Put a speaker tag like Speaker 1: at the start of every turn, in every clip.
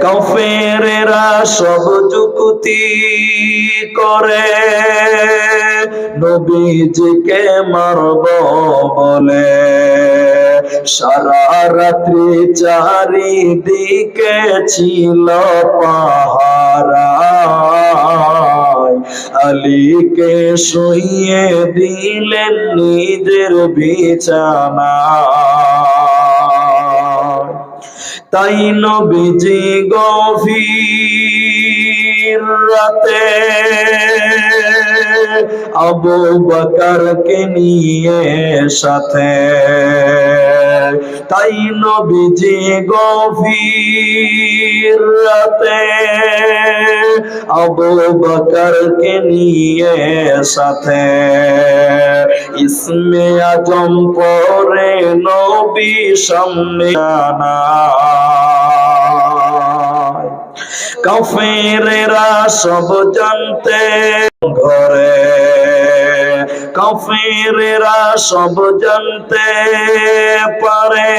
Speaker 1: কাফেরেরা সব যুক্তি করে নবীজিকে মারব বলে, সারা রাত্রি চারিদিকে ছিল পাহারা, আলীকে শুইয়ে দিলেন নিজের বিছানা। তাই নবীজি গভীর রাতে আবু বকরকে নিয়ে সাথে, তাই নবীজি গভীর রাতে আবু বকরকে নিয়ে সাথে, ইসমে আজম পরে নবী সামনে আনা। কাফেরেরা সব জানতে ঘরে, কাফেরেরা সব জানতে পারে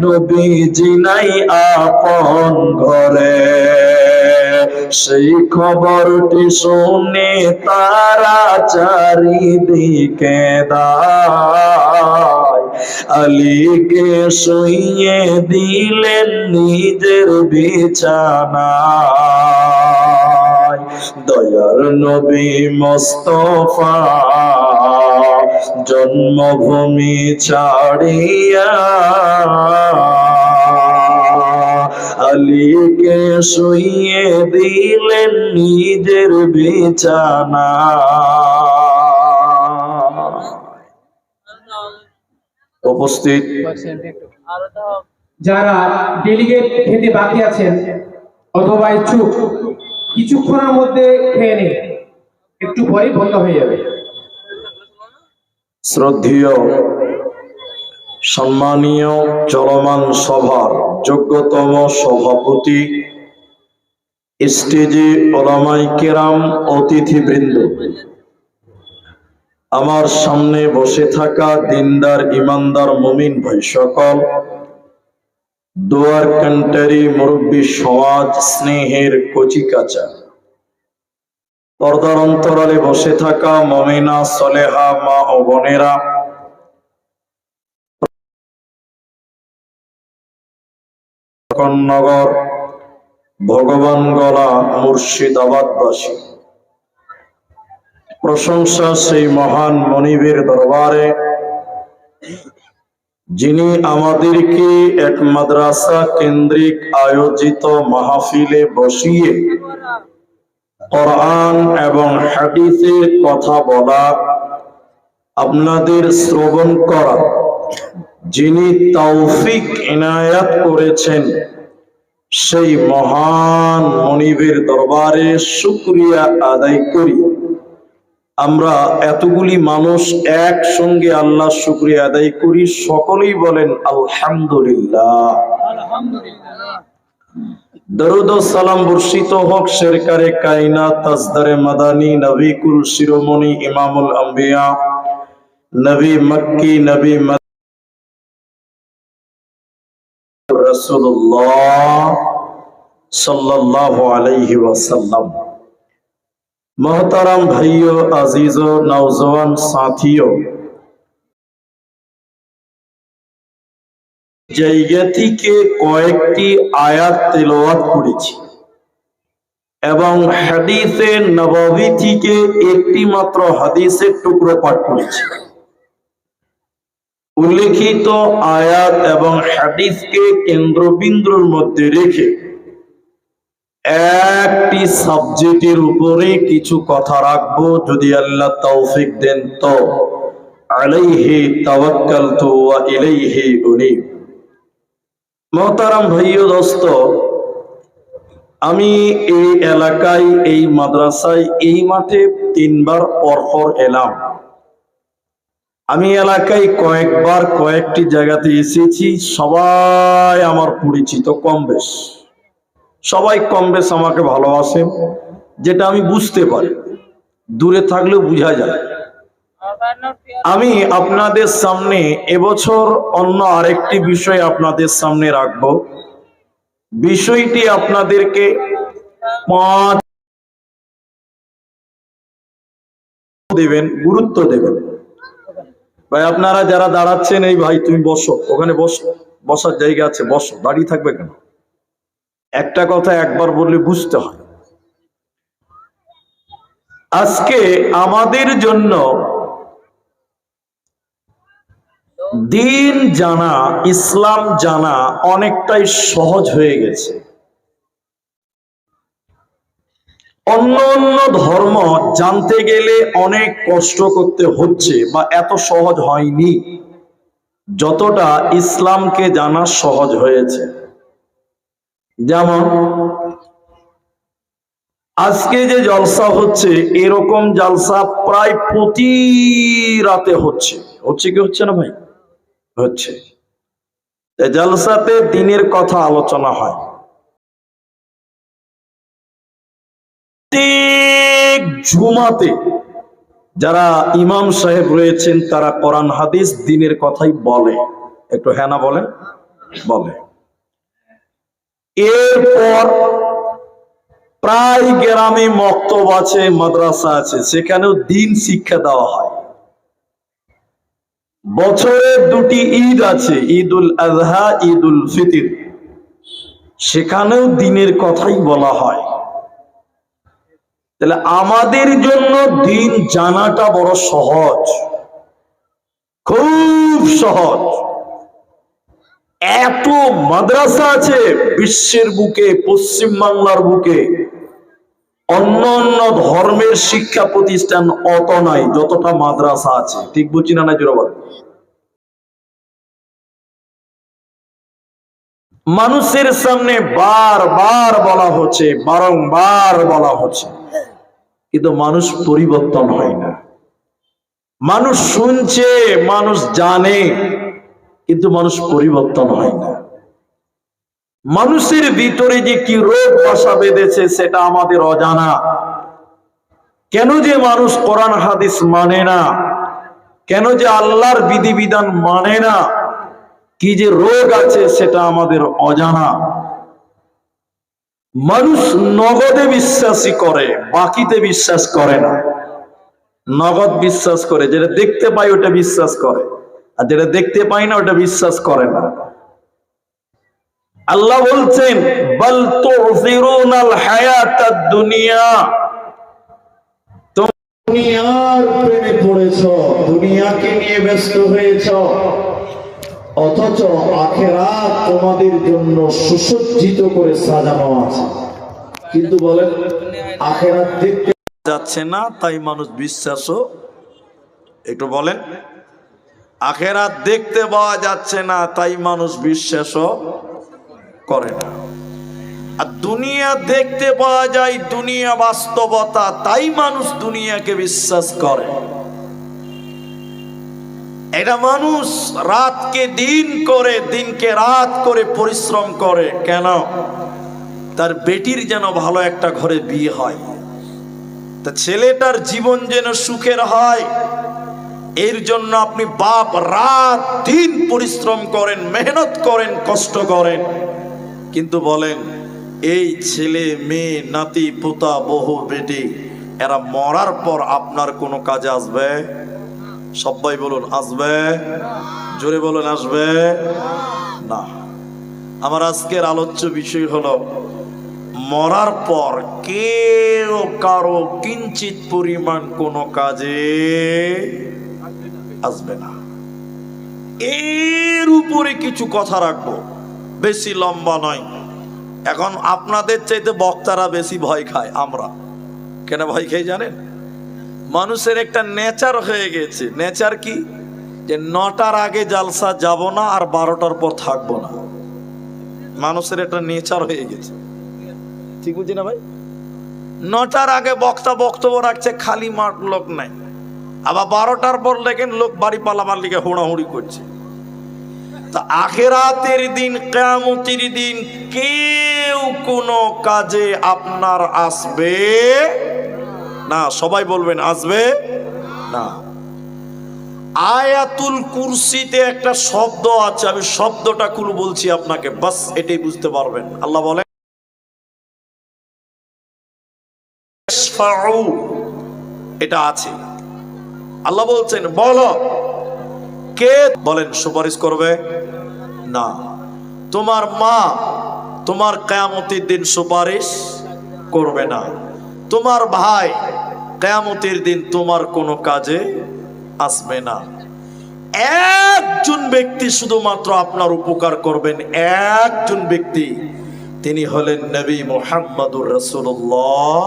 Speaker 1: নবীজি নাই আপন ঘরে। সেই খবরটি শুনে তারা চারিদিকে দায়, আলীকে শুইয়ে দিলেন নিজের বিছানায়। দয়ার নবী মুস্তাফা জন্মভূমি ছাড়িয়া আলীকে শুইয়ে দিলেন নিজের বিছানা। উপস্থিত
Speaker 2: যারা ডেলিগেট খেতে বাকি আছেন অথবা ইচ্ছুক, কিছুক্ষণের মধ্যে খেয়ে নিন, একটু পরে বন্ধ হয়ে যাবে।
Speaker 1: শ্রদ্ধেয় সম্মানীয় চলমান সভার যোগ্যতম সভাপতি, স্টেজে ওলামায়ে কেরাম, অতিথিবৃন্দ, আমার সামনে বসে থাকা দিনদার ইমানদার মুমিন ভাই সকল, দোয়ার কান্টারি মুরব্বী সমাজ, স্নেহের কচিকাচা, পর্দার অন্তরালে বসে থাকা মুমিনা সলেহা মা ও বোনেরা, নগর ভগবানগলা মুর্শিদাবাদবাসী, প্রশংসা সেই মহান মনিবের দরবারে যিনি আমাদেরকে এক মাদ্রাসা কেন্দ্রিক আয়োজিত মাহফিলে বসিয়ে কোরআন এবং হাদিসের কথা বলা, আপনাদের শ্রবণ করা যিনি তৌফিক ইনায়াত করেছেন, সেই মহান মনিবের দরবারে শুকরিয়া আদায় করি। আমরা এতগুলি মানুষ একসঙ্গে আল্লাহ শুকরিয়া আদায় করি, সকলেই বলেন আলহামদুলিল্লাহ। দরুদ ও সালাম বর্ষিত হোক সরকারে কায়নাত তাজদারে মাদানী নবী কুল শিরোমণি ইমামুল আম্বিয়া নবী মক্কি নবী রাসূলুল্লাহ সাল্লাল্লাহু আলাইহি ওয়াসাল্লাম। मोहतरम भाइयों, अजीजों, नौजवान साथियों, জায়গা থেকে কয়েকটি আয়াত তেলাওয়াত করেছি এবং হাদিসে নববী থেকে একটি মাত্র হাদিসের টুকরো পাঠ করেছি। উল্লেখিত আয়াত এবং হাদিসকে কেন্দ্রবিন্দুর মধ্যে রেখে একটি সাবজেক্টের উপরে কিছু কথা রাখবো, যদি আল্লাহ তৌফিক দেন তো। আলাইহি তাওয়াক্কালতু ওয়া ইলাইহি উনীব। মোহতারাম ভাইও দোস্ত, আমি এই এলাকায়, এই মাদ্রাসায়, এই মাঠে 3 বার পরপর এলাম। আমি এলাকায় কয়েকবার কয়েকটি জায়গাতে এসেছি, সবাই আমার পরিচিত, কম বেশ সবাই কম বেশ আমাকে ভালোবাসেন, যেটা আমি বুঝতে পারি, দূরে থাকলেও বোঝা যায়। আমি আপনাদের সামনে এবছর অন্য আরেকটি বিষয় আপনাদের সামনে রাখবো, বিষয়টি আপনাদেরকে 5 দেবেন, গুরুত্ব দেবেন। ভাই আপনারা যারা দাঁড়াচ্ছেন, এই ভাই তুমি বসো, ওখানে বসো, বসার জায়গা আছে, বসো, দাঁড়িয়ে থাকবে কেন? একটা কথা একবার বললে বুঝতে হয়। আজকে আমাদের জন্য দিন জানা, ইসলাম জানা অনেকটাই সহজ হয়ে গেছে। অন্য অন্য ধর্ম জানতে গেলে অনেক কষ্ট করতে হচ্ছে, বা এত সহজ হয়নি যতটা ইসলামকে জানা সহজ হয়েছে। যেমন আজকে যে জলসা হচ্ছে, এরকম জলসা প্রায় প্রতি রাতে হচ্ছে। হচ্ছে কি হচ্ছে না ভাই? হচ্ছে। জলসাতে দিনের কথা আলোচনা হয়। প্রত্যেক জুমাতে যারা ইমাম সাহেব রয়েছেন তারা কোরআন হাদিস দিনের কথাই বলে। একটু হ্যাঁ না বলেন? বলে। এরপর প্রায় গ্রামে মক্তব আছে, মাদ্রাসা আছে, সেখানেও দিন শিক্ষা দেওয়া হয়। বছরে 2টি ঈদ আছে, ঈদুল আযহা, ঈদুল ফিতর, সেখানেও দিনের কথাই বলা হয়। তাহলে আমাদের জন্য দিন জানাটা বড় সহজ, খুব সহজ। এত মাদ্রাসা আছে বিশ্বের বুকে, পশ্চিম বাংলার বুকে। অন্য অন্য ধর্মের শিক্ষা প্রতিষ্ঠান অত নাই যতটা মাদ্রাসা আছে। ঠিক বুঝছি না? জোরে বল। মানুষের সামনে বারবার বলা হচ্ছে, বারংবার বলা হচ্ছে, কিন্তু মানুষ পরিবর্তন হয় না। মানুষ শুনছে, মানুষ জানে, কিন্তু মানুষ পরিবর্তন হয় না। মানুষের ভিতরে যে কি রোগ বাসা বেঁধেছে সেটা আমাদের অজানা। কেন যে মানুষ কোরআন হাদিস মানে না, কেন যে আল্লাহর বিধিবিধান মানে না, কি যে রোগ আছে সেটা আমাদের অজানা। মানুষ নগদে বিশ্বাসী করে, বাকিতে বিশ্বাস করে না। নগদ বিশ্বাস করে, যেটা দেখতে পায় ওটা বিশ্বাস করে, আর যেটা দেখতে পায় না ওটা বিশ্বাস করে না। আল্লাহ বলছেন, বাল তুযিরুনাল হায়াতাদ দুনিয়া, দুনিয়ার প্রেমে পড়েছো, দুনিয়াকে নিয়ে ব্যস্ত হয়েছো, অথচ আখিরাত তোমাদের জন্য সুসজ্জিত করে সাজানো আছে। কিন্তু বলেন আখিরাত দেখতে যাচ্ছে না, তাই মানুষ বিশ্বাসও, একটু বলেন, আখিরাত দেখতে পাওয়া যাচ্ছে না তাই মানুষ বিশ্বাসও করে না। আর দুনিয়া দেখতে পাওয়া যায়, দুনিয়া বাস্তবতা, তাই মানুষ দুনিয়াকে বিশ্বাস করে। এটা মানুষ রাতকে দিন করে, দিনকে রাত করে পরিশ্রম করে। কেন? তার বেটির যেন ভালো একটা ঘরে বিয়ে হয়, তা ছেলেটার জীবন যেন সুখের হয়। এর জন্য আপনি বাপ রাত দিন পরিশ্রম করেন, মেহনত করেন, কষ্ট করেন, কিন্তু বলেন এই ছেলে মেয়ে, নাতি পোতা, বহু বেটি, এরা মরার পর আপনার কোনো কাজে আসবে? সবাই বলুন আসবে, জোরে বলুন আসবে না। আমার আজকের আলোচ্য বিষয় হলো, মরার পর কেউ কারো কিঞ্চিত পরিমাণ কোনো কাজে আসবে না। এর উপরে কিছু কথা রাখবো, বেশি লম্বা নয়। এখন আপনাদের চাইতে বক্তারা বেশি ভয় খায়। আমরা কেন ভয় খাই জানেন? মানুষের একটা নেচার হয়ে গেছে। নেচার কি? যে 9টার আগে জালসা যাব না, আর 12টার পর থাকবো না। মানুষের একটা নেচার হয়ে গেছে। ঠিক বুঝি না ভাই? 9টার আগে বক্তা বক্তব্য রাখছে, খালি মাঠ, লোক নাই। আবার 12টার পর দেখেন লোক বাড়ি পালাবার লিগে হুড়াহুড়ি করছে। তা আখিরাতের দিন, কিয়ামতের দিন কেউ কোনো কাজে আপনার আসবে না। সবাই বলবেন আসবে না। আয়াতুল কুরসিতে একটা শব্দ আছে, আমি শব্দটা খুলে বলছি আপনাকে, বাস এটাই বুঝতে পারবেন। আল্লাহ বলে এটা আছে। আল্লাহ বলছেন বলো কে, বলেন সুপারিশ করবে না। তোমার মা তোমার কিয়ামতের দিন সুপারিশ করবে না। তোমার ভাই কিয়ামতের দিন তোমার কোনো কাজে আসবে না। একজন ব্যক্তি শুধুমাত্র আপনার উপকার করবেন, একজন ব্যক্তি, তিনি হলেন নবী মুহাম্মদুর রাসূলুল্লাহ।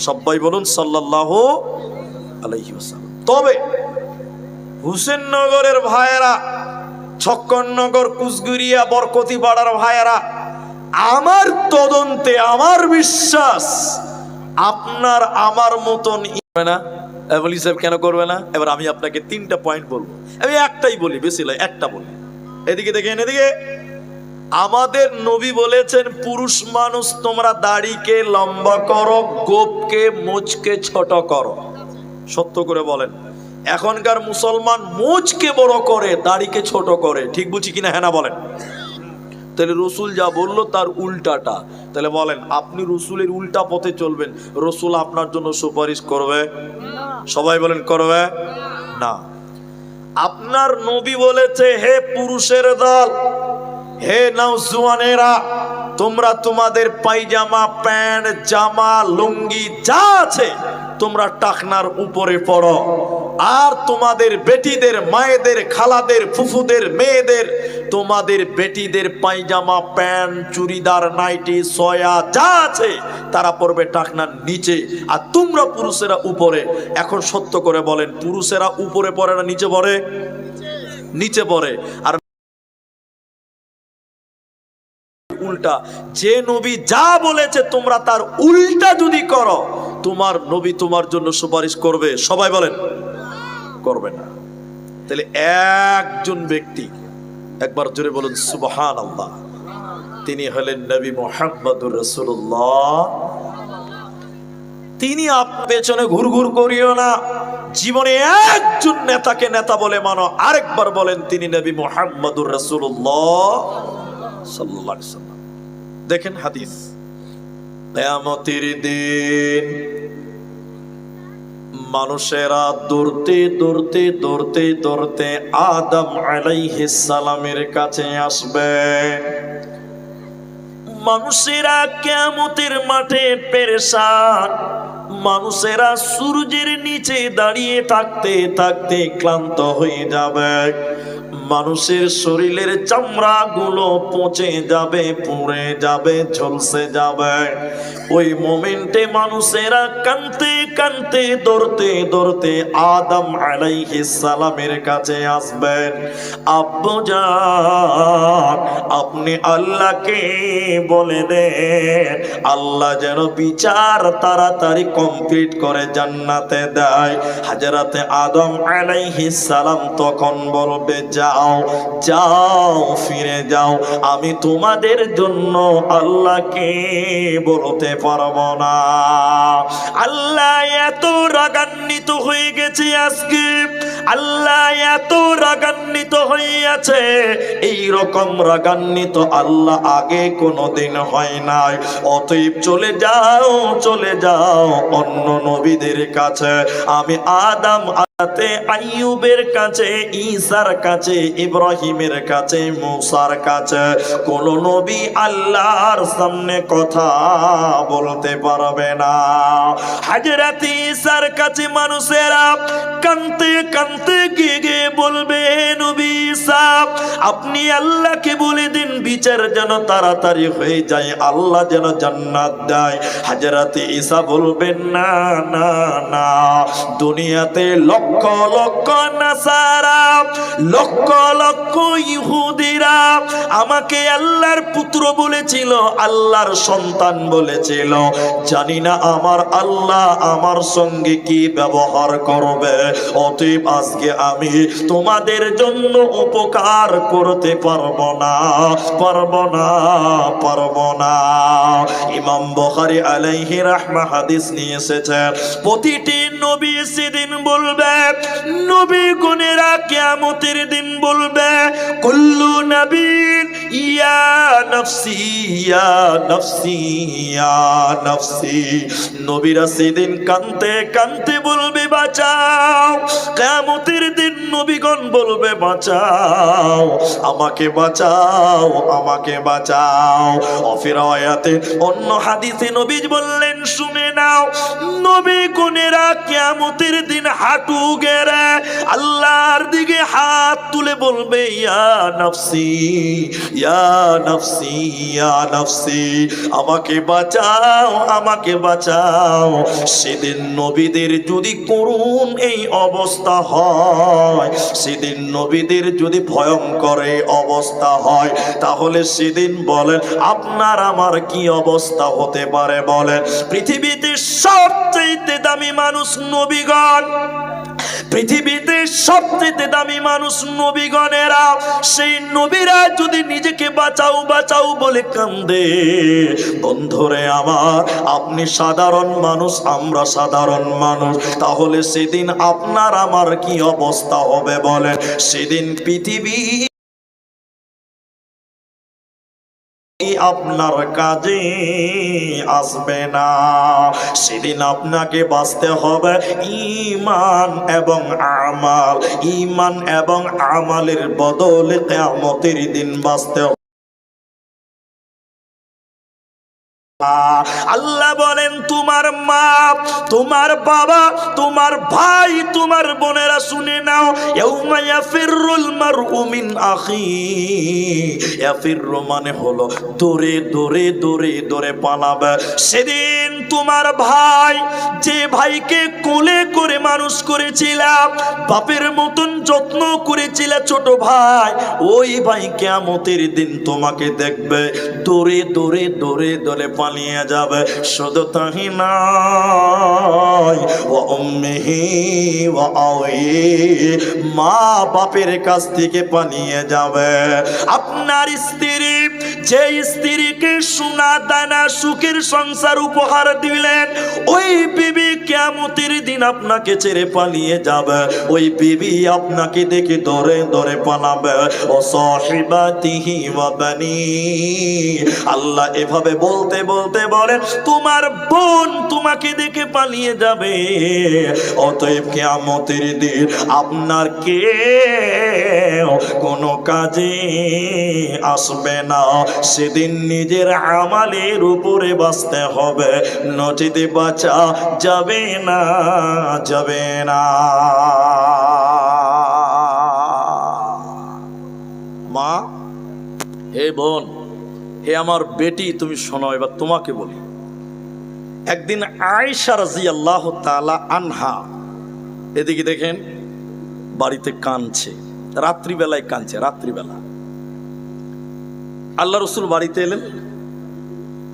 Speaker 1: সবাই বলুন সাল্লাল্লাহু আলাইহি ওয়াসাল্লাম। তবে হুসেননগরের ভাইয়েরা, ছক্কননগর, কুচগুড়িয়া, বরকতি পাড়ার ভাইয়েরা, আমার তদন্তে আমার বিশ্বাস আপনার আমার মতন না। বলি সাহেব কেন করবে না? এবার আমি আপনাকে 3টা পয়েন্ট বলবো, আমি একটাই বলি, বেশি নয়, একটা বলি। এদিকে দেখেন, এদিকে। আমাদের নবী বলেছেন পুরুষ মানুষ তোমরা দাড়িকে লম্বা করো, গোপকে মুচকে ছোট করো। সত্য করে বলেন, এখনকার মুসলমান মুচকে বড় করে, দাড়িকে ছোট করে। ঠিক বুঝি কিনা? হ্যাঁ না বলেন। তাহলে রসুল যা বললো তার উল্টাটা। তাহলে বলেন আপনি রসুলের উল্টা পথে চলবেন, রসুল আপনার জন্য সুপারিশ করবে? সবাই বলেন করবে না। আপনার নবী বলেছে হে পুরুষের দল, হে নওজওয়ানেরা, তোমরা তোমাদের পায়জামা, প্যান্ট, জামা, লুঙ্গি যা আছে তোমরা টাকনার উপরে পড়ো। আর তোমাদের বেটিদের, মায়েদের, খালাদের, ফুফুদের, মেয়েদের, তোমাদের বেটিদের পায়জামা, প্যান্ট, চুড়িদার, নাইটি, সয়া যা আছে তারা পড়বে টাকনার নিচে, আর তোমরা পুরুষেরা উপরে। এখন সত্য করে বলেন, পুরুষেরা উপরে পড়ে না নিচে পড়ে? নিচে পড়ে। আর উল্টা, যে নবী যা বলেছে তোমরা তার উল্টা যদি করো, তোমার নবী তোমার জন্য সুপারিশ করবে? সবাই বলেন করবে না। তাহলে একজন ব্যক্তি, একবার জোরে বলুন সুবহানাল্লাহ, তিনি হলেন নবী মুহাম্মদুর রাসূলুল্লাহ। তিনি আপনার পেছনে ঘুরঘুর করিও না। জীবনে একজন নেতাকে নেতা বলে মানো। আরেকবার বলেন তিনি নবী মুহাম্মদুর রাসূলুল্লাহ সাল্লাল্লাহু আলাইহি ওয়াসাল্লাম। দেখেন হাদিস, কিয়ামতের দিন মানুষেরা দৌড়তে দৌড়তে দৌড়তে দৌড়তে আদম আলাইহিস সালামের কাছে আসবে। মানুষেরা কিয়ামতের মাঠে পেরেশান, মানুষেরা সূর্যের নিচে দাঁড়িয়ে থাকতে থাকতে ক্লান্ত হয়ে যাবে। মানুষের শরীরের চামড়া গুলো পচে যাবে, পুড়ে যাবে, ঝলসে যাবে। ওই মোমেন্টে মানুষেরা কাঁদতে কাঁদতে দৌড়তে দৌড়তে আদম আলাইহিস সালামের কাছে আসবেন। আব্বুজান, আপনি আল্লাহকে বলে দেন আল্লাহ যেন বিচার তাড়াতাড়ি কমপ্লিট করে জান্নাতে দেয়। হযরতে আদম আলাইহিস সালাম তখন বলবে, যাও যাও, ফিরে যাও, আমি তোমাদের জন্য আল্লাহকে বলতে পারবো না। আল্লাহ এত রাগান্বিত হয়ে গেছে আজকে, আল্লাহ এত রাগান্বিত হয়ে আছে, এই রকম রাগান্বিত আল্লাহ আগে কোনোদিন হয় নাই। অতএব চলে যাও, চলে যাও অন্য নবীদের কাছে। আমি আদম আইয়ুবের কাছে, ঈসার কাছে, ইব্রাহিমের কাছে, মুসার কাছে কোন নবী আল্লাহর সামনে কথা বলতে পারবে না। হযরত ঈসার কাছে মানুষেরা কাঁদতে কাঁদতে গিয়ে বলবে, নবী ঈসা আপনি আল্লাহকে বলে দিন বিচার যেন তাড়াতাড়ি হয়ে যায়, আল্লাহ যেন জান্নাত দেয়। হযরত ঈসা বলবেন, না না না, দুনিয়াতে লক্ষ লক্ষ নাসারা, লক্ষ লক্ষ ইহুদিরা আমাকে আল্লাহর পুত্র বলেছিল, আল্লাহর সন্তান বলেছিল। জানি না আমার আল্লাহ আমার সঙ্গে কি ব্যবহার করবে। অতএব আজকে আমি তোমাদের জন্য উপকার করতে পারবো না, পারবো না, পারবো না। ইমাম বুখারী আলাইহি রাহমাহ হাদিস নিয়ে এসেছে, প্রতিটি নবী সেদিন বলবে, নবী গুনেরা কিয়ামতের দিন বলবে কুল্লু নবীন ইয়া নফসি ইয়া নফসি ইয়া নফসি। নবীরা সেদিন কাঁদতে কাঁদতে বলবে বাঁচাও। কিয়ামতের দিন নবীগণ বলবে বাঁচাও, আমাকে বাঁচাও, আমাকে বাঁচাও। অফিরায়াতে অন্য হাদিসে নবী বললেন শুনে নাও, নবী গুনেরা কিয়ামতের দিন হাঁটু গেড়ে আল্লাহর দিকে হাত তুলে বলবে ইয়া নফসি ইয়া নফসি ইয়া নফসি, আমাকে বাঁচাও, আমাকে বাঁচাও। সেদিন নবীদের যদি করুণ এই অবস্থা হয়, সেদিন নবীদের যদি ভয়ঙ্কর এই অবস্থা হয়, তাহলে সেদিন বলেন আপনার আমার কি অবস্থা হতে পারে বলেন? পৃথিবীতে সবচেয়ে দামি মানুষ নবীগণ, পৃথিবীতে সবচেয়ে দামি মানুষ নবীগণেরা। সেই নবীরা যদি নিজেকে বাঁচাও বাঁচাও বলে কান্দে, বন্ধুরে আমার, আপনি সাধারণ মানুষ, আমরা সাধারণ মানুষ, তাহলে সেদিন আপনার আমার কি অবস্থা হবে বলেন? সেদিন পৃথিবী আপনার কাজে আসবে না। সেদিন আপনাকে বাঁচতে হবে ঈমান এবং আমাল, ঈমান এবং আমালের বদলে কিয়ামতের দিন বাঁচতে হবে। আল্লাহ বলেন তোমার মা, তোমার বাবা, তোমার ভাই, তোমার বোনেরা শুনে নাও, ইয়াউমা ইয়াফিরুল মারউ মিন আখি। ইয়াফিরু মানে হলো দৌড়ে দৌড়ে দৌড়ে দৌড়ে পালাবে। সেদিন তোমার ভাই, যে ভাইকে কোলে করে মানুষ করেছিলাম, বাপের মতন যত্ন করেছিল ছোট ভাই, ওই ভাই কিয়ামতের দিন তোমাকে দেখবে দৌড়ে দৌড়ে দৌড়ে দৌড়ে পালিয়ে যাবে। শুধু তাই নয়, ওয়া উম্মিহি ওয়া আবিহি, মা বাপের কাছ থেকে পালিয়ে যাবে। আপনার স্ত্রী, যে স্ত্রীকে সোনা দানা সুখের সংসার উপহার দিলেন, ওই বিবি কিয়ামতের দিন আপনাকে ছেড়ে পালিয়ে যাবে। ওই বিবি আপনাকে দেখে দৌড়ে দৌড়ে পালাবে। ও সাহিবাতিহি ওয়া বানি, আল্লাহ এভাবে বলতে বলতে বলে তোমার বোন তোমাকে দেখে পালিয়ে যাবে। অতএব কিয়ামতের দিন আপনার কেউ কোনো কাজে আসবে না। সেদিন নিজের আমালের উপরে বাঁচতে হবে, নচিতে বাঁচা যাবে না, যাবে না। মা, হে বোন, হে আমার বেটি, তুমি শোনো, এবার তোমাকে বলি। একদিন আয়েশা রাদিয়াল্লাহু তাআলা আনহা, এদিকে দেখেন, বাড়িতে কাঁদছে, রাত্রিবেলায় কাঁদছে, রাত্রিবেলা। আল্লাহ রসুল বাড়িতে এলেন,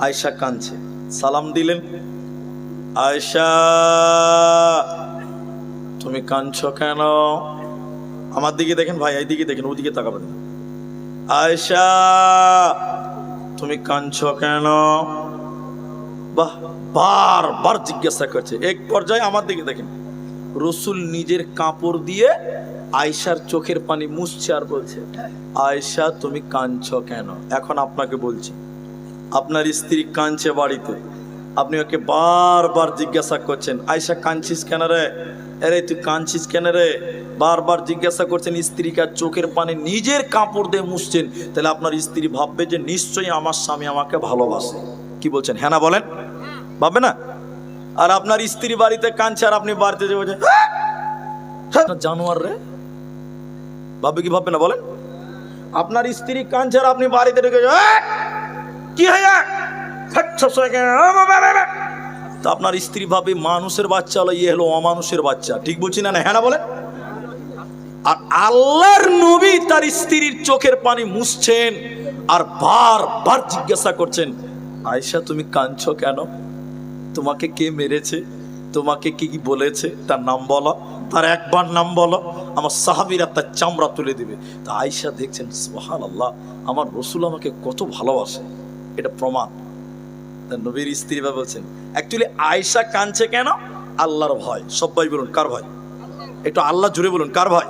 Speaker 1: আয়েশা কাঁদছে, সালাম দিলেন, আয়েশা তুমি কাঁদছো কেন? আমার দিকে দেখেন ভাই, এইদিকে দেখেন, ওদিকে তাকাবেন না। আয়েশা তুমি কাঁদছো কেন? বাহ, বারবার জিজ্ঞাসা করছে। এক পর্যায়ে আমার দিকে দেখেন, রসুল নিজের কাপড় দিয়ে আয়েশার চোখের পানি মুছছে আর বলছে, আয়েশা তুমি কাঁদছো কেন? এখন আপনাকে বলছি, আপনার স্ত্রী কাঁদছে বাড়িতে, আপনি ওকে বারবার জিজ্ঞাসা করছেন, আয়েশা কাঁদছিস কেন রে? আরে তুই কাঁদছিস কেন রে? বারবার জিজ্ঞাসা করছেন। স্ত্রীকে চোখের পানি নিজের কাপড় দিয়ে মুছছেন, তাহলে আপনার স্ত্রী ভাববে যে নিশ্চয়ই আমার স্বামী আমাকে ভালোবাসে। কি বলছেন? হ্যাঁ না বলেন? ভাববে না? আর আপনার স্ত্রী বাড়িতে কাঁদছে আর আপনি বাড়িতে যে বলছেন জানোয়ার রে, ভাববে কি ভাববে না বলেন? আপনার স্ত্রী কাঁদছে আর আপনি বাড়িতে ঢুকে কি হয়, তো আপনার স্ত্রী ভাবে মানুষের বাচ্চা হলো, ইয়ে হলো অমানুষের বাচ্চা। ঠিক বলছি না? হ্যাঁ না বলেন? আর আল্লাহর নবী তার স্ত্রীর চোখের পানি মুছছেন আর বারবার জিজ্ঞাসা করছেন, আয়েশা তুমি কাঁদছো কেন? তোমাকে কে মেরেছে? তোমাকে কি কি বলেছে? তার নাম বলো, তার একবার নাম বলো, আমার সাহাবীরা তার চামড়া তুলে দিবে। তা আয়েশা দেখছেন, সুবহানাল্লাহ, আমার রসুল আমাকে কত ভালোবাসে, এটা প্রমাণ। তার নবীর স্ত্রী বলছেন, অ্যাকচুয়ালি আয়েশা কাঁদছে কেন? আল্লাহর ভয়। সবাই বলুন, কার ভয়? একটু আল্লাহ জুড়ে বলুন, কার ভয়?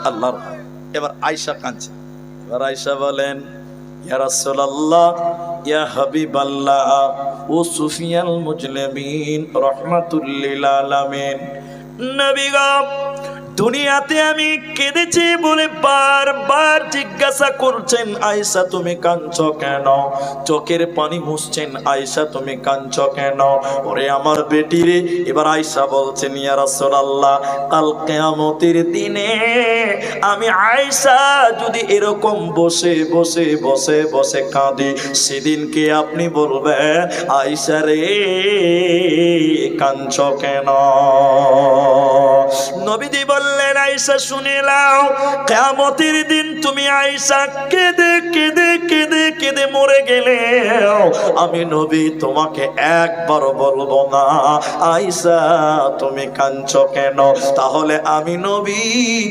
Speaker 1: আল্লাহর ভয়। এবার আয়েশা কাঁদছে। এবার আয়েশা বলেন, ইয়া রাসূলুল্লাহ, ইয়া হাবিবাল্লাহ, ও সুফিয়াল মুজলিমিন রাহমাতুল লিল আলামিন, নবী গো, দুনিয়াতে আমি কেঁদেছি বলে বারবার জিজ্ঞাসা করছেন, আয়েশা তুমি কাঁদছো কেন? চোখের পানি মুছছেন, আয়েশা তুমি কাঁদছো কেন? ওরে আমার বেটি রে। এবার আয়েশা বলছেন, ইয়া রাসূলুল্লাহ, কাল কিয়ামতের দিনে আমি আয়েশা যদি এরকম বসে বসে বসে বসে কাঁদি, সেদিনকে আপনি বলবেন, আয়েশা রে কাঁদছো কেন? নবীজি বললেন, আয়েশা শুনে নাও, কিয়ামতের দিন তুমি আয়েশা কেঁদে কেঁদে কেঁদে কেঁদে মরে গেলে আমি নবী তোমাকে একবার বলবো না, আয়েশা তুমি কাঁদছো কেন? তাহলে আমি নবী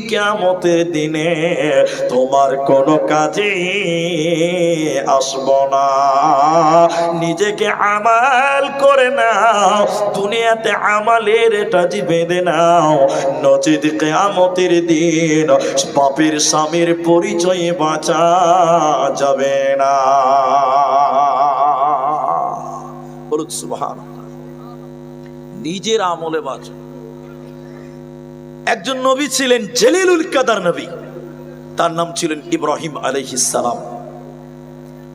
Speaker 1: কিয়ামতের দিনে তোমার কোনো কাজে আসবো না। নিজেকে আমাল করে নাও, দুনিয়াতে আমালের টাজি বেঁধে নাও, নচিত কিয়ামতের দিন পাপের স্বামীর পরিচয়ে বাঁচা যাবে না। বলুন সুবহানাল্লাহ। নিজের আমলে বাঁচো। একজন নবী ছিলেন জলিলুল কাদার নবী, তার নাম ছিলেন ইব্রাহিম আলাইহিস সালাম।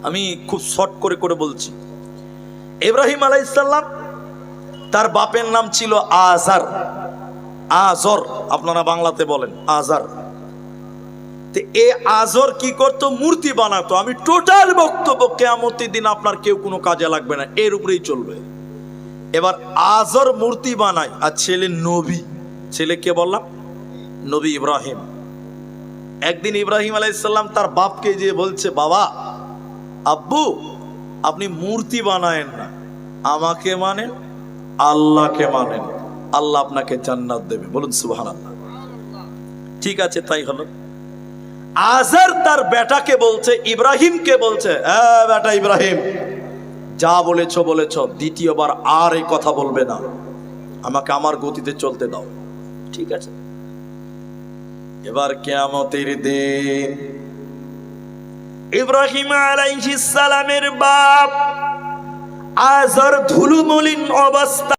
Speaker 1: আমি খুব শর্ট করে করে বলছি। ইব্রাহিম আলাইহিস সালাম, তার বাপের নাম ছিল আজার। আজর আপনারা বাংলাতে বলেন আজার। তো এই আজর কি করতো? মূর্তি বানাতো। আমি টোটাল বক্তব্য, কিয়ামতের দিন আপনার কেউ কোনো কাজে লাগবে না, এর উপরেই চলবে। এবার আজর মূর্তি বানায়, আর ছেলে নবী। ছেলে কে বললাম? নবী ইব্রাহিম। একদিন ইব্রাহিম আলাইহিস সালাম তার বাপকে যে বলছে, বাবা, আব্বু, আপনি মূর্তি বানায়েন না, আমাকে মানেন, আল্লাহকে মানেন, আল্লাহ আপনাকে জান্নাত দেবে। বলুন সুবহানাল্লাহ। ঠিক আছে, তাই হলো। আজার তার বেটাকে বলছে, ইব্রাহিমকে বলছে, বেটা ইব্রাহিম, যা বলেছো বলেছো, দ্বিতীয়বার আর এই কথা বলবে না, আমাকে আমার গতিতে চলতে দাও। ঠিক আছে। এবার কিয়ামতের দিন ইব্রাহিম আলাইহিস সালামের বাপ আজার ধুলোমলিন অবস্থা,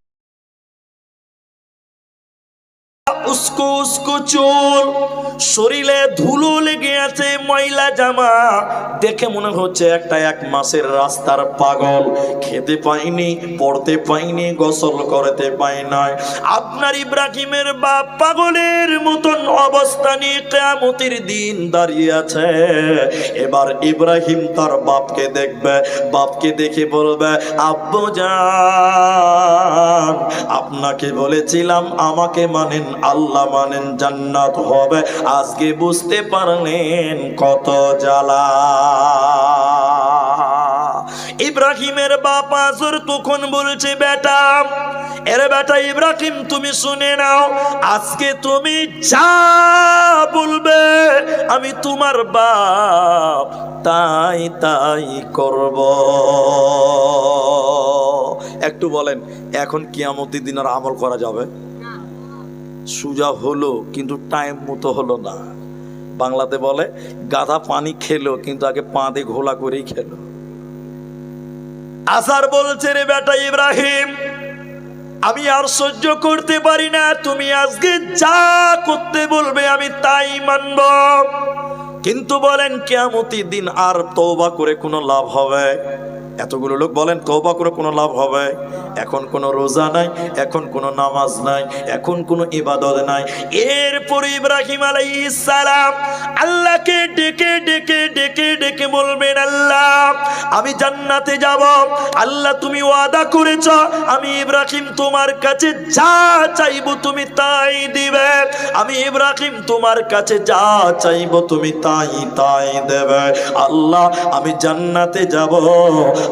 Speaker 1: উস্কো উস্কো চুল, শরীরে ধুলো লেগে আছে, ময়লা জামা, দেখে মনে হচ্ছে একটা 1 মাসের রাস্তার পাগল। খেতে পাইনি, পড়তে পাইনি, গোসল করতে পাই নাই। আপনার ইব্রাহিমের বাপ পাগলের মতন অবস্থা নিয়ে কিয়ামতের দিন দাঁড়িয়ে আছে। এবার ইব্রাহিম তার বাপকে দেখবে, বাপকে দেখে বলবে, আব্বু জান, আপনাকে বলেছিলাম আমাকে মানেন, আল্লাহ মানেন, জান্নাত হবে। আজকে বুঝতে পারলেন কত জ্বালা। ইব্রাহিমের বাপ আজর তখন বলছে, বেটা, এরে বেটা ইব্রাহিম, তুমি শুনে নাও, আজকে তুমি যা বলবে আমি তোমার বাপ তাই তাই করব। একটু বলেন, এখন কিয়ামতের দিন আর আমল করা যাবে? সুজা হলো, কিন্তু টাইম মতো হলো না। বাংলাতে বলে, গাধা পানি খেলো, কিন্তু আগে পা দিয়ে ঘোলা করেই খেলো। আসার বলছে, রে বেটা ইব্রাহিম, আমি আর সহ্য করতে পারি না, তুমি আজকে যা করতে বলবে আমি তাই মানব। কিন্তু বলেন, কিয়ামতের দিন আর তওবা করে কোনো লাভ হবে? এতগুলো লোক বলেন, তওবা করে কোনো লাভ হবে? এখন কোনো রোজা নাই, এখন কোনো নামাজ নাই, এখন কোনো ইবাদত নাই। এরপরে ইব্রাহিম আলাইহিস সালাম আল্লাহকে ডেকে ডেকে ডেকে ডেকে বলবেন, আল্লাহ, আমি জান্নাতে যাব, আল্লাহ তুমি ওয়াদা করেছ আমি ইব্রাহিম তোমার কাছে যা চাইবো তুমি তাই দিবে, আমি ইব্রাহিম তোমার কাছে যা চাইবো তুমি তাই তাই দেবে। আল্লাহ, আমি জান্নাতে যাব,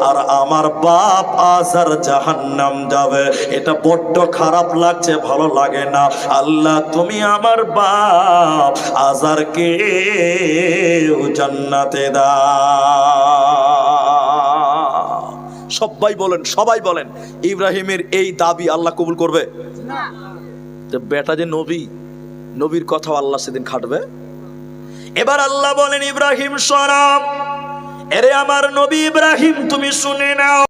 Speaker 1: আর আমার বাপ আজার জাহান্নাম যাবে। এটা বড্ড খারাপ লাগছে, ভালো লাগে না। আল্লাহ, তুমি আমার বাপ আজারকে জান্নাতে দাও। সবাই বলেন, সবাই বলেন, ইব্রাহিমের এই দাবি আল্লাহ কবুল করবে? তো বেটা যে নবী, নবীর কথাও আল্লাহ সেদিন খাটবে। এবার আল্লাহ বলেন, ইব্রাহিম শোনো, এরে আমার নবী ইব্রাহিম তুমি শুনে নাও,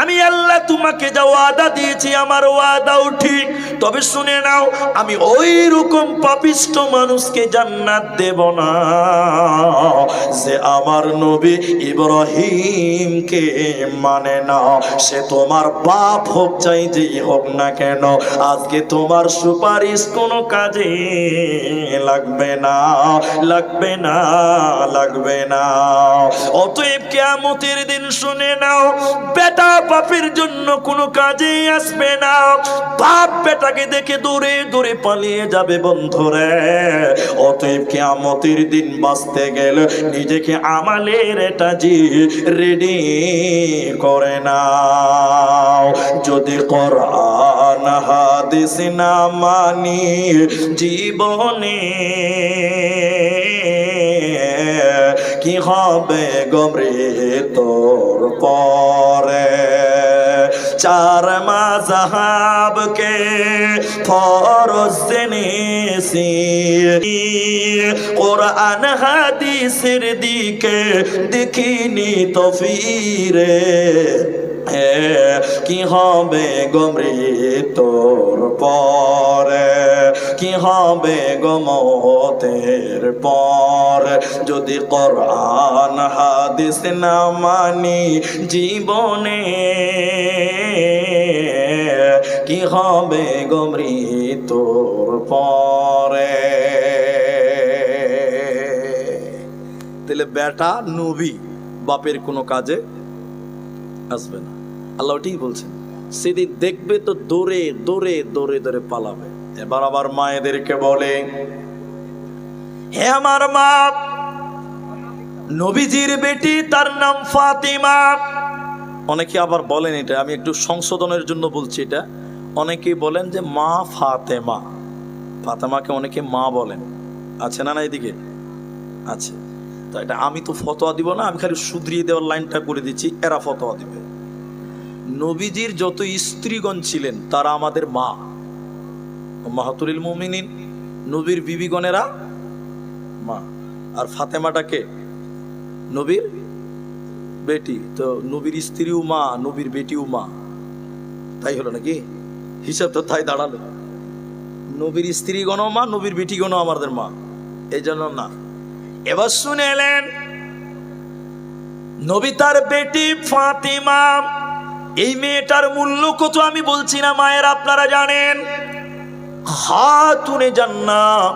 Speaker 1: আমি আল্লাহ তোমাকে যা ওয়াদা দিয়েছি আমার ওয়াদাও ঠিক। তবে শুনে নাও, আমি ওই রকম পাপিষ্ঠ মানুষকে জান্নাত দেব না যে আমার নবী ইব্রাহিমকে মানে না। সে তোমার বাপ হোক চাই যেই হোক না কেন, আজকে তোমার সুপারিশ কোনো কাজে লাগবে না, লাগবে না, লাগবে না। অতএব কিয়ামতের দিন শুনে নাও, বেটা বাপের জন্য কোনো কাজে আসবে না। বাপ বেটাকে দেখে দূরে দূরে পালিয়ে যাবে বন্ধুরে। অতএব কিয়ামতের দিন বাঁচতে গেলে নিজেকে আমালের এটা জি রেডি করে নাও। যদি কোরআন হাদিস না মানি জীবনে, কি হবে গমরে তোর পরে। চার মাযহাবকে ফরজ জেনেছি, কোরআন হাদিসের দিকে দেখিনি তো ফিরে। কি হবে গমরে তোর পরে, কি হবে গমতের পর। যদি কোরআন হাদিস না মানি জীবনে, কি হবে গমরে তোর পরে। তাহলে বেটা নবী বাপের কোনো কাজে আসবে না। আল্লাহ ঠিক বলছেন, সেদিন দেখবে তো দৌড়ে দৌড়ে দৌড়ে দৌড়ে পালাবে। এবার আবার মায়েদেরকে বলে, হে আমার মা, নবীজির বেটি তার নাম ফাতিমা। অনেকে আবার বলেন, এটা আমি একটু সংশোধনের জন্য বলছি, এটা অনেকেই বলেন যে মা ফাতেমা, ফাতেমাকে অনেকে মা বলেন, আছে না না এদিকে আছে। তো এটা আমি তো ফতোয়া দিব না, আমি খালি শুধরিয়ে দেওয়ার লাইনটা করে দিচ্ছি, এরা ফতোয়া দিবে। নবীজির যত স্ত্রীগণ ছিলেন তারা আমাদের মা, মাহাতুল মুমিনিন, নবীর বিবিগণেরা মা। আর ফাতেমাটাকে নবীর বেটি, তো নবীর স্ত্রীও মা, নবীর বেটিও মা, তাই হলো নাকি? হিসাব তো তাই দাঁড়ালো, নবীর স্ত্রীগণও মা, নবীর বেটিগণও আমাদের মা, এই জন্য না। এবার শুনে এলেন, নবী তার বেটি ফাতিমা, এই মেয়েটার মূল্য কত আমি বলছি না, মায়ের আপনারা জানেন। খাতুনে জান্নাত,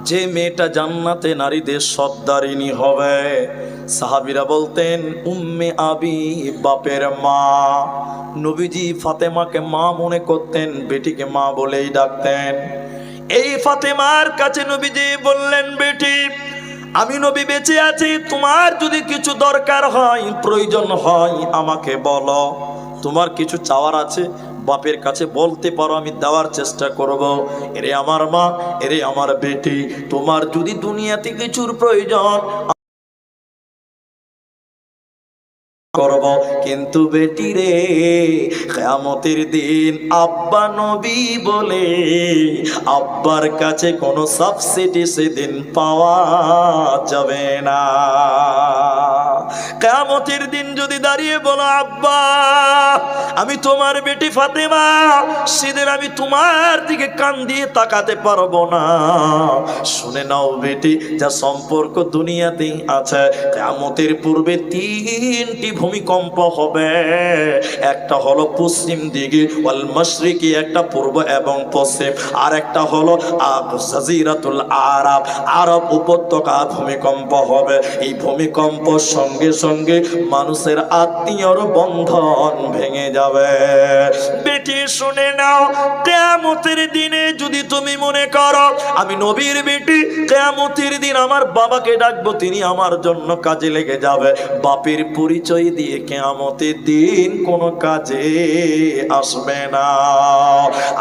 Speaker 1: যে মেয়েটা জান্নাতে নারীদের সর্দারিনী হবে। সাহাবীরা বলতেন উম্মে আবি, বাপের মা। নবীজি ফাতেমাকে মা মনে করতেন, বেটিকে মা বলেই ডাকতেন। এই ফাতেমার কাছে নবীজি বললেন, বেটি আমি নবী বেঁচে আছি, তোমার যদি কিছু দরকার হয়, প্রয়োজন হয় আমাকে বলো। তোমার কিছু চাওয়ার আছে বাপের কাছে বলতে পারো, আমি দেওয়ার চেষ্টা করব। এরে আমার মা, এরে আমার বেটি, তোমার যদি দুনিয়াতে কিছুর প্রয়োজন করব, কিন্তু বেটি রে, কিয়ামতের দিন আব্বা নবী বলে আব্বার কাছে কোনো সাবসিডি সেদিন পাওয়া যাবে না। কিয়ামতের দিন যদি দাঁড়িয়ে বলো, আব্বা আমি তোমার বেটি ফাতেমা, সেদিন আমি তোমার দিকে কান দিয়ে তাকাতে পারবো না। শুনে নাও বেটি, যা সম্পর্ক দুনিয়াতেই আছে, কিয়ামতের পূর্বে তিনটি ভূমিকম্প হবে। একটা হলো পশ্চিম দিকে ওয়াল মাশরিকি, একটা পূর্ব এবং পশ্চিম, আর একটা হলো জাজিরাতুল আরব, আরব উপত্যকা ভূমিকম্প হবে। এই ভূমিকম্পর সঙ্গে সঙ্গে মানুষের আত্মীয়র বন্ধন ভেঙে যাবে। বেটি শুনে নাও, কিয়ামতের দিনে যদি তুমি মনে করো আমি নবীর বেটি, কিয়ামতের দিন আমার বাবাকে ডাকবো, তিনি আমার জন্য কাজে লেগে যাবে। বাপের পরিচয় দিয়ে কিয়ামতের দিন কোনো কাজে আসবে না।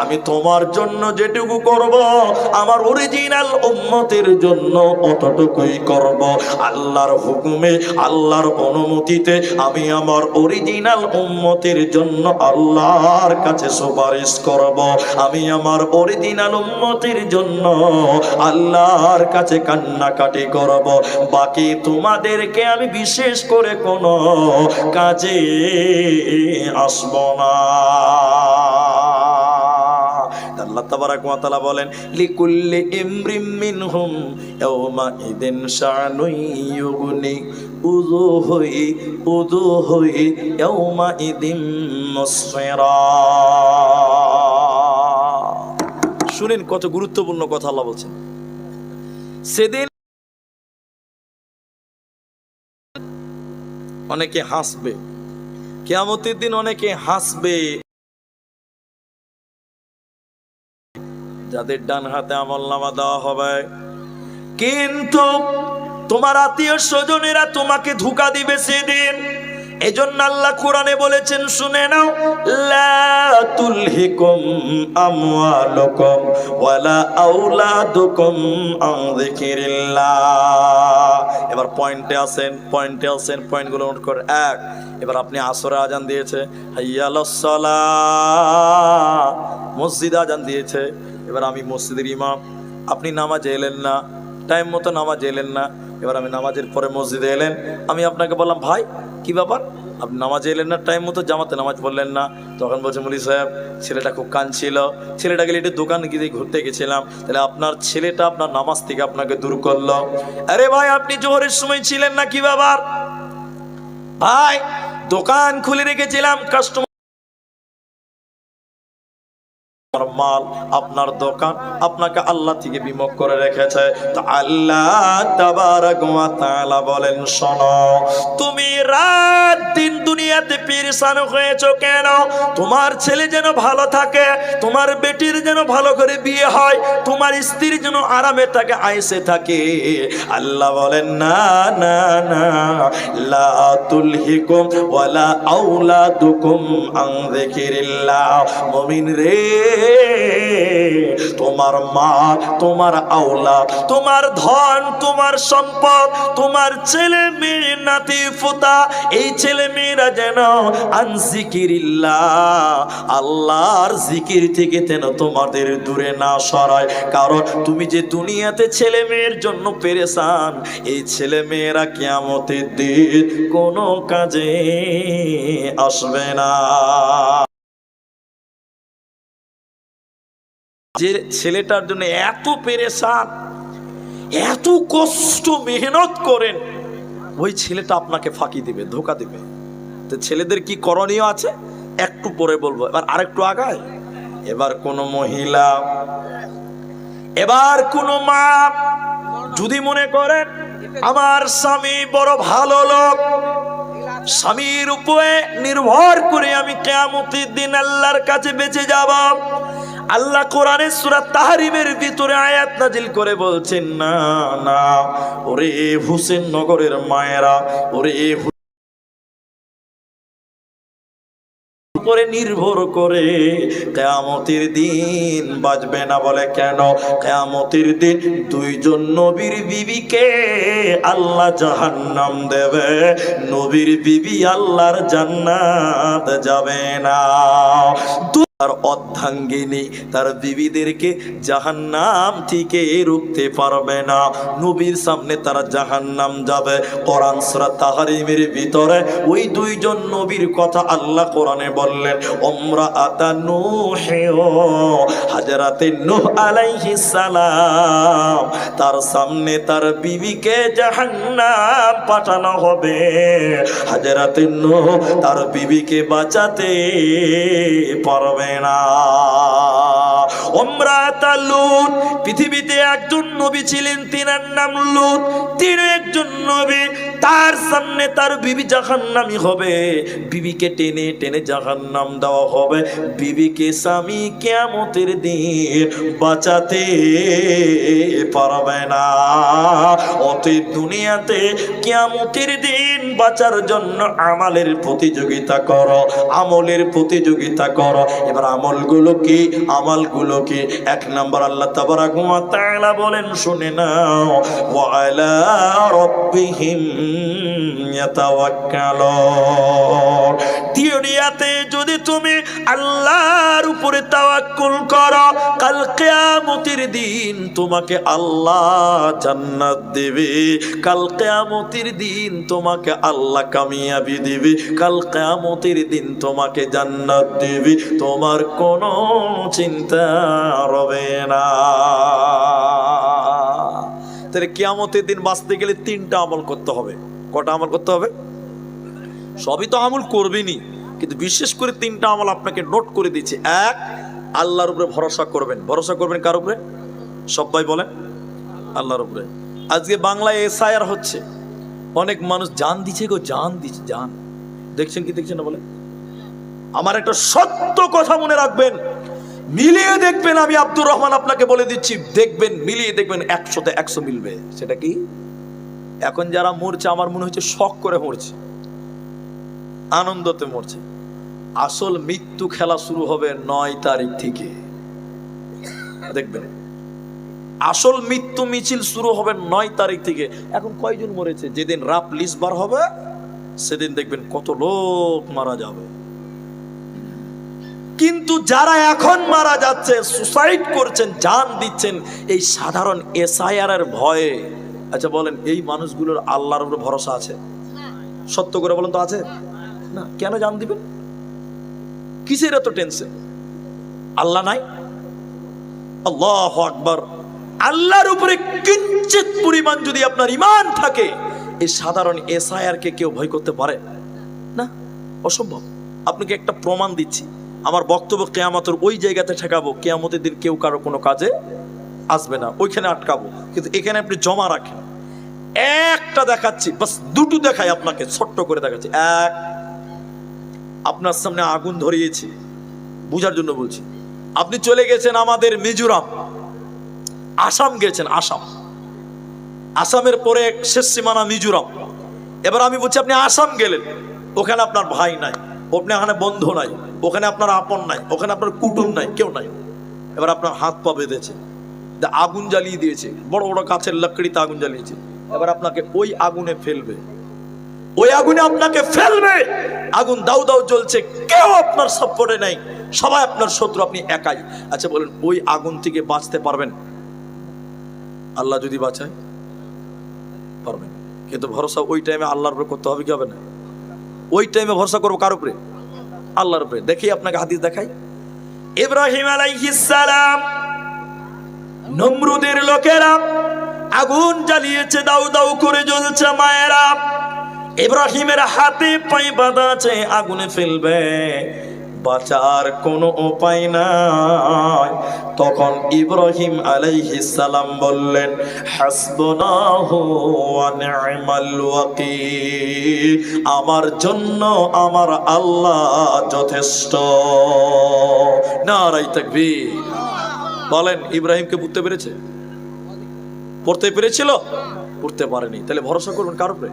Speaker 1: আমি তোমার জন্য যেটুকু করব, আমার অরিজিনাল উম্মতের জন্য অতটুকুই করব। আল্লাহর হুকুমে, আল্লাহর অনুমতিতে আমি আমার অরিজিনাল উম্মতের জন্য আল্লাহর কাছে সুপারিশ করব। আমি আমার অরিজিনাল উম্মতের জন্য আল্লাহর কাছে কান্নাকাটি করব। বাকি তোমাদেরকে আমি বিশেষ করে কোনো কাজে আসব না। আল্লাহ তাবারাক ওয়া তাআলা বলেন লিকুল্লি ইমরিম মিনহুম ইয়াওমা ইদিন শানুন ইউগনি উযুহুই ইয়াওমা ইদিন মুসফিরা। শুনেন কত গুরুত্বপূর্ণ কথা আল্লাহ বলছেন। সেদিন অনেকে হাসবে, কিয়ামতের দিন অনেকে হাসবে যাদের ডান হাতে আমলনামা দেওয়া হবে, কিন্তু তোমার আত্মীয় স্বজনেরা তোমাকে ধোঁকা দিবে সেদিন। এজন্য আল্লাহ কোরআনে বলেছেন, শুনে নাও, লা তুলহিকুম আমওয়ালুকুম ওয়ালা আওলাদুকুম আন যিকিরিল্লাহ। এবার পয়েন্টে আসেন, পয়েন্টগুলো নোট করে। এক, এবার আপনি আসরে আজান দিয়েছে, হাইয়া আলাস সালাহ, মসজিদে আজান দিয়েছে, এবার আমি মসজিদের ইমাম, আপনি নামাজে এলেন না, টাইম মতো নামাজে এলেন না, এবার আমি নামাজের পরে মসজিদে এলেন, আমি আপনাকে বললাম ভাই কি ব্যাপার আপনি নামাজে এলেন না, টাইম মতো জামাতে নামাজ পড়লেন না। তখন বলছে মুলি সাহেব ছেলেটা খুব কাঁদছিল, ছেলেটা গেলে একটু দোকান গিয়ে ঘুরতে গেছিলাম। তাহলে আপনার ছেলেটা আপনার নামাজ থেকে আপনাকে দূর করলো। আরে ভাই আপনি জোহরের সময় ছিলেন না, কি ব্যাপার ভাই? দোকান খুলে রেখেছিলাম, কাস্টমার মাল, আপনার দোকান আপনাকে আল্লাহ থেকে বিমুখ করে রেখেছে। তো আল্লাহ তাবারাক ওয়া তাআলা বলেন, শোনো, তুমি রাত দিন দুনিয়াতে পেরেশান হয়েছো কেন? তোমার ছেলে যেন ভালো থাকে, তোমার বেটির যেন ভালো করে বিয়ে হয়, তোমার স্ত্রী যেন আরামে থাকে, আয়েশে থাকে। আল্লাহ বলেন, না না না, লা তুলহিকুম ওয়ালা আওলাদুকুম আন যিকিরিল্লাহ। মুমিন রে, তোমার মা, তোমার আওলাদ, তোমার ধন, তোমার সম্পদ, তোমার ছেলে মেয়ে, নাতি পোতা, এই ছেলে মেয়েরা যেন আন যিকিরিল্লাহ, আল্লাহর জিকির থেকে যেন তোমাদের দূরে না সরায়। কারণ তুমি যে দুনিয়াতে ছেলে মেয়ের জন্য পেরেশান, এই ছেলে মেয়েরা কিয়ামতের দিন কোনো কাজে আসবে না। যে ছেলেটার জন্য এত পেরেশান, এত কষ্ট মেহনত করেন, ওই ছেলেটা আপনাকে ফাঁকি দিবে, ধোকা দিবে। তো ছেলেদের কি করণীয় আছে একটু পরে বলবো, এবার আরেকটু আগায়। এবার কোন মহিলা, এবার কোন মা যদি মনে করেন আমার স্বামী বড় ভালো লোক, স্বামীর উপরে নির্ভর করে আমি কিয়ামতের দিন আল্লাহর কাছে বেঁচে যাব, আল্লাহ কোরআনে সূরা তাহরিমের ভিতরে আয়াত নাজিল করে বলছেন, না না, ওরে হোসেন নগরের মায়েরা, ওরে উপরে নির্ভর করে কিয়ামতের দিন বাঁচবে না। বলে কেন? কিয়ামতের দিন দুইজন নবীর বিবিকে আল্লাহ জাহান্নাম দেবে, নবীর বিবি আল্লাহর জান্নাত যাবে না। তার অর্ধাঙ্গিনী তার বিবিদেরকে জাহান্নাম থেকে রুখতে পারবে না, নবীর সামনে তারা জাহান্নাম যাবে। কোরআন সূরা তাহরিমের ভিতরে ওই দুইজন নবীর কথা আল্লাহ কোরআনে বললেন, উমরাআতা নূহ, হযরতে নূহ আলাইহিস সালাম, তার সামনে তার বিবিকে জাহান্নাম পাঠানো হবে। হযরতে নূহ তার বিবিকে বাঁচাতে পারবে না। উমরাতা লূত, পৃথিবীতে একজন নবী ছিলেন, তিনার নাম লূত, তিনি একজন নবী, তার সামনে তার বিবি জাহান্নামী হবে, বিবিকে টেনে টেনে জাহান্নাম দেওয়া হবে, বিবিকে স্বামী কিয়ামতের দিন বাঁচাতে পারবে না। অতএব দুনিয়াতে কিয়ামতের দিন বাঁচার জন্য আমলের প্রতিযোগিতা করো, আমলের প্রতিযোগিতা করো। এবার আমলগুলো কি? আমলগুলো কি? এক নাম্বার, আল্লাহ তাবারাক ওয়া তাআলা তাআলা বলেন, শুনে নাও, ওয়া আলা রাব্বিহিম ইয়াতাওয়াক্কালুন। দুনিয়াতে যদি তুমি আল্লাহর উপরে তাওয়াক্কুল করো, কাল কিয়ামতের দিন তোমাকে আল্লাহ জান্নাত দেবে, কাল কিয়ামতের দিন তোমাকে আল্লাহ কামিয়াবি দেবে, কাল কিয়ামতের দিন তোমাকে জান্নাত দেবে, তোমার কোনো চিন্তা হবে না। তাহলে কিয়ামতের দিন বাঁচতে গেলে 3টা আমল করতে হবে। কটা আমল করতে হবে? সবই তো আমল করবেনই, কিন্তু বিশেষ করে 3টা আমল আপনাকে নোট করে দিচ্ছি। 1, আল্লাহর উপরে ভরসা করবেন। ভরসা করবেন কার উপরে? সবাই বলেন, আল্লাহর উপরে। আজকে বাংলায় এসআইআর হচ্ছে, অনেক মানুষ জান দিচ্ছে গো, জান দিচ্ছে, জান। দেখছেন কি দেখছেন না বলেন? আমার একটা সত্য কথা মনে রাখবেন, মিলিয়ে দেখবেন, আমি আব্দুর রহমান আপনাকে বলে দিচ্ছি, দেখবেন, মিলিয়ে দেখবেন, 100তে 100 মিলবে। সেটা কি? এখন যারা মরছে আমার মনে হচ্ছে শখ করে মরছে, আনন্দতে মরছে। আসল মৃত্যু খেলা শুরু হবে 9 তারিখ থেকে। দেখবেন আসল মৃত্যু মিছিল শুরু হবে 9 তারিখ থেকে। এখন কয়জন মরেছে? যেদিন রাপ লিস্ট বার হবে সেদিন দেখবেন কত লোক মারা যাবে। কিন্তু যারা এখন মারা যাচ্ছে, সুসাইড করছেন, জান দিচ্ছেন, এই সাধারণ এসআইআর এর ভয়ে, আচ্ছা বলেন, এই মানুষগুলোর আল্লাহর উপরে ভরসা আছে? সত্য করে বলেন তো, আছে না? কেন জান দিবেন? কিসের এত টেনশন? আল্লাহ নাই? আল্লাহু আকবার। আল্লাহর উপরে কিঞ্চিত পরিমাণ যদি আপনার ঈমান থাকে, এই সাধারণ এসআইআর কে কেউ ভয় করতে পারে না? অসম্ভব। আপনাকে একটা প্রমাণ দিচ্ছি, আমার বক্তব্য কিয়ামতের ওই জায়গাতে ঠেকাবো, কিয়ামতের দিন কেউ কারো কোনো কাজে আসবে না, ওইখানে আটকাবো। কিন্তু এখানে আপনি জমা রাখেন। একটা দেখাচ্ছি, বাস 2টো দেখাই আপনাকে, ছোট্ট করে দেখাচ্ছি। 1, আপনার সামনে আগুন ধরিয়েছি, বুঝার জন্য বলছি। আপনি চলে গেছেন আমাদের মিজোরাম, আসাম গেছেন, আসাম, আসামের পরে শেষ সীমানা মিজোরাম। এবার আমি বলছি, আপনি আসাম গেলেন, ওখানে আপনার ভাই নাই, ওখানে বন্ধু নাই, ওখানে আপনার আপন নাই, ওখানে আপনার কুটুম নাই, কেউ নাই। এবার আপনার হাত পা বেঁধেছে, আগুন জ্বালিয়ে দিয়েছে, বড় বড় গাছের লাকড়িতে আগুন জ্বালিয়েছে। এবার আপনাকে ওই আগুনে ফেলবে, ওই আগুনে আপনাকে ফেলবে। আগুন দাউ দাউ জ্বলছে, কেউ আপনার সাপোর্টে নাই, সবাই আপনার শত্রু, আপনি একাই। আচ্ছা বলেন, ওই আগুন থেকে বাঁচতে পারবেন? আল্লাহ যদি বাঁচায় পারবেন, কিন্তু ভরসা ওই টাইমে আল্লাহর উপরে করতে হবে, কি হবে না? ওই টাইমে ভরসা করবো কার উপরে? আল্লাহর উপরে। দেখি আপনাকে হাদিস দেখাই। ইব্রাহিম আলাইহিস সালাম, নমরুদের লোকেরা আগুন জ্বালিয়েছে, দাউ দাউ করে জ্বলছে। মায়েরা, ইব্রাহিমের হাতে পায়ে বাঁধা আছে, আগুনে ফেলবে, বাঁচার কোনো উপায় নাই। তখন ইব্রাহিম আলাইহিস সালাম বললেন, হাসবুনাহু ওয়া নি'মাল ওয়াকিল, আমার জন্য আমার আল্লাহ যথেষ্ট। নারায়ে তাকবীর। বলেন, ইব্রাহিমকে বুঝতে পেরেছে? পড়তে পেরেছিল? পড়তে পারেনি। তাহলে ভরসা করবেন কার উপরে?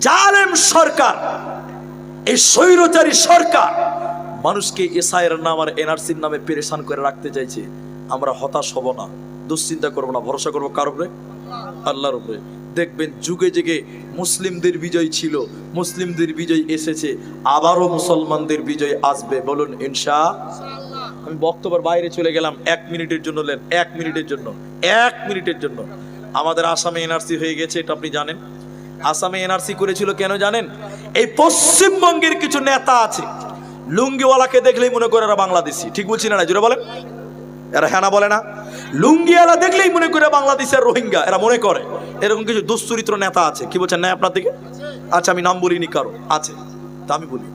Speaker 1: জালেম সরকার, এই স্বৈরচারী সরকার মানুষকে এসআইআর নাম আর এনআরসির নামে পেরেশান করে রাখতে চাইছে। আমরা হতাশ হব না, দুশ্চিন্তা করবো না, ভরসা করবো কার উপরে? আল্লাহর উপরে। দেখবেন যুগে যুগে মুসলিমদের বিজয় ছিল, মুসলিমদের বিজয় এসেছে, আবারও মুসলমানদের বিজয় আসবে। বলুন ইনশাআল্লাহ। আমি বক্তব্যের বাইরে চলে গেলাম 1 মিনিটের জন্য, 1 মিনিটের জন্য, 1 মিনিটের জন্য। আমাদের আসামে এনআরসি হয়ে গেছে, এটা আপনি জানেন। আসামে এনআরসি করেছিল কেন জানেন? এই পশ্চিমবঙ্গের কিছু নেতা আছে, লুঙ্গিওয়ালাকে দেখলেই মনে করে এরা বাংলাদেশি। ঠিক বলছি না? জোরে বলেন। এরা হ্যাঁ না বলে না? লুঙ্গিওয়ালা দেখলেই মনে করে বাংলাদেশের রোহিঙ্গা, এরা মনে করে। এরকম কিছু দুশ্চরিত্র নেতা আছে। কি বলছেন না আপনার দিকে? আচ্ছা, আমি নাম বলিনি, কারো আছে, তা আমি বলি।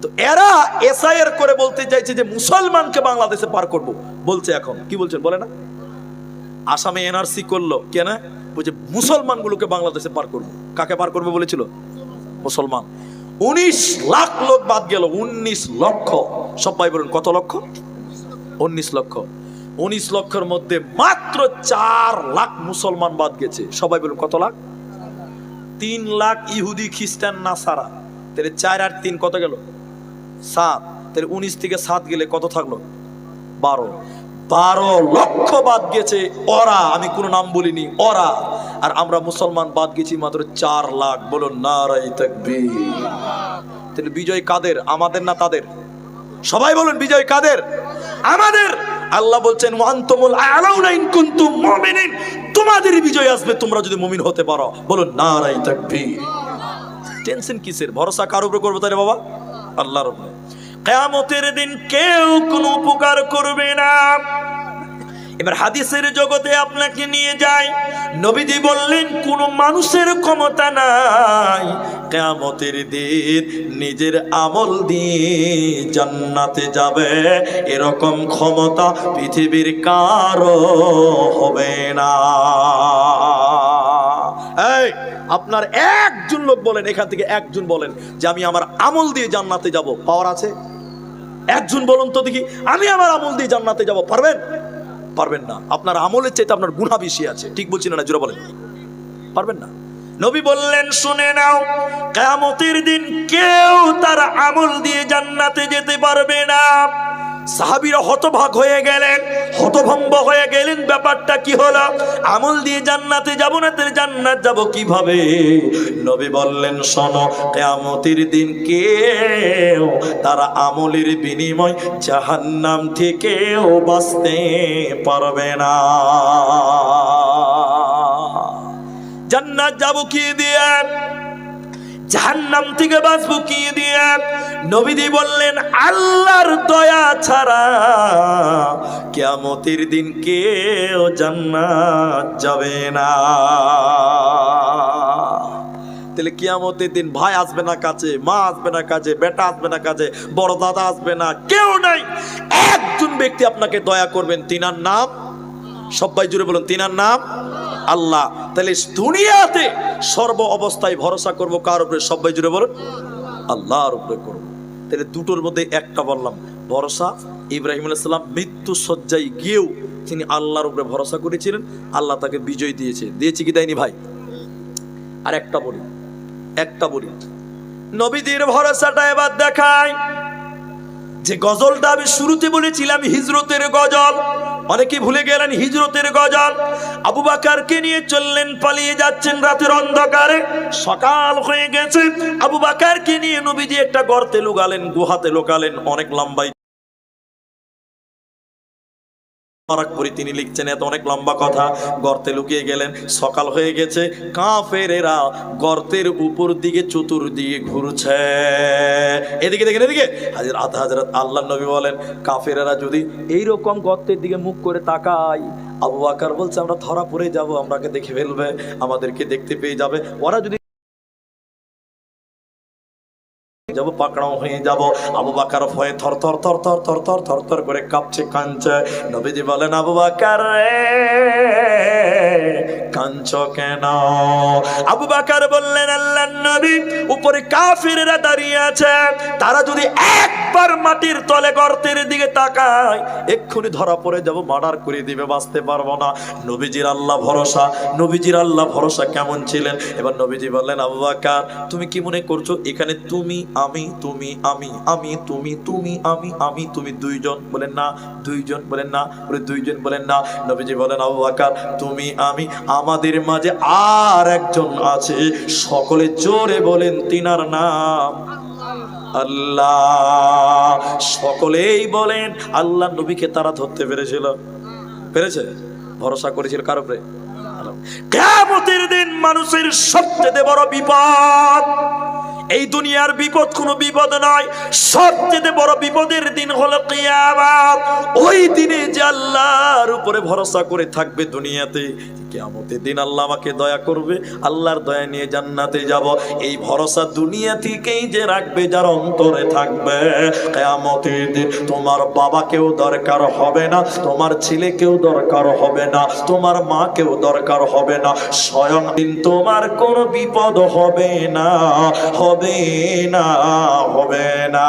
Speaker 1: তো এরা এসআইআর করে বলতে চাইছে যে মুসলমানকে বাংলাদেশে পার করব বলছে। এখন কি বলছেন বলে না? আসামে এনআরসি করলো কেন? বলছে মুসলমানগুলোকে বাংলাদেশে পার করবো। কাকে পার করবে বলেছিল? মুসলমান। 19 লাখ লোক বাদ গেল, 19 লক্ষ। সবাই বলুন কত লক্ষ? 19 লক্ষ। 19 লক্ষের মধ্যে মাত্র 4 লাখ মুসলমান বাদ গেছে। সবাই বলুন কত লাখ? 3 লাখ ইহুদি, খ্রিস্টান, নাসারা। তাহলে 4 আর 3 কত গেল? 7। তাহলে 19 থেকে 7 গেলে কত থাকলো? 12। 12 লক্ষ বাদ গেছে ওরা, আমি কোনো নাম বলিনি, ওরা। আর আমরা মুসলমান বাদ গেছি মাত্র 4 লাখ। বলো নারায়ে তাকবীর। তাহলে বিজয় কাদের? আমাদের না তাদের? সবাই বলুন বিজয় কাদের? আমাদের। আল্লাহ বলছেন ওয়ান্তুমুল আ'লাউনা ইন কুনতুম মুমিনিন, তোমাদের বিজয় আসবে তোমরা যদি মুমিন হতে পারো। বলুন নারায়ে তাকবীর। টেনশন কিসের? ভরসা কার উপরে করবে তাহলে বাবা? আল্লাহর উপরে। কিয়ামতের দিন কেউ কোনো উপকার করবে না। এবার হাদিসের জগতে আপনাকে নিয়ে যায়। নবীজি বললেন কোন মানুষের ক্ষমতা নাই কিয়ামতের দিন নিজের আমল দিয়ে জান্নাতে যাবে, এরকম ক্ষমতা পৃথিবীর কারো হবে না। এই আপনার একজন লোক বলেন, এখান থেকে একজন বলেন যে আমি আমার আমল দিয়ে জান্নাতে যাব, পাওয়ার আছে? একজন বলুন তো দেখি, আমি আমার আমল দিয়ে জান্নাতে যাব, পারবেন? পারবেন না। আপনার আমলের চাইতে আপনার গুনাহ বেশি আছে। ঠিক বলছি না? জোরে বলেন। পারবেন না। নবী বললেন শুনে নাও, কিয়ামতের দিন কেউ তার আমল দিয়ে জান্নাতে যেতে পারবে না। সাহাবীরা হতবাক হয়ে গেলেন, হতভম্ব হয়ে গেলেন, ব্যাপারটা কি হলো? আমল দিয়ে জান্নাতে যাব না, তাহলে জান্নাত যাব কিভাবে? নবী বললেন শোনো, কিয়ামতের দিন কেউ তার আমলের বিনিময় জাহান্নাম থেকেও বাঁচতে পারবে না। জান্নাত যাব কি দিয়ে? জাহান্নাম থেকে বাঁচবো কি দিয়ে? নবীজি বললেন আল্লাহর দয়া ছাড়া কিয়ামতের দিন কেউ জান্নাত যাবে না। তাহলে কিয়ামতের দিন ভাই আসবে না কাছে, মা আসবে না কাছে, বেটা আসবে না কাছে, বড় দাদা আসবে না, কেউ নাই। একজন ব্যক্তি আপনাকে দয়া করবেন, তিনার নাম, সবাই জুড়ে বলুন, তিনার নাম আল্লাহ। তাহলে দুনিয়াতে সর্ব অবস্থায় ভরসা করব কার উপরে? সবাই জুড়ে বলুন আল্লাহর উপরে করব। তাহলে দুটোর মধ্যে একটা বললাম ভরসা। ইব্রাহিম আলাইহিস সালাম মৃত্যু সজ্জায় গিয়েও তিনি আল্লাহর উপরে ভরসা করেছিলেন, আল্লাহ তাকে বিজয় দিয়েছে। দিয়েছে কি দেয়নি ভাই? আর একটা বলি, নবীদের ভরসাটা এবার দেখায়। যে গজলটা আমি শুরুতে বলেছিলাম হিজরতের গজল, অনেকে ভুলে গেলেন হিজরতের গজল। আবু বকরকে নিয়ে চললেন, পালিয়ে যাচ্ছেন রাতের অন্ধকারে। সকাল হয়ে গেছে, আবু বকরকে নিয়ে নবীজি একটা গর্তে লুকালেন, গুহাতে লুকালেন। অনেক লম্বাই তিনি লিখছেন, এত অনেক লম্বা কথা। গর্তে লুকিয়ে গেলেন, সকাল হয়ে গেছে, কাফেরেরা গর্তের উপর দিকে চতুর্দিকে ঘুরছে। এদিকে দেখেন, এদিকে হযরত আল্লাহর নবী বলেন কাফেরেরা যদি এইরকম গর্তের দিকে মুখ করে তাকায়, আবু বকর বলছে আমরা ধরা পড়ে যাব, আমরাকে দেখে ফেলবে, আমাদেরকে দেখতে পেয়ে যাবে। ওরা যদি যাব পাকড়াও হয়ে যাব। আবু বকর ভয়ে থর থর থর থর থর থর থর থর করে কাঁপছে, কাঁদছে। নবীজি বলেন আবু বকর কাঁদছো কেন? আবু বকর বললেন আল্লাহর নবী, উপরে কাফিররা দাঁড়িয়ে আছে, তারা যদি একবার মাটির তলে গর্তের দিকে তাকায় এক্ষুনি ধরা পড়ে যাব, মার্ডার করে দিবে, বাঁচতে পারবো না। নবীজির আল্লাহ ভরসা, নবীজির আল্লাহ ভরসা কেমন ছিলেন? এবার নবীজি বললেন আবু বকর তুমি কি মনে করছো এখানে তুমি আমি, তুমি আমি, আমি তুমি, তুমি আমি, আমি তুমি, দুইজন? বলেন না। দুইজন? বলেন না। বলে দুইজন? বলেন না। নবীজি বলেন আবু বকর তুমি আমি, আমাদের মাঝে আর একজন আছে, সকলে জোরে বলেন তিনার নাম আল্লাহ। সকলেই বলেন আল্লাহ। নবীকে তারা ধরতে পেরেছে? ভরসা করেছিল কার উপরে? কিয়ামতের দিন মানুষের সবচেয়ে বড় বিপদ, এই দুনিয়ার বিপদ কোনো বিপদ নয়, সবচেয়ে বড় বিপদের দিন হলো কিয়ামত। ওই দিনে যে আল্লাহর উপরে ভরসা করে থাকবে দুনিয়াতে, কিয়ামতের দিন আল্লাহ আমাকে দয়া করবে, আল্লাহর দয়া নিয়ে জান্নাতে যাব, এই ভরসা দুনিয়া থেকেই যে রাখবে যার অন্তরে থাকবে, কিয়ামতের দিন তোমার বাবাকেও দরকার হবে না, তোমার ছেলেকেও দরকার হবে না, তোমার মাকেও দরকার হবে না, স্বয়ং দিন তোমার কোনো বিপদ হবে না, হবে না, হবে না।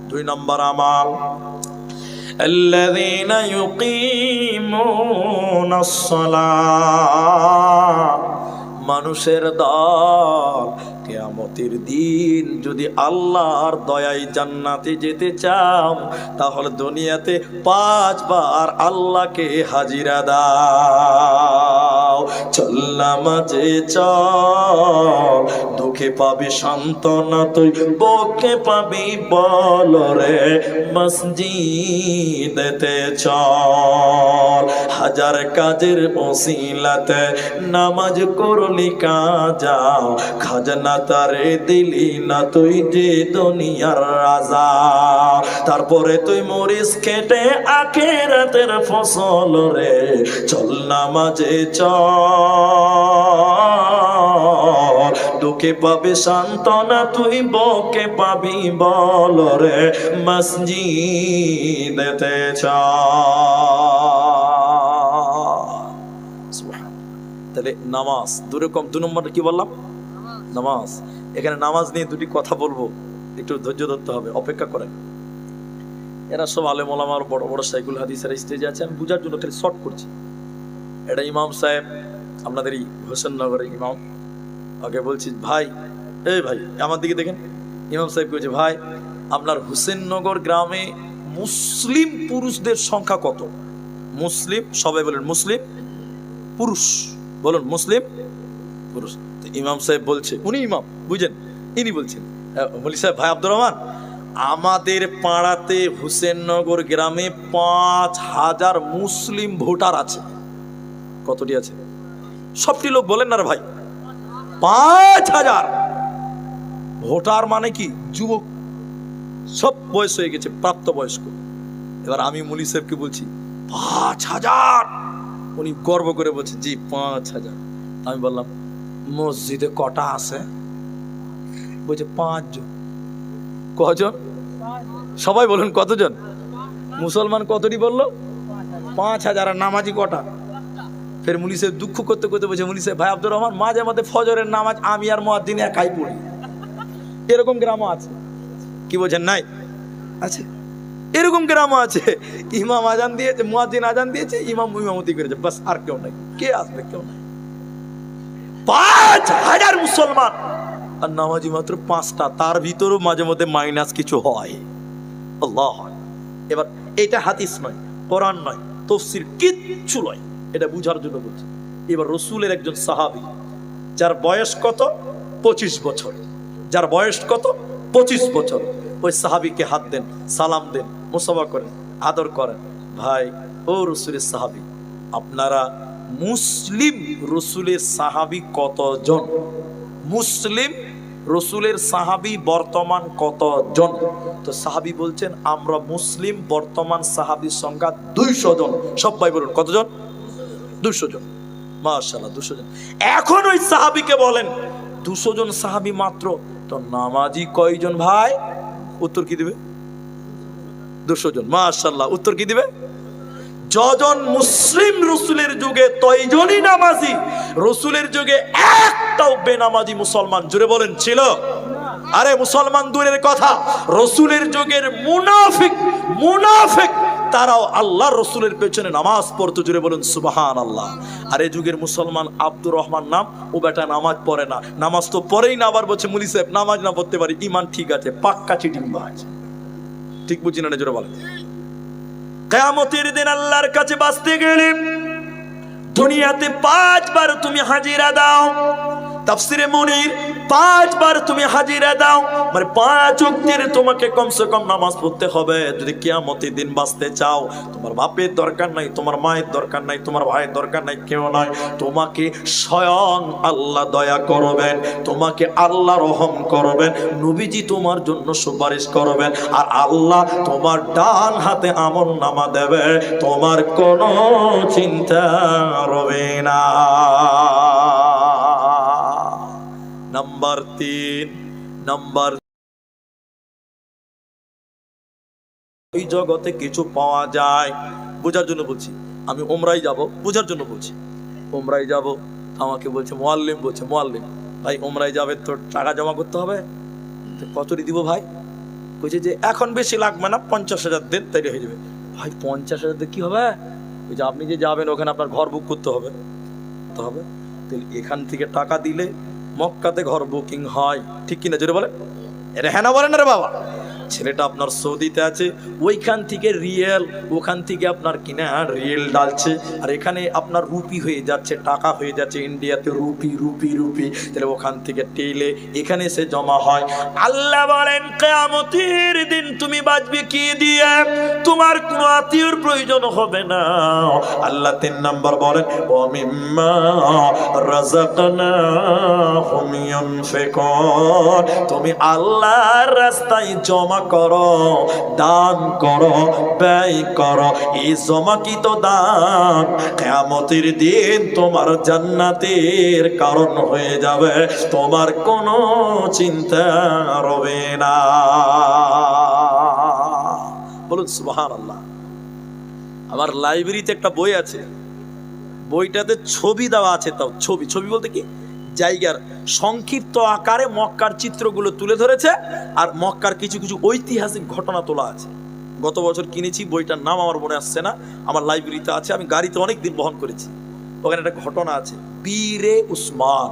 Speaker 1: 2 নম্বর আমল الذين يقيمون الصلاة, মানুষের দল কিয়ামতের দিন যদি আল্লাহর দয়ায় জান্নাতে যেতে চাও তাহলে দুনিয়াতে 5 বার আল্লাহকে হাজিরা দাও। চল নামাজে চল, দুঃখে পাবি সান্ত্বনা তুই, বকে পাবি বল রে, মসজিদেতে চল। হাজার কাজের ওসিলাতে নামাজ করলি কাজা, খাজনা তারে দিলি না তুই যে দুনিয়ার রাজা। তারপরে তুই মরিস খেটে আখিরাতের ফসল রে, চল নামাজে চল, দুঃখে পাবি সান্ত্বনা তুই, বকে পাবি বল রে, মসজিদেতে চল। তাহলে নামাজ দুরকম। 2 নম্বরে কি বললাম? নামাজ। এখানে নামাজ নিয়ে দুটি কথা বলবো, একটু ধৈর্য ধরতে হবে, অপেক্ষা করেন। এরা সব আলেম ওলামার বড় বড় শাইখুল হাদিসের স্টেজে আছে, আমি বুঝার জন্য খালি শর্ট করছি। এটা ইমাম সাহেব, আপনাদের এই হোসেননগরের ইমাম, ওকে বলছি ভাই, এই ভাই আমার দিকে দেখেন। ইমাম সাহেব বলছে ভাই আপনার হোসেননগর গ্রামে মুসলিম পুরুষদের সংখ্যা কত? মুসলিম, সবাই বলেন মুসলিম পুরুষ, বলুন মুসলিম পুরুষ। ইমাম সাহেব বলছে, উনি ইমাম বুঝেন, ইনি বলছেন, বলি সাহেব ভাই আব্দুর রহমান, আমাদের পাড়াতে হোসেননগর গ্রামে 5000 মুসলিম ভোটার আছে। কতটি আছে? সবটি লোক বলেন না রে ভাই, 5000 ভোটার মানে কি? যুবক, সব বয়স হয়ে গেছে, প্রাপ্ত বয়স্ক। এবার আমি মুলি সাহেবকে বলছি 5000। উনি গর্ব করে বলছে জি 5000। আমি বললাম মসজিদে কটা আছে? বলছে 5 জন। কজন? সবাই বলুন কতজন? মুসলমান কতটি বললো? 5000। আর নামাজি কটা? ফের মুলি সাহেব দুঃখ করতে করতে বলছে, মুলি সাহেব ভাই আব্দুর রহমান, মাঝে মাঝে ফজরের নামাজ আমি আর মুয়াজ্জিন একাই পড়ি। এরকম গ্রামও আছে, কি বলছেন? নাই আছে, এরকম গ্রামও আছে। ইমাম আজান দিয়েছে, মুয়াজ্জিন আজান দিয়েছে, ইমাম ইমামতি করেছে, বাস, আর কেউ নাই। কে আসবে? কেউ নাই। 5000 মুসলমান আর নামাজি মাত্র 5টা, তার ভিতরও মাঝে মধ্যে মাইনাস কিছু হয়। আল্লাহ। এবার এটা হাদিস নয়, কোরআন নয়, তাফসীর কিচ্ছু নয়, এটা বুঝার জন্য বলছি। এবার রাসূলের একজন সাহাবী, যার বয়স কত? 25 বছর। যার বয়স কত? 25 বছর। ওই সাহাবীকে হাত দেন, সালাম দেন, মুসাফা করেন, আদর করেন। ভাই ও রাসূলের সাহাবী, আপনারা মুসলিম রাসূলের সাহাবী কতজন? মুসলিম রাসূলের সাহাবী বর্তমান কতজন? তো সাহাবী বলছেন আমরা মুসলিম বর্তমান সাহাবীর সংখ্যা 200 জন। সবাই বলুন কতজন? 200 জন। মাশাআল্লাহ 200 জন। এখন ওই সাহাবীকে বলেন 200 জন সাহাবী মাত্র, তো নামাজি কয়জন ভাই? উত্তর কি দিবে? 200 জন। মাশাআল্লাহ, উত্তর কি দিবে? যজন মুসলিম রাসূলের যুগে তয়জনই নামাজি, রাসূলের যুগে একটাও বেনামাজি মুসলমান, জোরে বলেন, ছিল? আরে মুসলমান দূরের কথা, রাসূলের যুগের মুনাফিক তারাও আল্লাহর রাসূলের পেছনে নামাজ পড়তো, জোরে বলেন সুবহানাল্লাহ। আর এই যুগের মুসলমান আব্দুর রহমান নাম, ও বেটা নামাজ পড়ে না, নামাজ তো পড়েই না, আবার বলছে মুলি সাহেব নামাজ না পড়তে পারি, ইমান ঠিক আছে, পাক্কা চিটিংবাজ। ঠিক বুঝি না? জোরে বলেন। কিয়ামতের দিন আল্লাহর কাছে বাঁচতে গেলে দুনিয়াতে 5 বার তুমি হাজিরা দাও। তাফসিরে মুনির 5 বার তুমি হাজিরা দাও, মানে 5 ওয়াক্তের তোমাকে কমসে কম নামাজ পড়তে হবে যদি কিয়ামতের দিন বাঁচতে চাও। তোমার বাপের দরকার নাই, তোমার মায়ের দরকার নাই, তোমার ভাইয়ের দরকার নাই, কেউ নয়। তোমাকে স্বয়ং আল্লাহ দয়া করবেন, তোমাকে আল্লাহ রহম করবেন, নবীজি তোমার জন্য সুপারিশ করবেন, আর আল্লাহ তোমার ডান হাতে আমলনামা দেবে, তোমার কোনো চিন্তা রবে না। নাম্বার 3, ওই জগতে কিছু পাওয়া যায়, বোঝার জন্য বলছি। আমি উমরায় যাব, বোঝার জন্য বলছি। উমরায় যাব, আমাকে বলছে মুআল্লিম, বলছে মুআল্লিম ভাই উমরায় যাবে তো টাকা জমা করতে হবে, তো কতটি দিব ভাই? বলছে যে এখন বেশি লাগবে না, 50,000 দেন, তাই হয়ে যাবে। ভাই 50,000 দিয়ে কি হবে? বলছে আপনি যে যাবেন ওখানে আপনার ঘর বুক করতে হবে, তাহলে এখান থেকে টাকা দিলে মক্কাতে ঘর বুকিং হয়, ঠিক কিনা জোরে বলেন? এটা হ্যাঁ না বলেন রে বাবা? ছেলেটা আপনার সৌদিতে আছে, ওইখান থেকে রিয়েল, ওখান থেকে আপনার কিনা রিয়েল ডালছে, আর এখানে আপনার রুপি হয়ে যাচ্ছে, টাকা হয়ে যাচ্ছে, ইন্ডিয়াতে রুপি রুপি রুপি, তাহলে ওখান থেকে টেলে এখানে এসে জমা হয়। আল্লাহ বলেন কিয়ামতের দিন তুমি বাঁচবে কি দিয়ে? তোমার কোনো আত্মীয়র প্রয়োজন হবে না। আল্লাহ 3 নাম্বার বলেন ওয়া মিম্মা রাযাকনাহুম ইউনফিকুন, তুমি আল্লাহর রাস্তায় জমা করো, দান করো, ব্যয় করো। এই জমাকৃত দান কিয়ামতের দিন তোমার জান্নাতের কারণ হয়ে যাবে, তোমার কোনো চিন্তা রবে না। বলুন সুবহানাল্লাহ। আমার লাইব্রেরিতে একটা বই আছে, বইটাতে ছবি দেওয়া আছে। তাও ছবি, ছবি বলতে কি, জায়গার সংক্ষিপ্ত আকারে মক্কার চিত্রগুলো তুলে ধরেছে, আর মক্কার কিছু কিছু ঐতিহাসিক ঘটনা তোলা আছে। গত বছর কিনেছি, বইটার নাম আমার মনে আসছে না, আমার লাইব্রেরিতে আছে, আমি গাড়িতে অনেক দিন বহন করেছি। ওখানে একটা ঘটনা আছে, বীরে উসমান,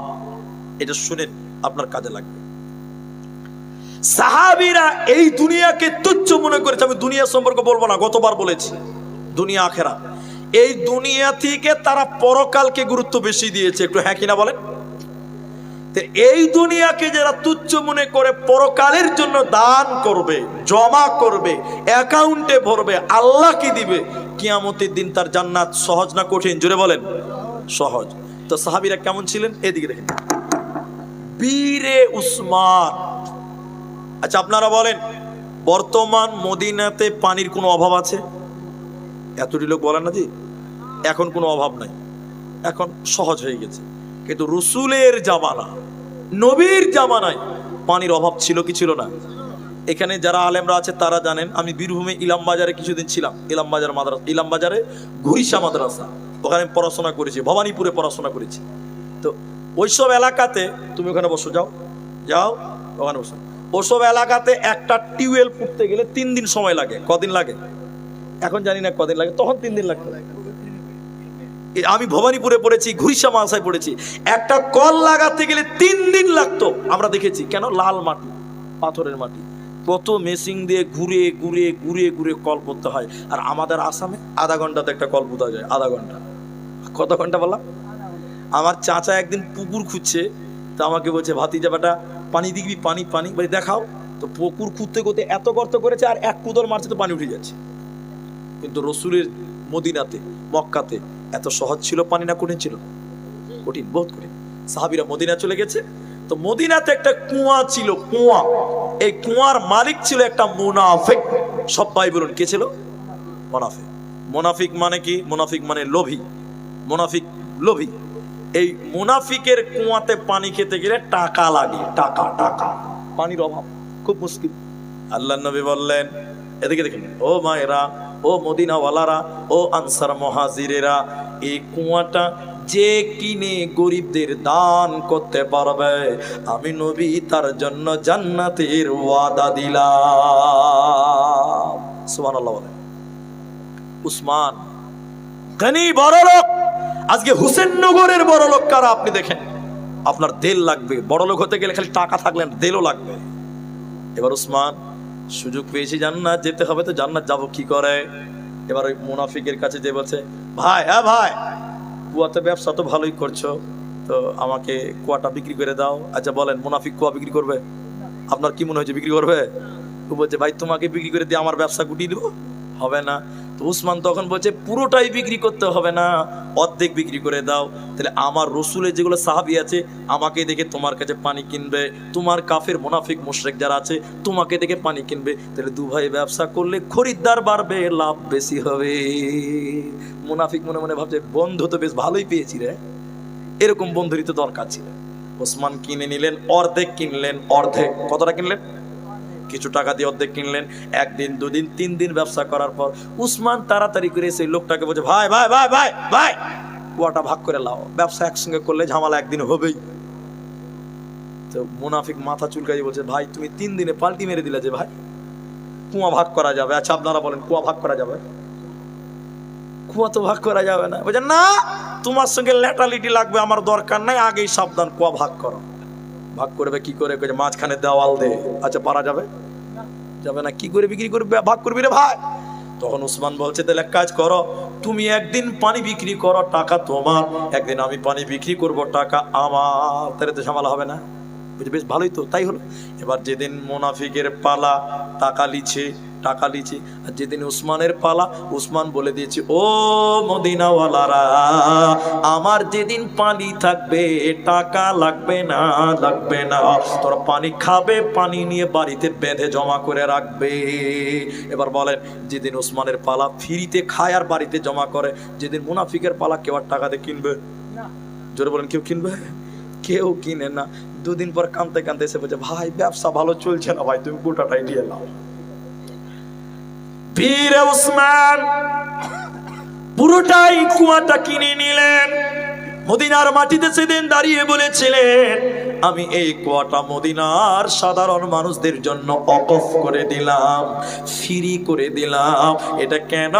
Speaker 1: এটা শুনেন, আপনার কাজে লাগবে। সাহাবীরা এই দুনিয়াকে তুচ্ছ মনে করেছে। আমি দুনিয়া সম্পর্কে বলবো না, গতবার বলেছি দুনিয়া আখেরা। এই দুনিয়া থেকে তারা পরকালকে গুরুত্ব বেশি দিয়েছে। একটু হ্যাঁ কিনা বলেন? এই দুনিয়াকে যারা তুচ্ছ মনে করে পরকালের জন্য দান করবে, জমা করবে, অ্যাকাউন্টে ভরবে, আল্লাহ কি দিবে? কিয়ামতের দিন তার জান্নাত সহজ না কঠিন? জোরে বলেন সহজ। তো সাহাবীরা কেমন ছিলেন এদিকে দেখেন, বীরে উসমান। আচ্ছা আপনারা বলেন, বর্তমান মদিনাতে পানির কোনো অভাব আছে? এতটি লোক বলেন না জি, এখন কোনো অভাব নাই, এখন সহজ হয়ে গেছে। কিন্তু রসুলের জামানা, নবীর জামানায় পানির অভাব ছিল কি ছিল না? এখানে যারা আলেমরা আছে তারা জানেন, আমি বীরভূমে ইলাম বাজারে কিছুদিন ছিলাম। ইলাম বাজার মাদ্রাসা, ইলাম বাজারে ঘুরিসা মাদ্রাসা, ওখানে পড়াশোনা করেছি, ভবানীপুরে পড়াশোনা করেছি। তো ওইসব এলাকাতে, তুমি ওখানে বসো, যাও যাও ওখানে বসো, ওসব এলাকাতে একটা টিউবওয়েল পুঁততে গেলে 3 দিন সময় লাগে। কদিন লাগে এখন জানি না, কদিন লাগে, তখন 3 দিন লাগতো। আমি ভবানীপুরে পড়েছি, ঘুরিসা মাদ্রাসায় পড়েছি, একটা কল লাগাতে গেলে 3 দিন লাগতো। আমরা দেখেছি, কেন? লাল মাটি, পাথরের মাটি, কত মেশিন দিয়ে ঘুরে ঘুরে ঘুরে ঘুরে কল করতে হয়। আর আমাদের আসামে আধা ঘন্টাতে একটা কল পোতা যায়, আধা ঘন্টা। কত ঘন্টা বললাম? আমার চাচা একদিন পুকুর খুঁজছে, তো আমাকে বলছে ভাতিজা বেটা পানি দিবি, পানি পানি বলে দেখাও। তো পুকুর খুঁজতে করতে এত গর্ত করেছে, আর এক কুদর মারছে তো পানি উঠে যাচ্ছে। কিন্তু রসুলের মদিনাতে, মক্কাতে এত সহজ ছিল পানি না কঠিন ছিল? কঠিন, বহুত কঠিন। সাহাবীরা মদিনা চলে গেছে, তো মদিনাতে একটা কুয়া ছিল, কুয়া। এই কুয়ার মালিক ছিল একটা মুনাফিক। সবাই বলুন কে ছিল? মুনাফিক। মুনাফিক মানে কি? মুনাফিক মানে লোভী। মুনাফিক লোভী। এই মুনাফিকের কুয়াতে পানি খেতে গেলে টাকা লাগে, টাকা টাকা, পানির অভাব, খুব মুশকিল। আল্লাহর নবী বললেন, এদিকে দেখেন ও মায়েরা, ও মদিনাওয়ালারা, ও আনসার মুহাজিরেরা, এই কুয়াটা যে কিনে গরিবদের দান করতে পারবে, আমি নবী তার জন্য জান্নাতের ওয়াদা দিলাম। সুবহানাল্লাহ বলেন। উসমান গনি বড় লোক। আজকে হুসেননগরের বড় লোক কারা আপনি দেখেন। আপনার দেল লাগবে, বড় লোক হতে গেলে খালি টাকা থাকলে দেলও লাগবে। এবার উসমান সুযোগ পেয়েছি, জান্নাত যেতে হবে, তো জান্নাত যাব কি করে? এবার ওই মুনাফিকের কাছে যে বলছে, ভাই, হ্যাঁ ভাই, কুয়াতে ব্যবসা তো ভালোই করছো, তো আমাকে কুয়াটা বিক্রি করে দাও। আচ্ছা বলেন, মুনাফিক কুয়া বিক্রি করবে? আপনার কি মনে হয়েছে বিক্রি করবে? ও বলছে ভাই তোমাকে বিক্রি করে দিয়ে আমার ব্যবসা গুটিয়ে দেবো, হবে না। তো উসমান তখন বলছে পুরোটাই বিক্রি করতে হবে না, অর্ধেক বিক্রি করে দাও। তাহলে আমার রসুলের যেগুলো সাহাবী আছে, আমাকে দেখে তোমার কাছে পানি কিনবে, তোমার কাফের মুনাফিক মুশরিক যারা আছে তোমাকে দেখে পানি কিনবে। তাহলে দু ভাই ব্যবসা করলে খরিদ্দার বাড়বে, লাভ বেশি হবে। মুনাফিক মনে মনে ভাবছে বন্ধু তো বেশ ভালোই পেয়েছি রে, এরকম বন্ধুরই তো দরকার ছিল। ওসমান কিনে নিলেন, অর্ধেক কিনলেন, অর্ধেক। কতটা কিনলেন? কিছু টাকা দিয়ে অর্ধেক কিনলেন। 1 দিন 2 দিন 3 দিন ব্যবসা করার পর উসমান তাড়াতাড়ি করে সেই লোকটাকে বলছে, ভাই ভাই ভাই ভাই ভাই, কুয়াটা ভাগ করে লাও, ব্যবসা একসঙ্গে করলে ঝামেলা একদিন হবেই। তো মুনাফিক মাথা চুলকাই বলছে, ভাই তুমি 3 দিনে পাল্টি মেরে দিলে যে ভাই, কুয়া ভাগ করা যাবে? আচ্ছা আপনারা বলেন, কুয়া ভাগ করা যাবে? কুয়া তো ভাগ করা যাবে না। বলছে না, তোমার সঙ্গে ল্যাটালিটি লাগবে, আমার দরকার নাই, আগেই সাবধান, কুয়া ভাগ করো। ভাগ করবে কি করে? মাঝখানে দেওয়াল দে। আচ্ছা পারা যাবে? যাবে না। কি করে বিক্রি করবে, ভাগ করবি রে ভাই? তখন উসমান বলছে তাহলে এক কাজ করো, তুমি একদিন পানি বিক্রি করো, টাকা তোমার, একদিন আমি পানি বিক্রি করব, টাকা আমার। তাহলে তো ঝামেলা হবে না। বুঝে বেশ ভালোই তো, তাই হলো। এবার যেদিন মুনাফিকের পালা, টাকা লিছে, আর যেদিন উসমানের পালা, উসমান বলে দিয়েছে, ও মদিনাওয়ালারা, আমার যেদিন পানি থাকবে টাকা লাগবে না, তোরা পানি খাবে, পানি নিয়ে বাড়িতে বেঁধে জমা করে রাখবে। এবার বলেন, যেদিন উসমানের পালা ফ্রিতে খায় আর বাড়িতে জমা করে, যেদিন মুনাফিকের পালা কেউ আর টাকাতে কিনবে? জোরে বলেন, কেউ কিনবে? কেউ কিনে না। দুদিন পর কাঁদতে কাঁদতে এসে বলছে, ভাই ব্যবসা ভালো চলছে না ভাই, তুমি গোটাটাই নিয়ে নাও। বীর উসমান পুরোটাই কুয়াটা কিনে নিলেন। মদিনার মাটিতে সেদিন দাঁড়িয়ে বলেছিলেন, আমি এই কুয়াটা মদিনার সাধারণ মানুষদের জন্য অকফ করে দিলাম, ফ্রি করে দিলাম। এটা কেন?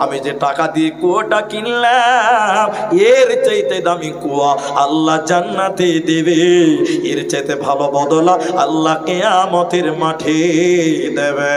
Speaker 1: আমি যে টাকা দিয়ে কুয়াটা কিনলাম, এর চাইতে দামি কুয়া আল্লাহ জান্নাতে দেবে, এর চাইতে ভালো বদলা আল্লাহ কিয়ামতের মাঠে দেবে।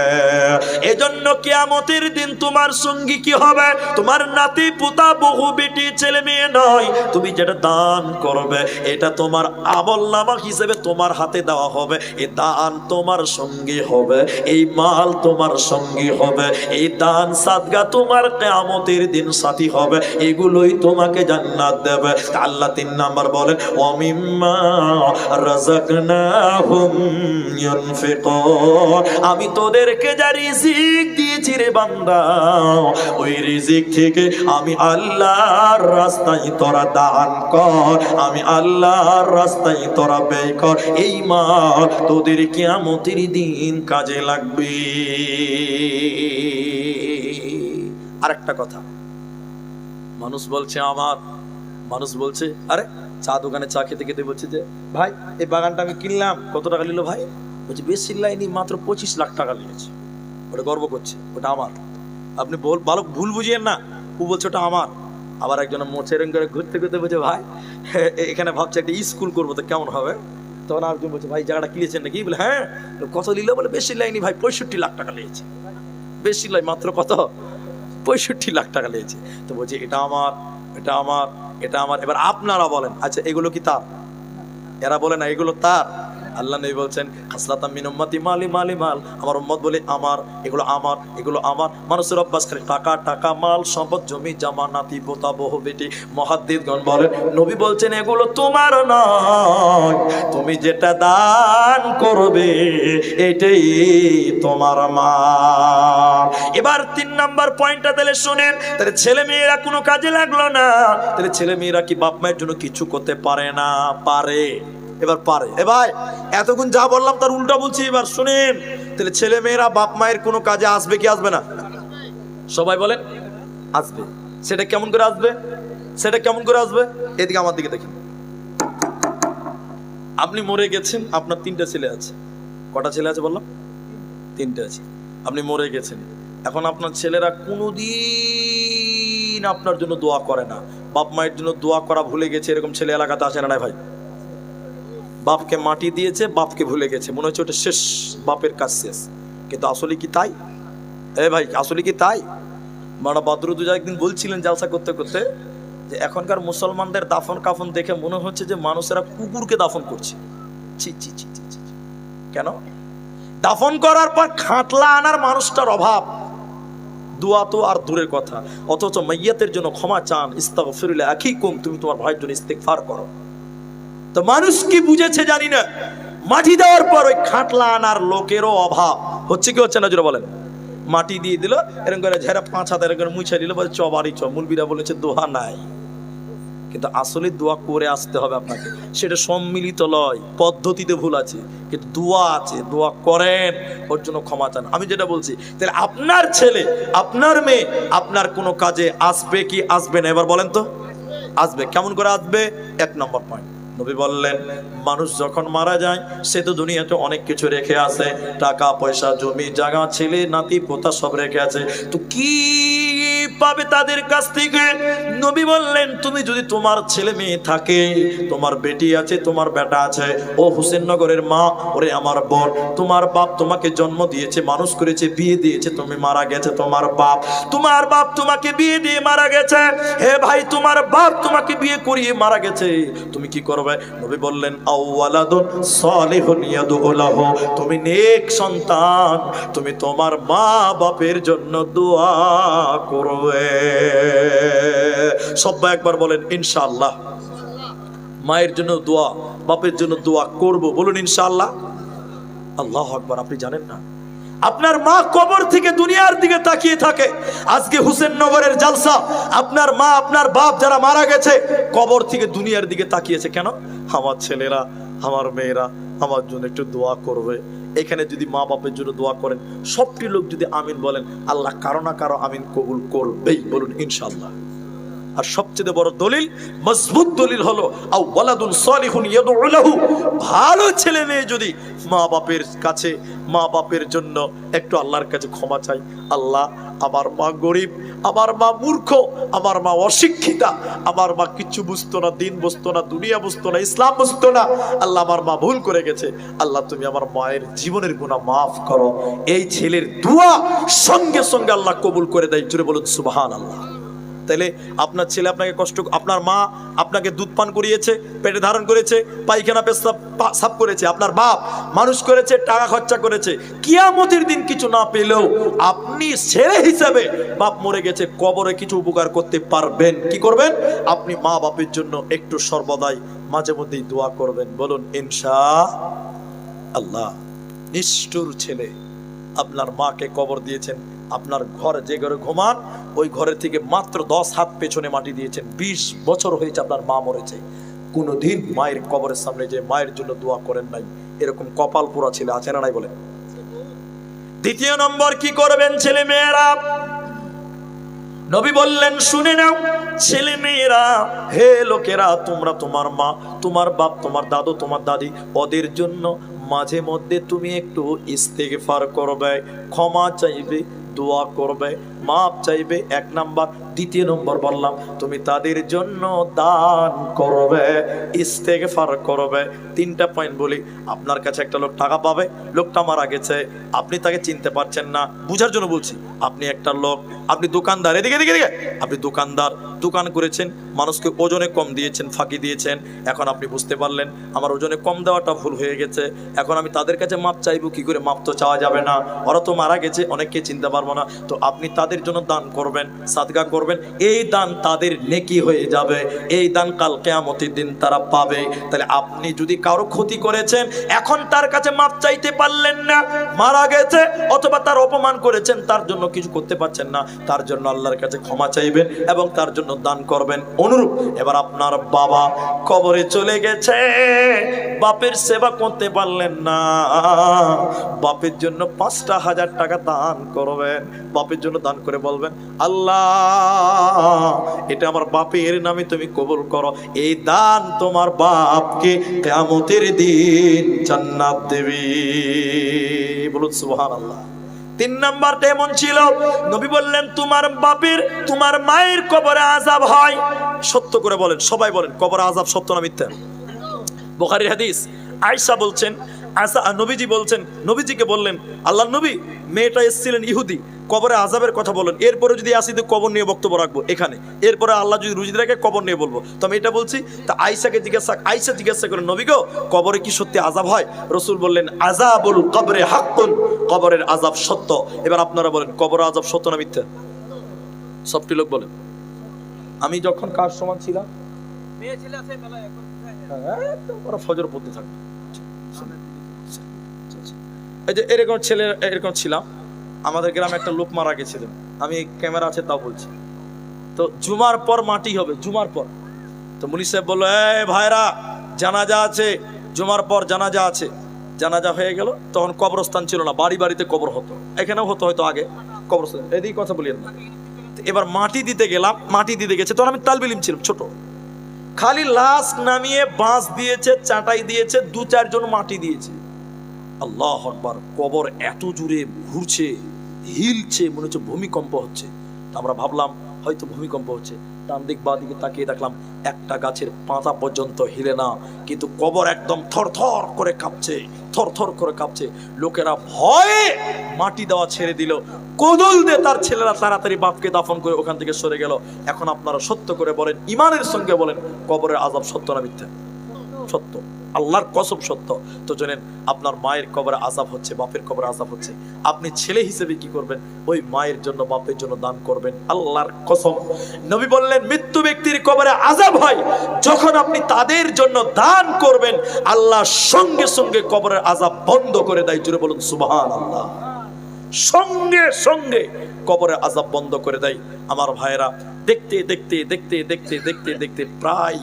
Speaker 1: এজন্য কিয়ামতের দিন তোমার সঙ্গী কি হবে? তোমার নাতি পুতা বহু বেটি ছেলে মেয়ে নয়, তুমি যেটা দান করবে এটা তোমার আমলনামা হিসেবে তোমার হাতে দেওয়া হবে। এই দান তোমার সঙ্গী হবে, এই মাল তোমার সঙ্গী হবে, এই দান সাদগা তোমার কিয়ামতের দিন সাথী হবে, এগুলোই তোমাকে জান্নাত দেবে। আল্লাহ 3 নাম্বার বলেন, ওয়ামিম্মা রাযাকনাহুম ইউনফিকুন, আমি তোদেরকে যা রিজিক দিয়েছি রে বান্দা, ওই রিজিক থেকে আমি আল্লাহর রাস্তায় তোরা দান কর, আমি আল্লাহর রাস্তায় তোরা ব্যয় কর। এই মাল তোদের কিয়ামতের দিন কাজে লাগবে। আরেকটা কথা, মানুষ বলছে আরে চা দোকানে চা খেতে খেতে বলছে যে, ভাই এই বাগানটা আমি কিনলাম, কত টাকা নিল ভাই? বলছে বেশি লাইনি, মাত্র 25 লাখ টাকা নিয়েছে। ওটা গর্ব করছে, ওটা আমার। আপনি ভালো ভুল বুঝিয়েন না, ও বলছে ওটা আমার। আবার একজন মোচেরেন করে ঘুরতে বলছে, ভাই এখানে ভাবছে একটা স্কুল করবো, তো কেমন হবে? তখন আরেকজন বলছে, ভাই জায়গাটা কিনেছেন নাকি? বলে হ্যাঁ। কত নিল? বলে বেশি লাইনি ভাই, 65 লাখ টাকা নিয়েছে। বেশি লাই, মাত্র কত? 65 লাখ টাকা নিয়েছে। তো বলছে এটা আমার, এটা আমার, এটা আমার। এবার আপনারা বলেন, আচ্ছা এগুলো কি তার? এরা বলে না এগুলো তার। আল্লাহ নবী বলছেন, খাসলাতাম মিন উম্মতি মালি মাল, আমার উম্মত বলে আমার, এগুলো আমার, এগুলো আমার। মানুষের অভ্যাস করে টাকা, মাল, সম্পদ, জমি জমা, নাতি পোতা বহু বেটি। মুহাদ্দিসগণ বলেন, নবী বলছেন এগুলো তোমার নয়, তুমি যেটা দান করবে এটাই তোমার মাল। এবার 3 নাম্বার পয়েন্টটা তাহলে শুনেন, তাহলে ছেলে মেয়েরা কোনো কাজে লাগলো না, তাহলে ছেলে মেয়েরা কি বাপ মায়ের জন্য কিছু করতে পারে না? পারে। এবার পারে। এ ভাই এতক্ষণ যা বললাম তার উল্টা বলছি, এবার শুনেন। তাহলে ছেলে মেয়েরা বাপ মায়ের কোনো কাজে আসবে কি আসবে না? সবাই বলেন আসবে। সেটা কেমন করে আসবে? এদিকে আমার দিকে দেখেন। আপনি মরে গেছেন, আপনার 3টা ছেলে আছে। কটা ছেলে আছে বললাম? 3টে আছে। আপনি মরে গেছেন, এখন আপনার ছেলেরা কোনোদিন আপনার জন্য দোয়া করে না, বাপ মায়ের জন্য দোয়া করা ভুলে গেছে। এরকম ছেলে এলাকাতে আসে না ভাই? বাপকে মাটি দিয়েছে, বাপকে ভুলে গেছে, মনে হচ্ছে ওটা শেষ, বাপের কাজ শেষ। কিন্তু আসলে কি তাই? ভাই আসলে কি তাই? মারা বদরুদ্দোজা একদিন বলছিলেন জালসা করতে করতে যে এখনকার মুসলমানদের দাফন কাফন দেখে মনে হচ্ছে যে মানুষেরা কুকুরকে দাফন করছে। ছি ছি ছি ছি ছি। কেন? দাফন করার পর খাটলা আনার মানুষটার অভাব, দোয়া তো আর দূরের কথা, অথচ মাইয়াতের জন্য ক্ষমা চান, ইস্তাগফিরু লিআখিকুম, তুমি তোমার ভাইয়ের জন্য ইস্তিগফার করো। তো মানুষ কি বুঝেছে জানি না, মাটি দেওয়ার পর ওই খাটলা আনার লোকেরও অভাব হচ্ছে কি হচ্ছে না জোরে বলেন? মাটি দিয়ে দিল, এরকম করে ঝেড়া 5 হাত এরকম করে মুছে দিল, বলে চ বাড়ি চ। মুলবিরা বলেছে দোয়া নাই, কিন্তু আসলে দোয়া করে আসতে হবে আপনাকে। সেটা সম্মিলিত লয়, পদ্ধতিতে ভুল আছে, কিন্তু দোয়া আছে, দোয়া করেন, ওর জন্য ক্ষমা চান। আমি যেটা বলছি, তাহলে আপনার ছেলে, আপনার মেয়ে আপনার কোনো কাজে আসবে কি আসবে না? এবার বলেন তো আসবে। কেমন করে আসবে? 1 নম্বর পয়েন্ট, নবী বললেন, মানুষ যখন মারা যায় সে তো দুনিয়াতে অনেক কিছু রেখে আসে, টাকা পয়সা, জমি জায়গা, ছেলে নাতি পোতা সব রেখে আছে। তো কি পাবে তাদের কাছ থেকে। নবী বললেন তুমি যদি তোমার ছেলে মেয়ে থাকে, তোমার বেটি আছে, তোমার বেটা আছে, ও হুসেননগরের মা, ওরে আমার বোন, তোমার বাপ তোমাকে জন্ম দিয়েছে, মানুষ করেছে, বিয়ে দিয়েছে, তুমি মারা গেছে, তোমার বাপ তোমাকে বিয়ে দিয়ে মারা গেছে, হে ভাই তোমার বাপ তোমাকে বিয়ে করিয়ে মারা গেছে, তুমি কি করবে? নবী বললেন আওয়ালাদুন সালিহুন ইয়াদউ লাহু, তুমি নেক সন্তান, তুমি তোমার মা বাপের জন্য দোয়া করবে। সবাই একবার বলেন ইনশাআল্লাহ। মায়ের জন্য দোয়া, বাপের জন্য দোয়া করব, বলুন ইনশাআল্লাহ। আল্লাহু আকবার। আপনি জানেন না আপনার মা কবর থেকে দুনিয়ার দিকে তাকিয়ে থাকে। আজকে হুসেননগরের জালসা, আপনার মা আপনার বাপ যারা মারা গেছে কবর থেকে দুনিয়ার দিকে তাকিয়েছে কেন? আমার ছেলেরা, আমার মেয়েরা আমার জন্য একটু দোয়া করবে। এখানে যদি মা বাপের জন্য দোয়া করেন, সবটি লোক যদি আমিন বলেন, আল্লাহ কারো না কারো আমিন কবুল করবেই, বলুন ইনশাআল্লাহ। আর সবচেয়ে বড় দলিল, মজবুত দলিল হলো আও ওয়ালাদুন সালিহুন ইয়াদউ লাহু, ভালো ছেলে মেয়ে যদি মা বাপের কাছে, মা বাপের জন্য একটু আল্লাহর কাছে ক্ষমা চাই, আল্লাহ আমার মা গরিব, আমার মা মূর্খ, আমার মা অশিক্ষিতা, আমার মা কিচ্ছু বুঝতো না, দিন বুঝতো না, দুনিয়া বুঝতো না, ইসলাম বুঝতো না, আল্লাহ আমার মা ভুল করে গেছে, আল্লাহ তুমি আমার মায়ের জীবনের গুনাহ মাফ করো। এই ছেলের দোয়া সঙ্গে সঙ্গে আল্লাহ কবুল করে দেয়। জোরে বলুন সুবহানাল্লাহ। তাহলে আপনার ছেলে আপনাকে কষ্ট, আপনার মা আপনাকে দুধ পান করিয়েছে, পেটে ধারণ করেছে, পায়খানা পেশাব সাফ করেছে, আপনার বাপ মানুষ করেছে, টাকা খরচা করেছে, কিয়ামতের দিন কিছু না পেলেও আপনি ছেলে হিসাবে, বাপ মরে গেছে, কবরে কিছু উপকার করতে পারবেন। কি করবেন? আপনি মা বাপের জন্য একটু সর্বদাই মাঝে মধ্যেই দোয়া করবেন, বলুন ইনশাআল্লাহ। নিষ্ঠুর ছেলে, আপনার মাকে কবর দিয়েছেন, আপনার ঘরে যে ঘরে ঘুমান ওই ঘরের থেকে মাত্র 10 হাত পেছনে মাটি দিয়েছেন, 20 বছর হয়েছে আপনার মা মরেছে, কোনোদিন মায়ের কবরের সামনে যে মায়ের জন্য দোয়া করেন নাই, এরকম কপাল পোড়া ছেলে আছে না নাই বলেন? দ্বিতীয় নম্বর কি করবেন ছেলে মেয়েরা? নবী বললেন শুনে নাও ছেলে মেয়েরা, হে লোকেরা, তোমরা তোমার মা, তোমার বাপ, তোমার দাদু, তোমার দাদি, ওদের জন্য মাঝে মধ্যে তুমি একটু ইস্তেগফার করবে, ক্ষমা চাইবে, দোয়া করবে, মাপ চাইবে, 1 নাম্বার। দ্বিতীয় নম্বর বললাম তুমি তাদের জন্য দান করবে, ইস্তেগফার করবে। 3টা পয়েন্ট বলি। আপনার কাছে একটা লোক টাকা পাবে, লোকটা মারা গেছে, আপনি তাকে চিনতে পারছেন না, বুঝার জন্য বলছি। আপনি একটা লোক, আপনি দোকানদার, এদিকে এদিকে এদিকে, আপনি দোকানদার, দোকান করেছেন, মানুষকে ওজনে কম দিয়েছেন, ফাঁকি দিয়েছেন, এখন আপনি বুঝতে পারলেন আমার ওজনে কম দেওয়াটা ভুল হয়ে গেছে, এখন আমি তাদের কাছে মাপ চাইবো কি করে? মাপ তো চাওয়া যাবে না, ওরা তো মারা গেছে, অনেককে চিনতে পারবো না, তো আপনি তাদের জন্য দান করবেন, সাদকা করবেন, এই দান তাদের নেকি হয়ে যাবে, এই দান কাল কিয়ামতের দিন তারা পাবে। তাহলে আপনি যদি কারো ক্ষতি করেছেন, এখন তার কাছে মাপ চাইতে পারলেন না, মারা গেছে, অথবা তার অপমান করেছেন, তার জন্য কিছু করতে পারছেন না, তার জন্য আল্লাহর কাছে ক্ষমা চাইবেন এবং তার জন্য দান করবেন। অনুরূপ এবার আপনার বাবা কবরে চলে গেছে, বাপের সেবা করতে পারলেন না, বাপের জন্য 5,000 টাকা দান করবেন, বাপের জন্য দান করে বলবেন আল্লাহ এটা আমার বাপের নামে তুমি কবুল করো, এই দান তোমার বাপকে কিয়ামতের দিন জান্নাত দেবে, বলুন সুবহানাল্লাহ। 3 নাম্বারটা এমন ছিল, নবী বললেন তোমার বাপের, তোমার মায়ের কবরে আযাব হয়, সত্য করে বলেন, সবাই বলেন কবরে আযাব সত্য না মিথ্যা? বুখারীর হাদিস, আয়েশা বলছেন, নবীজি বলছেন, নবীজিকে বললেন আল্লাহর নবী মেয়েটা এসেছিলেন ইহুদি, কবরে আযাবের কথা বলেন, এরপরে যদি আসি তো কবর নিয়ে বক্তব্য রাখবো এখানে, এরপরে আল্লাহ যদি রুজি রাখে কবর নিয়ে বলবো, তো আমি এটা বলছি। তা আয়েশা জিজ্ঞাসা করেন নবী গো কবরে কি সত্যি আযাব হয়? রাসূল বললেন আযাবুল কবরে হাক্কুন, কবরের আযাব সত্য। এবার আপনারা বলেন কবরের আযাব সত্য না মিথ্যা? সবটি লোক বলেন। আমি যখন কার সমান ছিলাম, মেয়ে ছেলে আছে মেলায়, এখন ওরা ফজর পড়তে থাকবে, এই যে এরকম ছেলে, এরকম ছিলাম, আমাদের গ্রামে একটা লোক মারা গেছিলেন, আমি ক্যামেরা আছে তাও বলছি, তো জুমার পর মাটি হবে, জুমার পর, তো মুনি সাহেব বললো এই ভাইরা জানাজা আছে, জুমার পর জানাজা আছে, জানাজা হয়ে গেল, তখন কবরস্থান ছিল না, বাড়ি বাড়িতে কবর হতো, এখানেও হতো হয়তো আগে কবরস্থান, এদিকে কথা বলিয়েন না। এবার মাটি দিতে গেলাম, মাটি দিতে গেছে, তখন আমি তালবে ইলম ছিলাম ছোট, খালি লাশ নামিয়ে বাঁশ দিয়েছে, চাটাই দিয়েছে, 2-4 জন মাটি দিয়েছে, আল্লাহু আকবার, কবর এত জোরে ঘুরছে, হিলছে, মনে হচ্ছে ভূমিকম্প হচ্ছে। আমরা ভাবলাম হয়তো ভূমিকম্প হচ্ছে। ডান দিক বাঁ দিকে তাকিয়ে দেখলাম একটা গাছের পাতা পর্যন্ত হিলে না, কিন্তু কবর একদম থরথর করে কাঁপছে, থরথর করে কাঁপছে। লোকেরা ভয়ে মাটি দেওয়া ছেড়ে দিল, কোদল দিয়ে তার ছেলেরা তাড়াতাড়ি বাপকে দাফন করে ওখান থেকে সরে গেল। এখন আপনারা সত্য করে বলেন, ইমানের সঙ্গে বলেন, কবরের আযাব সত্য না মিথ্যা? সত্য, আল্লাহর কসম সত্য। তো জানেন, আপনার মায়ের কবরে আযাব হচ্ছে, বাপের কবরে আযাব হচ্ছে, আপনি ছেলে হিসেবে কি করবেন? ওই মায়ের জন্য বাপের জন্য দান করবেন, আল্লাহর কসম। নবী বললেন, মৃত্যু ব্যক্তির কবরে আযাব হয় যখন আপনি তাদের জন্য দান করবেন, আল্লাহ সঙ্গে সঙ্গে কবরের আযাব বন্ধ করে দেয়। জুড়ে বলুন সুবহানাল্লাহ। সঙ্গে সঙ্গে কবরের আযাব বন্ধ করে দেয়। আমার ভাইয়েরা, দেখতে দেখতে দেখতে দেখতে দেখতে দেখতে প্রায়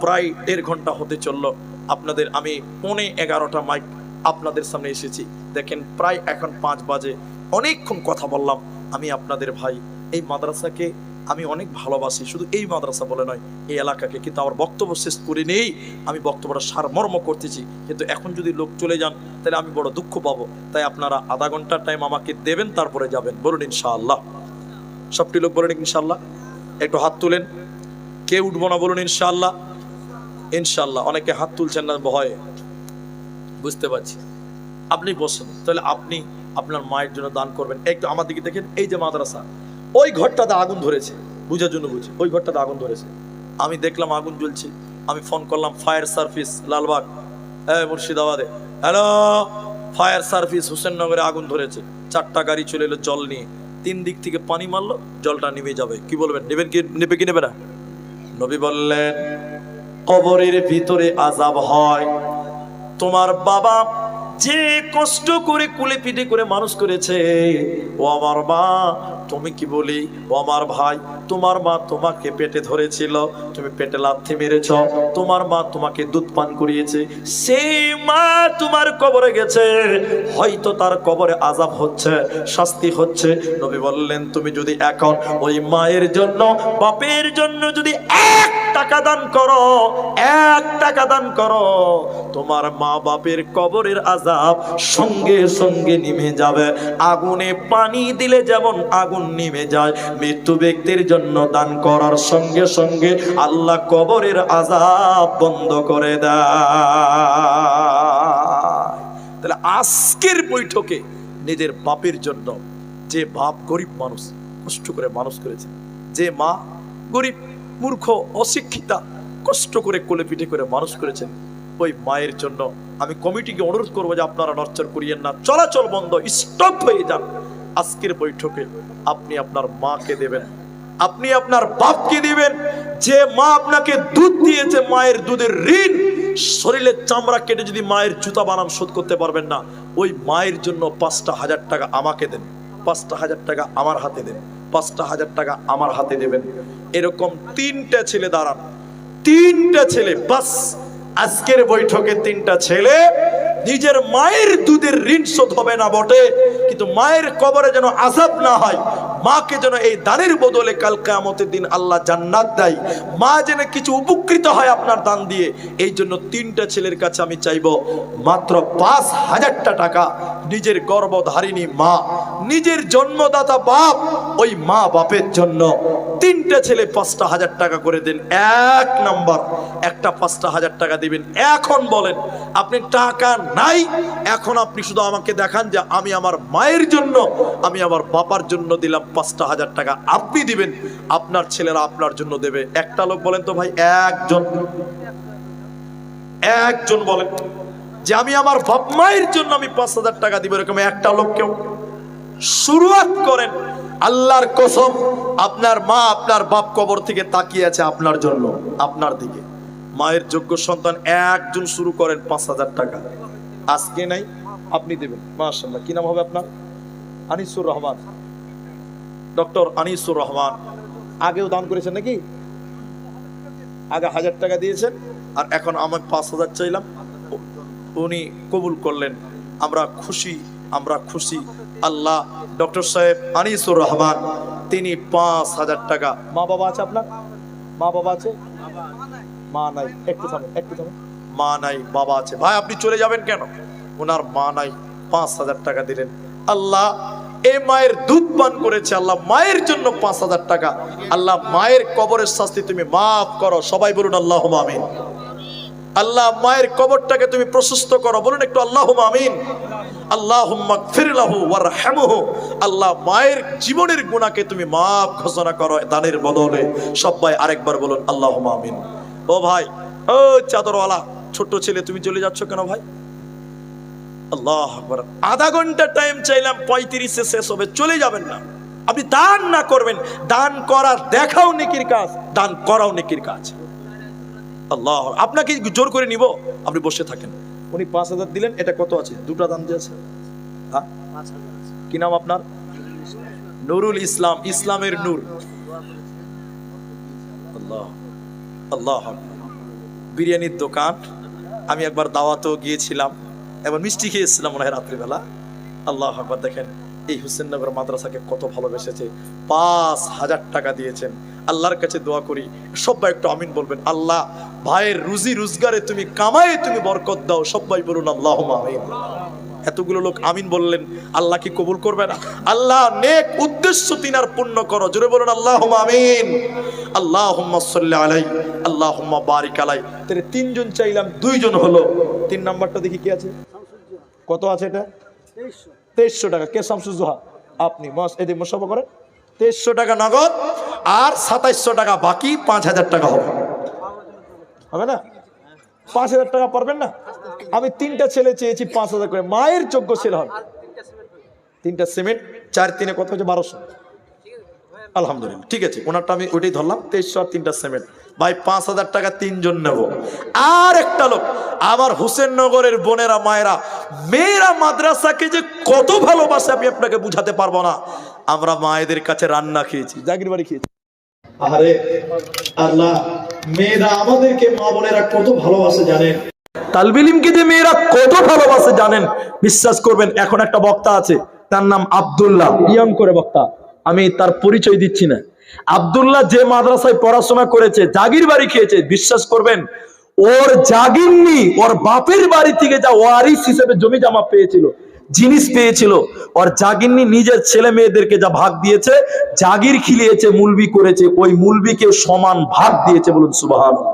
Speaker 1: 1.5 ঘন্টা হতে চললো। আপনাদের আমি 11:15 মাইক আপনাদের সামনে এসেছি। দেখেন প্রায় এখন 5 বাজে। অনেকক্ষণ কথা বললাম। আমি আপনাদের ভাই, এই মাদ্রাসাকে আমি অনেক ভালোবাসি, শুধু এই মাদ্রাসা বলে নয়, এই এলাকাকে। কিন্তু আমার বক্তব্য শেষ করে নেই, আমি বক্তব্যটা সারমর্ম করতেছি। কিন্তু এখন যদি লোক চলে যান তাহলে আমি বড় দুঃখ পাবো। তাই আপনারা আধা ঘন্টার টাইম আমাকে দেবেন, তারপরে যাবেন। বলুন ইনশাআল্লাহ। সবটি লোক বলেন ইনশাআল্লাহ। একটু হাত তুলেন। কে উঠবো না বলুন ইনশাআল্লাহ। ইনশাআল্লাহ। অনেকে হাত তুলছেন না ভয়ে, বুঝতে পারছি। আপনি বসেন, তাহলে আপনি আপনার মায়ের জন্য দান করবেন। একটু আমার দিকে দেখেন, এই যে মাদ্রাসা, ওই ঘরটাতে আগুন ধরেছে, বুঝার জন্য বুঝি, ওই ঘরটাতে আগুন ধরেছে। আমি দেখলাম আগুন জ্বলছে, আমি ফোন করলাম ফায়ার সার্ভিস লালবাগ, মুর্শিদাবাদে, হ্যালো ফায়ার সার্ভিস হুসেননগরে আগুন ধরেছে। 4টা গাড়ি চলে এলো জল নিয়ে, 3 দিক থেকে পানি মারলো, জলটা নিভে যাবে। কি বলবেন, নেবেন কি, নেবে কি নেবে না? নবী বললেন, কবরের ভিতরে আযাব হয়। তোমার বাবা যে কষ্ট করে কুলে পিঠে করে মানুষ করেছে, ও আমার মা, তুমি কি বলি, ও আমার ভাই, তোমার মা তোমাকে পেটে ধরেছিল, তুমি পেটে লাথি মেরেছ, তোমার মা তোমাকে দুধ পান করিয়েছে, সেই মা তোমার কবরে গেছে, হয়তো তার কবরে আযাব হচ্ছে, শাস্তি হচ্ছে। নবী বললেন, তুমি যদি এখন ওই মায়ের জন্য বাপের জন্য যদি 1 টাকা দান করো, 1 টাকা দান করো, তোমার মা বাপের কবরের আযাব সঙ্গে সঙ্গে নিভে যাবে। আগুনে পানি দিলে যেমন আগুন নিভে যায়, মৃত্যু ব্যক্তির জন্য দান করার সঙ্গে সঙ্গে আল্লাহ কবরের আযাব বন্ধ করে দেয়। তাহলে আজকের বৈঠকে নিজের বাপের জন্য, যে বাপ গরিব মানুষ, কষ্ট করে মানুষ করেছে, যে মা গরিব মূর্খ অশিক্ষিতা কষ্ট করে কোলে পিঠে করে মানুষ করেছেন, ওই মায়ের জন্য আমি কমিটিকে অনুরোধ করবো যে আপনারা নড়চড় করিয়েন না, চলাচল বন্ধ, স্টপ হয়ে যান। আজকের বৈঠকে আপনি আপনার মাকে দেবেন, আপনি আপনার বাপকে দিবেন। যে মা আপনাকে দুধ দিয়েছে, মায়ের দুধের ঋণ, শরীরের চামড়া কেটে যদি মায়ের জুতা বানান শোধ করতে পারবেন না, ওই মায়ের জন্য 5টা হাজার টাকা আমাকে দেন, 5টা হাজার টাকা আমার হাতে দেন, 5টা হাজার টাকা আমার হাতে দেবেন। এরকম 3টা ছেলে দাঁড়ান, 3টা ছেলে, বাস আজকের বৈঠকে 3টা ছেলে নিজের মায়ের দুধের ঋণ শোধ হবে না বটে, কিন্তু মায়ের কবরে যেন আযাব না হয়, মাকে যেন এই দানের বদলে কাল কিয়ামতের দিন আল্লাহ জান্নাত দেয়, মা যেন কিছু উপকৃত হয় আপনার দান দিয়ে। এই জন্য 3টা ছেলের কাছে আমি চাইবো মাত্র 5,000 টাকা। নিজের গর্ভধারিণী মা, নিজের জন্মদাতা বাপ, ওই মা বাপের জন্য 3টা ছেলে 5টা হাজার টাকা করে দেন। 1 নাম্বার, একটা 5টা হাজার টাকা দিবেন। এখন বলেন, আপনি টাকা নাই, এখন আপনি শুধু আমাকে দেখান যে আমি আমার মায়ের জন্য, আমি আমার বাবার জন্য দিলাম 5টা হাজার টাকা, আপনি দিবেন, আপনার ছেলেরা আপনার জন্য দেবে। একটা লোক বলেন তো ভাই, একজন বলেন যে আমি আমার বাপ মায়ের জন্য আমি 5,000 টাকা দিব, এরকম একটা লোক কেউ? শুরুয়াত করেন। আল্লাহর কসম, আপনার মা আপনার বাপ কবর থেকে তাকিয়ে আছে আপনার জন্য, আপনার দিকে। মায়ের যোগ্য সন্তান একজন শুরু করেন 5,000 টাকা। আজকে নাই, আপনি দেবেন। মাশাআল্লাহ। কি নাম হবে আপনার? আনিসুর রহমান, ডক্টর আনিসুর রহমান। আগেও দান করেছেন নাকি? আগে 1000 টাকা দিয়েছেন, আর এখন আমি 5,000 চাইলাম, উনি কবুল করলেন। আমরা খুশি, আমরা খুশি। আল্লাহ ডক্টর সাহেব আনিসুর রহমান, তিনি 5,000 টাকা। মা বাবা আছে আপনার? মা বাবা আছে? মা নাই। একটু থামেন, একটু থামেন। মা নাই, বাবা আছে। ভাই আপনি চলে যাবেন কেন? ওনার মা নাই, 5,000 টাকা দিলেন। আল্লাহ এই মায়ের দুধ পান করেছে, আল্লাহ মায়ের জন্য 5,000 টাকা। আল্লাহ মায়ের কবরের শাস্তি তুমি মাফ করো, সবাই বলুন আল্লাহুম্মা আমিন। আল্লাহ মায়ের কবরটাকে তুমি প্রশস্ত করো, বলুন একটু আল্লাহুম্মা আমিন। আল্লাহুম্মা গফির লাহু ওয়ারহামহু, আল্লাহ মায়ের জীবনের গুনাহকে তুমি মাফ ঘোষণা করো দানের বদলে। সবাই আরেকবার বলুন আল্লাহুম্মা আমিন। ও ভাই, ও চাদরওয়ালা ছোট ছেলে, তুমি চলে যাচ্ছ কেন ভাই? আল্লাহু আকবার। আধা ঘন্টা টাইম চাইলাম, 35-এ শেষ হবে, চলে যাবেন না। আপনি দান না করবেন, দান করার দেখাও নেকির কাজ, দান করাও নেকির কাজ। আল্লাহ, আপনাকে জোর করে নিব? আপনি বসে থাকেন। উনি 5,000 দিলেন, এটা কত আছে? দুটো দাম দিয়েছে। হ্যাঁ, কি নাম আপনার? নুরুল ইসলাম, ইসলামের নূর। আল্লাহ আল্লাহ। বিরিয়ানির দোকান, আমি একবার দাওয়াতেও গিয়েছিলাম, এবার মিষ্টি খেয়েছিলাম মনে হয় রাত্রিবেলা। আল্লাহ আকবার। দেখেন এই হুসেননগর মাদ্রাসাকে কত ভালোবেসেছে, 5,000 টাকা দিয়েছেন। আল্লাহর কাছে দোয়া করি, সবাই একটু আমিন বলবেন। আল্লাহ ভাইয়ের রুজি রোজগারে তুমি কামায়ে তুমি বরকত দাও, সবাই বলুন আল্লাহুম্মা আমিন। এতগুলো লোক আমিন বললেন, আল্লাহ কি কবুল করবে না? আল্লাহ নেক উদ্দেশ্য তিনার পূর্ণ করো, জোরে বলুন আল্লাহুম্মা আমিন। আল্লাহুম্মা সাল্লি আলাইহি, আল্লাহুম্মা বারিক আলাইহি। তাহলে 3 জন চাইলাম, 2 জন হলো। 3 নাম্বারটা দেখি কি আছে, কত আছে এটা? 2300 টাকা। কে? শামসুজ্জোহা, আপনি। এদিকে মুসাফা করেন। 2300 টাকা নগদ, আর 2700 টাকা বাকি, 5,000 টাকা হবে। হবে না? 5,000 টাকা পারবেন না? আমি 3টা ছেলে চেয়েছি 5,000 করে, মায়ের যোগ্য ছেলে হবে। 3টা সিমেন্ট, 4 3 কত হচ্ছে? 1200। আলহামদুলিল্লাহ, ঠিক আছে, ওনারটা আমি ওইটাই ধরলাম, 2300 আর 3টা সিমেন্ট। ভাই 5,000 টাকা 3 জন নেব। আর একটা লোক, আমার হুসেননগরের বোনেরা, মায়েরা, মেয়েরা মাদ্রাসাকে যে কত ভালোবাসে আমি আপনাকে বুঝাতে পারবো না। আমরা মায়েদের কাছে রান্না খেয়েছি, জাগির বাড়ি খেয়েছি। আরে আল্লাহ, মেয়েরা আমাদেরকে, মা বোনেরা কত ভালোবাসে জানেন? তালবে ইলমকে যে মেয়েরা কত ভালোবাসে জানেন? বিশ্বাস করবেন, এখন একটা বক্তা আছে, তার নাম আব্দুল্লাহ, ইয়াং করে বক্তা, আমি তার পরিচয় দিচ্ছি না। আব্দুল্লাহ যে মাদ্রাসায় পড়াশোনা করেছে, জাগির বাড়ি খেয়েছে, বিশ্বাস করবেন ওর জাগিরনি ওর বাপের বাড়ি থেকে যা ওয়ারিস হিসেবে জমি জমা পেয়েছিল, জিনিস পেয়েছিল, ওর জাগিরনি নিজের ছেলে মেয়েদেরকে যা ভাগ দিয়েছে, জাগির খিলিয়েছে, মুলবি করেছে, ওই মুলবিকে সমান ভাগ দিয়েছে। বলুন সুবহানাল্লাহ।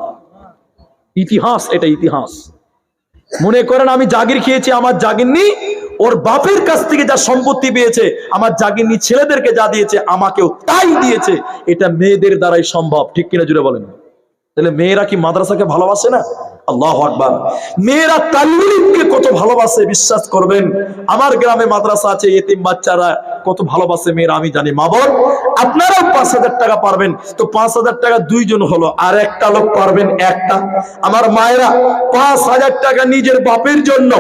Speaker 1: ইতিহাস, এটা ইতিহাস। মনে করেন আমি জাগির খেয়েছি, আমার জাগিরনি ওর বাপের কাছ থেকে যা সম্পত্তি পেয়েছে, আমার জাগিরনি ছেলেদেরকে যা দিয়েছে, আমাকেও তাই দিয়েছে। এটা মেয়েদের দ্বারাই সম্ভব, ঠিক কিনা জুড়ে বলেন? তাহলে মেয়েরা কি মাদ্রাসাকে ভালোবাসে না? আল্লাহু আকবার। মেয়েরা তালবে ইলমকে কত ভালোবাসে বিশ্বাস করবেন। আমার গ্রামে মাদ্রাসা আছে, এতিম বাচ্চারা কত ভালোবাসে মেয়েরা আমি জানি। মা বোন, আপনারাও 5,000 টাকা পারবেন তো 5,000 টাকা 2 জন হলো, আর একটা লোক পারবেন একটা। আমার মায়েরা 5,000 টাকা নিজের বাপের জন্য,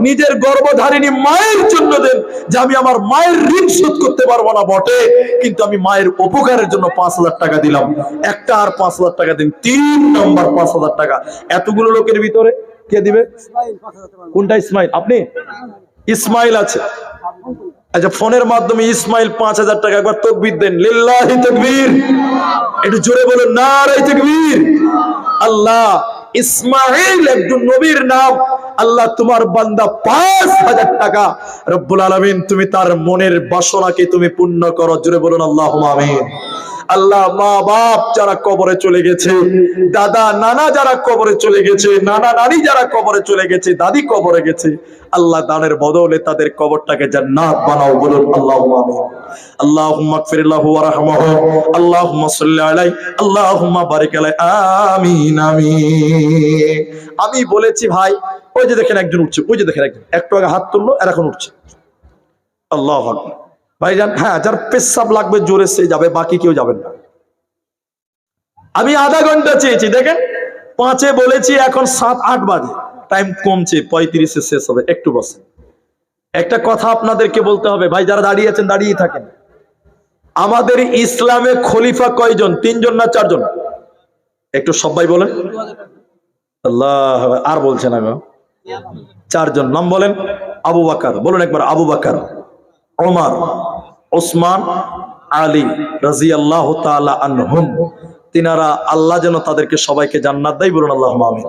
Speaker 1: নিজের গর্ভধারিণী মায়ের জন্য দেন, যে আমি আমার মায়ের ঋণ শোধ করতে পারবো না বটে, কিন্তু আমি মায়ের উপকারের জন্য 5,000 টাকা দিলাম। একটা আর 5,000 টাকা দিন, 3 নম্বর 5,000 টাকা। এতগুলো লোকের ভিতরে কে দিবে? কোনটা? ইসমাইল। আপনি? ইসমাইল আছে। আচ্ছা, ফোনের মাধ্যমে ইসমাইল 5,000 টাকা। একবার তাকবীর দেন, লিল্লাহি তাকবীর। একটু জোরে বলুন নারে তাকবীর। আল্লাহ, ইসমাইল একজন নবীর নাম। আল্লাহ তোমার বান্দা 5,000 টাকা, রব্বুল আলামিন তুমি তার মনের বাসনাকে তুমি পূর্ণ করো, জোরে বলুন আল্লাহুম্মা আমিন। আল্লাহ, মা বাপ যারা কবরে চলে গেছে, দাদা নানা যারা কবরে চলে গেছে, নানা নানি যারা কবরে চলে গেছে, দাদি কবরে গেছে, আল্লাহ দানের বদলে তাদের কবরটাকে জান্নাত বানাও, বলুন আল্লাহুম্মা আমিন। আল্লাহুম্মা গফির লাহু ওয়ারহামহু, আল্লাহুম্মা সাল্লি আলাইহি, আল্লাহুম্মা বারিক আলাইহি, আমিন আমিন। আমি বলেছি ভাই, ওই যে দেখেন একজন উঠছে, ওই যে দেখেন একজন একটু আগে হাত তুললো, আর এখন উঠছে। আল্লাহু আকবার। ভাইজান, হ্যাঁ, যার পেশাব লাগবে জোরে সে যাবে, বাকি কেউ যাবেন না। আমি আধা ঘন্টা চেয়েছি, দেখেন 5-এ বলেছি, এখন 7-8 বাজে, টাইম কমছে, 35-এ শেষ হবে। একটু বসে, একটা কথা আপনাদেরকে বলতে হবে ভাই, যারা দাঁড়িয়ে আছেন দাঁড়িয়ে থাকেন। আমাদের ইসলামে খলিফা কয়জন? 3 জন না 4 জন? একটু সবাই বলেন। আল্লাহ, আর বলছেন আমি 4 জন। নাম বলেন। আবু বকর, বলুন একবার, আবু বকর, ওমর, ওসমান, আলী রাদিয়াল্লাহু তাআলা আনহুম। তিনারা, আল্লাহ যেন তাদেরকে সবাইকে জান্নাত দেয়, বলুন আল্লাহুম্মা আমিন।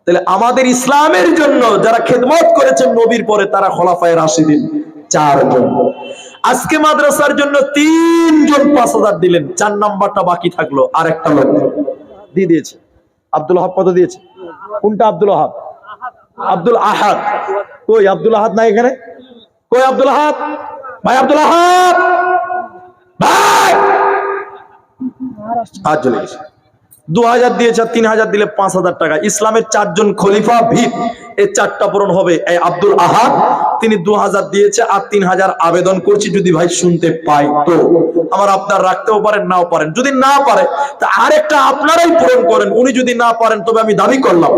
Speaker 1: তাহলে আমাদের ইসলামের জন্য যারা খেদমত করেছেন নবীর পরে, তারা খোলাফায়ে রাশিদিন 4 জন। আজকে মাদ্রাসার জন্য 3 জন 5,000 দিলেন, 4 নাম্বারটা বাকি থাকলো। আর একটা লোক দিয়ে দিয়েছে। আব্দুল ওহাব কত দিয়েছে? কোনটা আব্দুল ওহাব? আব্দুল আহাদ। কই আব্দুল আহাদ নাই এখানে? কই আব্দুল আহাদ? ভাই আব্দুল আহাদ ভাই, আজ চলে গেছে। 2000 দিয়েছে, 3000 দিলে 5000 টাকা। ইসলামের 4 জন খলিফা ভিত, এই 4টা পূরণ হবে। এই আব্দুল আহাদ তিনি 2000 দিয়েছে, আর 3000 আবেদন করছি, যদি ভাই শুনতে পাই তো। আমার আপনার রাখতেও পারেন, নাও পারেন। যদি না পারে তা আরেকটা আপনারাই পূরণ করেন। উনি যদি না পারেন তবে আমি দাবি করলাম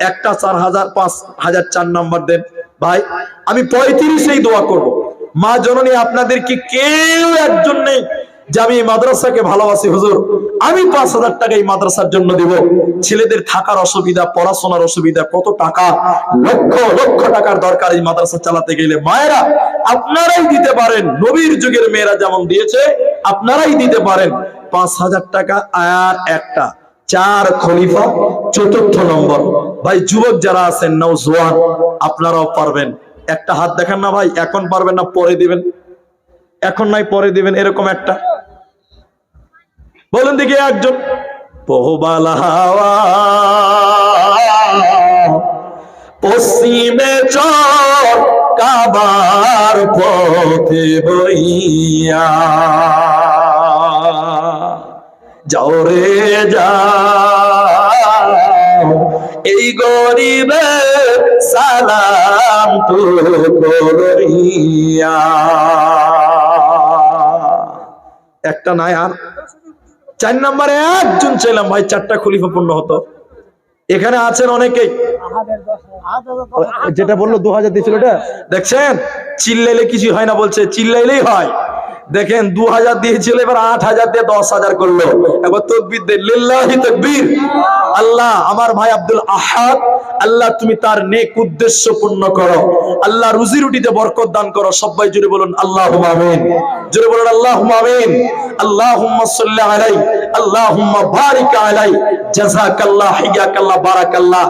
Speaker 1: একটা 4000 5000 4 নাম্বার দেন। ভাই আমি 35এই দোয়া করব। মা জননী আপনাদের কি কেউ একজন নেই যে আমি এই মাদ্রাসাকে ভালোবাসি হুজুর, আমি 5000 টাকা এই মাদ্রাসার জন্য দিব? ছেলেদের থাকার অসুবিধা, পড়াশোনার অসুবিধা, কত টাকা, লক্ষ লক্ষ টাকার দরকার এই মাদ্রাসা চালাতে গেলে। মায়েরা আপনারাই দিতে পারেন, নবীর যুগের মেয়েরা যেমন দিয়েছে আপনারাই দিতে পারেন 5000 টাকা। আর একটা 4 খলিফা 4র্থ নম্বর। ভাই যুবক যারা আছেন নওজোয়ান, আপনারাও পারবেন। একটা হাত দেখান না ভাই, এখন পারবেন না পরে দিবেন, এখন নাই পরে দিবেন, এরকম একটা বলেন দেখি একজন। পহবাল হাওয়া পশ্চিমে চর কাবার পথে বইয়া, যাও রে যাও এই গরিবে সালাম তো করিয়া। একটা নাই আর 4 নম্বরে একজন চাইলাম ভাই, 4টা খলিফা পূর্ণ হতো। এখানে আছেন অনেকেই, যেটা বললো 2000 দিয়েছিল এটা দেখছেন, চিল্লাইলে কিছু হয় না বলছে, চিল্লাইলেই হয়। দেখেন 2000 দিয়েছিল, এবার 8000 দিয়ে 10000 করলো। এবার তাকবীর দেন, লিল্লাহি তাকবীর। আল্লাহ আমার ভাই আব্দুল আহাদ, আল্লাহ তুমি তার নেক উদ্দেশ্য পূর্ণ করো, আল্লাহ রুজি রুটিতে বরকত দান করো। সবাই জুড়ে বলুন আল্লাহুম্মা আমিন, জুড়ে বলুন আল্লাহুম্মা আমিন। আল্লাহুম্মা সাল্লি আলাইহি, আল্লাহুম্মা বারিক আলাইহি, জাযাকাল্লাহ, হিয়াকাল্লাহ, বারাকাল্লাহ।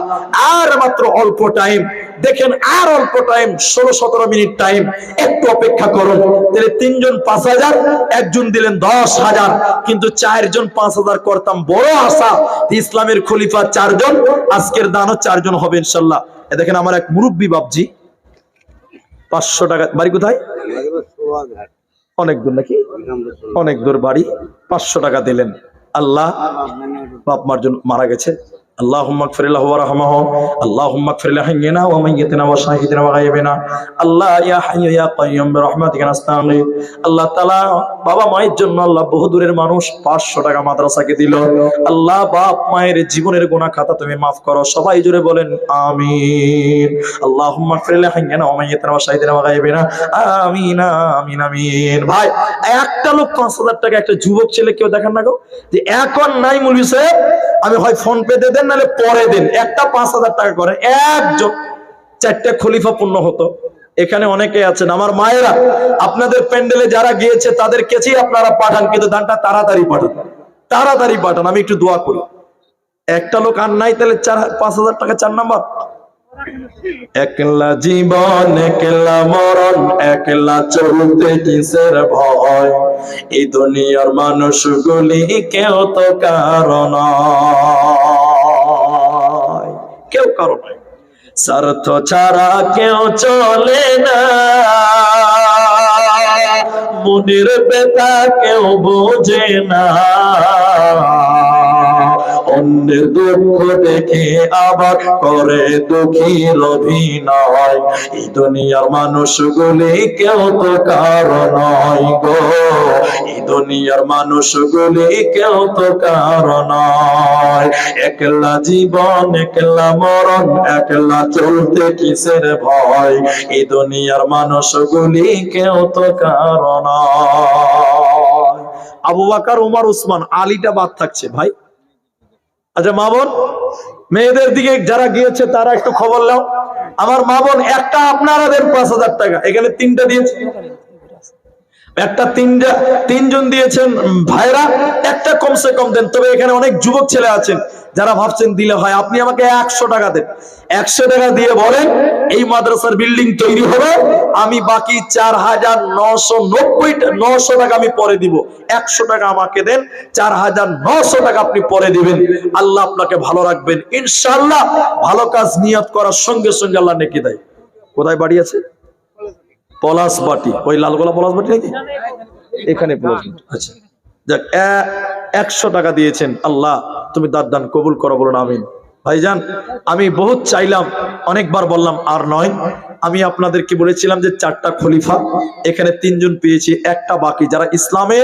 Speaker 1: আর মাত্র অল্প টাইম, দেখেন আর অল্প টাইম, 16-17 মিনিট টাইম, একটু অপেক্ষা করুন। তাহলে 3 জন 5000, একজন দিলেন 10000, কিন্তু 4 জন 5000 করতাম। বড় আশা ইসলামের খলিফা 4 জন, আজকের দানও 4 জন হবে ইনশাআল্লাহ। দেখেন আমার এক মুরব্বী বাপজি 500 টাকা, বাড়ি কোথায়? অনেক দূর নাকি? অনেক দূর বাড়ি। 500 টাকা দিলেন। আল্লাহ বাপ মার জন্য মারা গেছে, আল্লাহুম্মা গফির লাহু ওয়ারহামহু, আল্লাহুম্মা গফির লিহাইয়িনা ওয়া মাইয়িতিনা ওয়া শাহিদিনা ওয়া গায়বিনা। আল্লাহ ইয়া হাইয়্যু ইয়া কাইয়্যুম বিরহমাতিকা নাস্তাগীথ। আল্লাহ তাআলা বাবা মায়ের জন্য আল্লাহ বহু দূরের মানুষ 500 টাকা মাদ্রাসাকে দিল। আল্লাহ বাপ মায়ের জীবনের গুনাহ খাতা তুমি maaf করো। সবাই জুড়ে বলেন আমিন। আল্লাহুম্মা গফির লিহাইয়িনা ওয়া মাইয়িতিনা ওয়া শাহিদিনা ওয়া গায়বিনা। আমিন আমিন আমিন। ভাই একটা লোক 5000 টাকা, একটা যুবক ছেলে কেউ দেখেন না গো, যে এখন নাই মৌলভী সাহেব, আমি হয় ফোন পে দিয়ে দেন নাহলে পরে দিন, একটা 5000 টাকা করে একজন, 4টা খলিফা পূর্ণ হতো। এখানে অনেকে আছেন আমার মায়েরা, আপনাদের প্যান্ডেলে যারা গিয়েছে তাদের কাছেই আপনারা পাঠান, কিন্তু দানটা তাড়াতাড়ি পাঠান, তাড়াতাড়ি পাঠান। আমি একটু দোয়া করি। একটা লোক আর নাই, তাহলে 5000 টাকা 4 নাম্বার। একলা জীবন একলা মরণ, একলা চলতে কিসের ভয়, এই দুনিয়ার মানুষগুলি কেউ তো কারণ, কেউ কারণ নয়। স্বার্থ ছাড়া কেউ চলে না, মনের ব্যথা কেউ বোঝে না, অন্যের দুঃখ দেখে আবার করে দুঃখীর অভিনয়, এই দুনিয়ার মানুষগুলি কেউ তো কারণ নয় গো, এই দুনিয়ার মানুষগুলি কেউ তো কারণ নয়। একলা জীবন একলা মরণ, একলা চলতে কিসের ভয়, এই দুনিয়ার মানুষগুলি কেউ তো কারণ নয়। আবু বকর, ওমর, ওসমান, আলীটা বাদ থাকছে ভাই। আচ্ছা মা বোন, মেয়েদের দিকে যারা গিয়েছে তারা একটু খবর নাও। আমার মা বোন, একটা আপনারা দেন 5000 টাকা, এখানে 3টা দিয়েছে, একটা 3 জন দিয়েছেন ভাইরা, একটা কমসে কম দেন। তবে এখানে অনেক যুবক ছেলে আছেন যারা ভাবছেন দিলে হয়, আপনি আমাকে 100 টাকা দেন, 100 টাকা দিয়ে বলেন এই মাদ্রাসার বিল্ডিং তৈরি হবে, আমি বাকি 4,990 টাকা আমি পরে দিব। 100 টাকা আমাকে দেন, 4,900 টাকা আপনি পরে দিবেন। আল্লাহ আপনাকে ভালো রাখবেন ইনশাআল্লাহ। ভালো কাজ নিয়ত করার সঙ্গে সঙ্গে আল্লাহ নেকি দেয়। কোথায় বাড়ি আছে? পলাশবাটি। ওই লালগোলা পলাশবাটি নাকি? এখানে পলাশবাটি। আচ্ছা যাক, 100 টাকা দিয়েছেন, আল্লাহ তুমি দান কবুল করো, বলুন আমিন। ভাইজান আমি বহুত চাইলাম, অনেকবার বললাম আর নয়। আমি আপনাদেরকে বলেছিলাম যে 4টা খলিফা, এখানে 3 জন পেয়েছি, একটা বাকি। যারা ইসলামে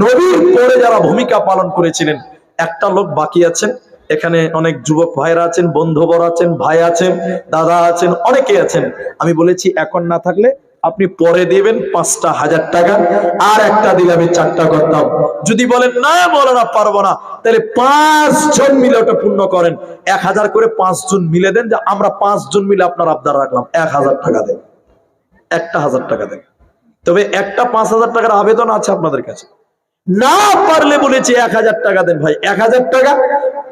Speaker 1: নবীর পরে যারা ভূমিকা পালন করেছিলেন, একটা লোক বাকি আছেন। এখানে অনেক যুবক ভাইরা আছেন, বন্ধুবর আছেন, ভাই আছেন, দাদা আছেন, অনেকে আছেন। আমি বলেছি এখন না থাকলে আপনি পরে দিবেন 5,000 টাকা, আর একটা দিলে আমি 4টা করতাম। যদি বলেন না না পারবো না, তাহলে 5 জন মিলে ওটা পূর্ণ করেন। 1,000 করে 5 জন মিলে দেন, যে আমরা 5 জন মিলে আপনার আবদার রাখলাম, 1,000 টাকা দেন, 1,000 টাকা দেন। তবে একটা 5,000 টাকার আবেদন আছে আপনাদের কাছে। না পারলে বলেছি 1,000 টাকা দেন ভাই, 1,000 টাকা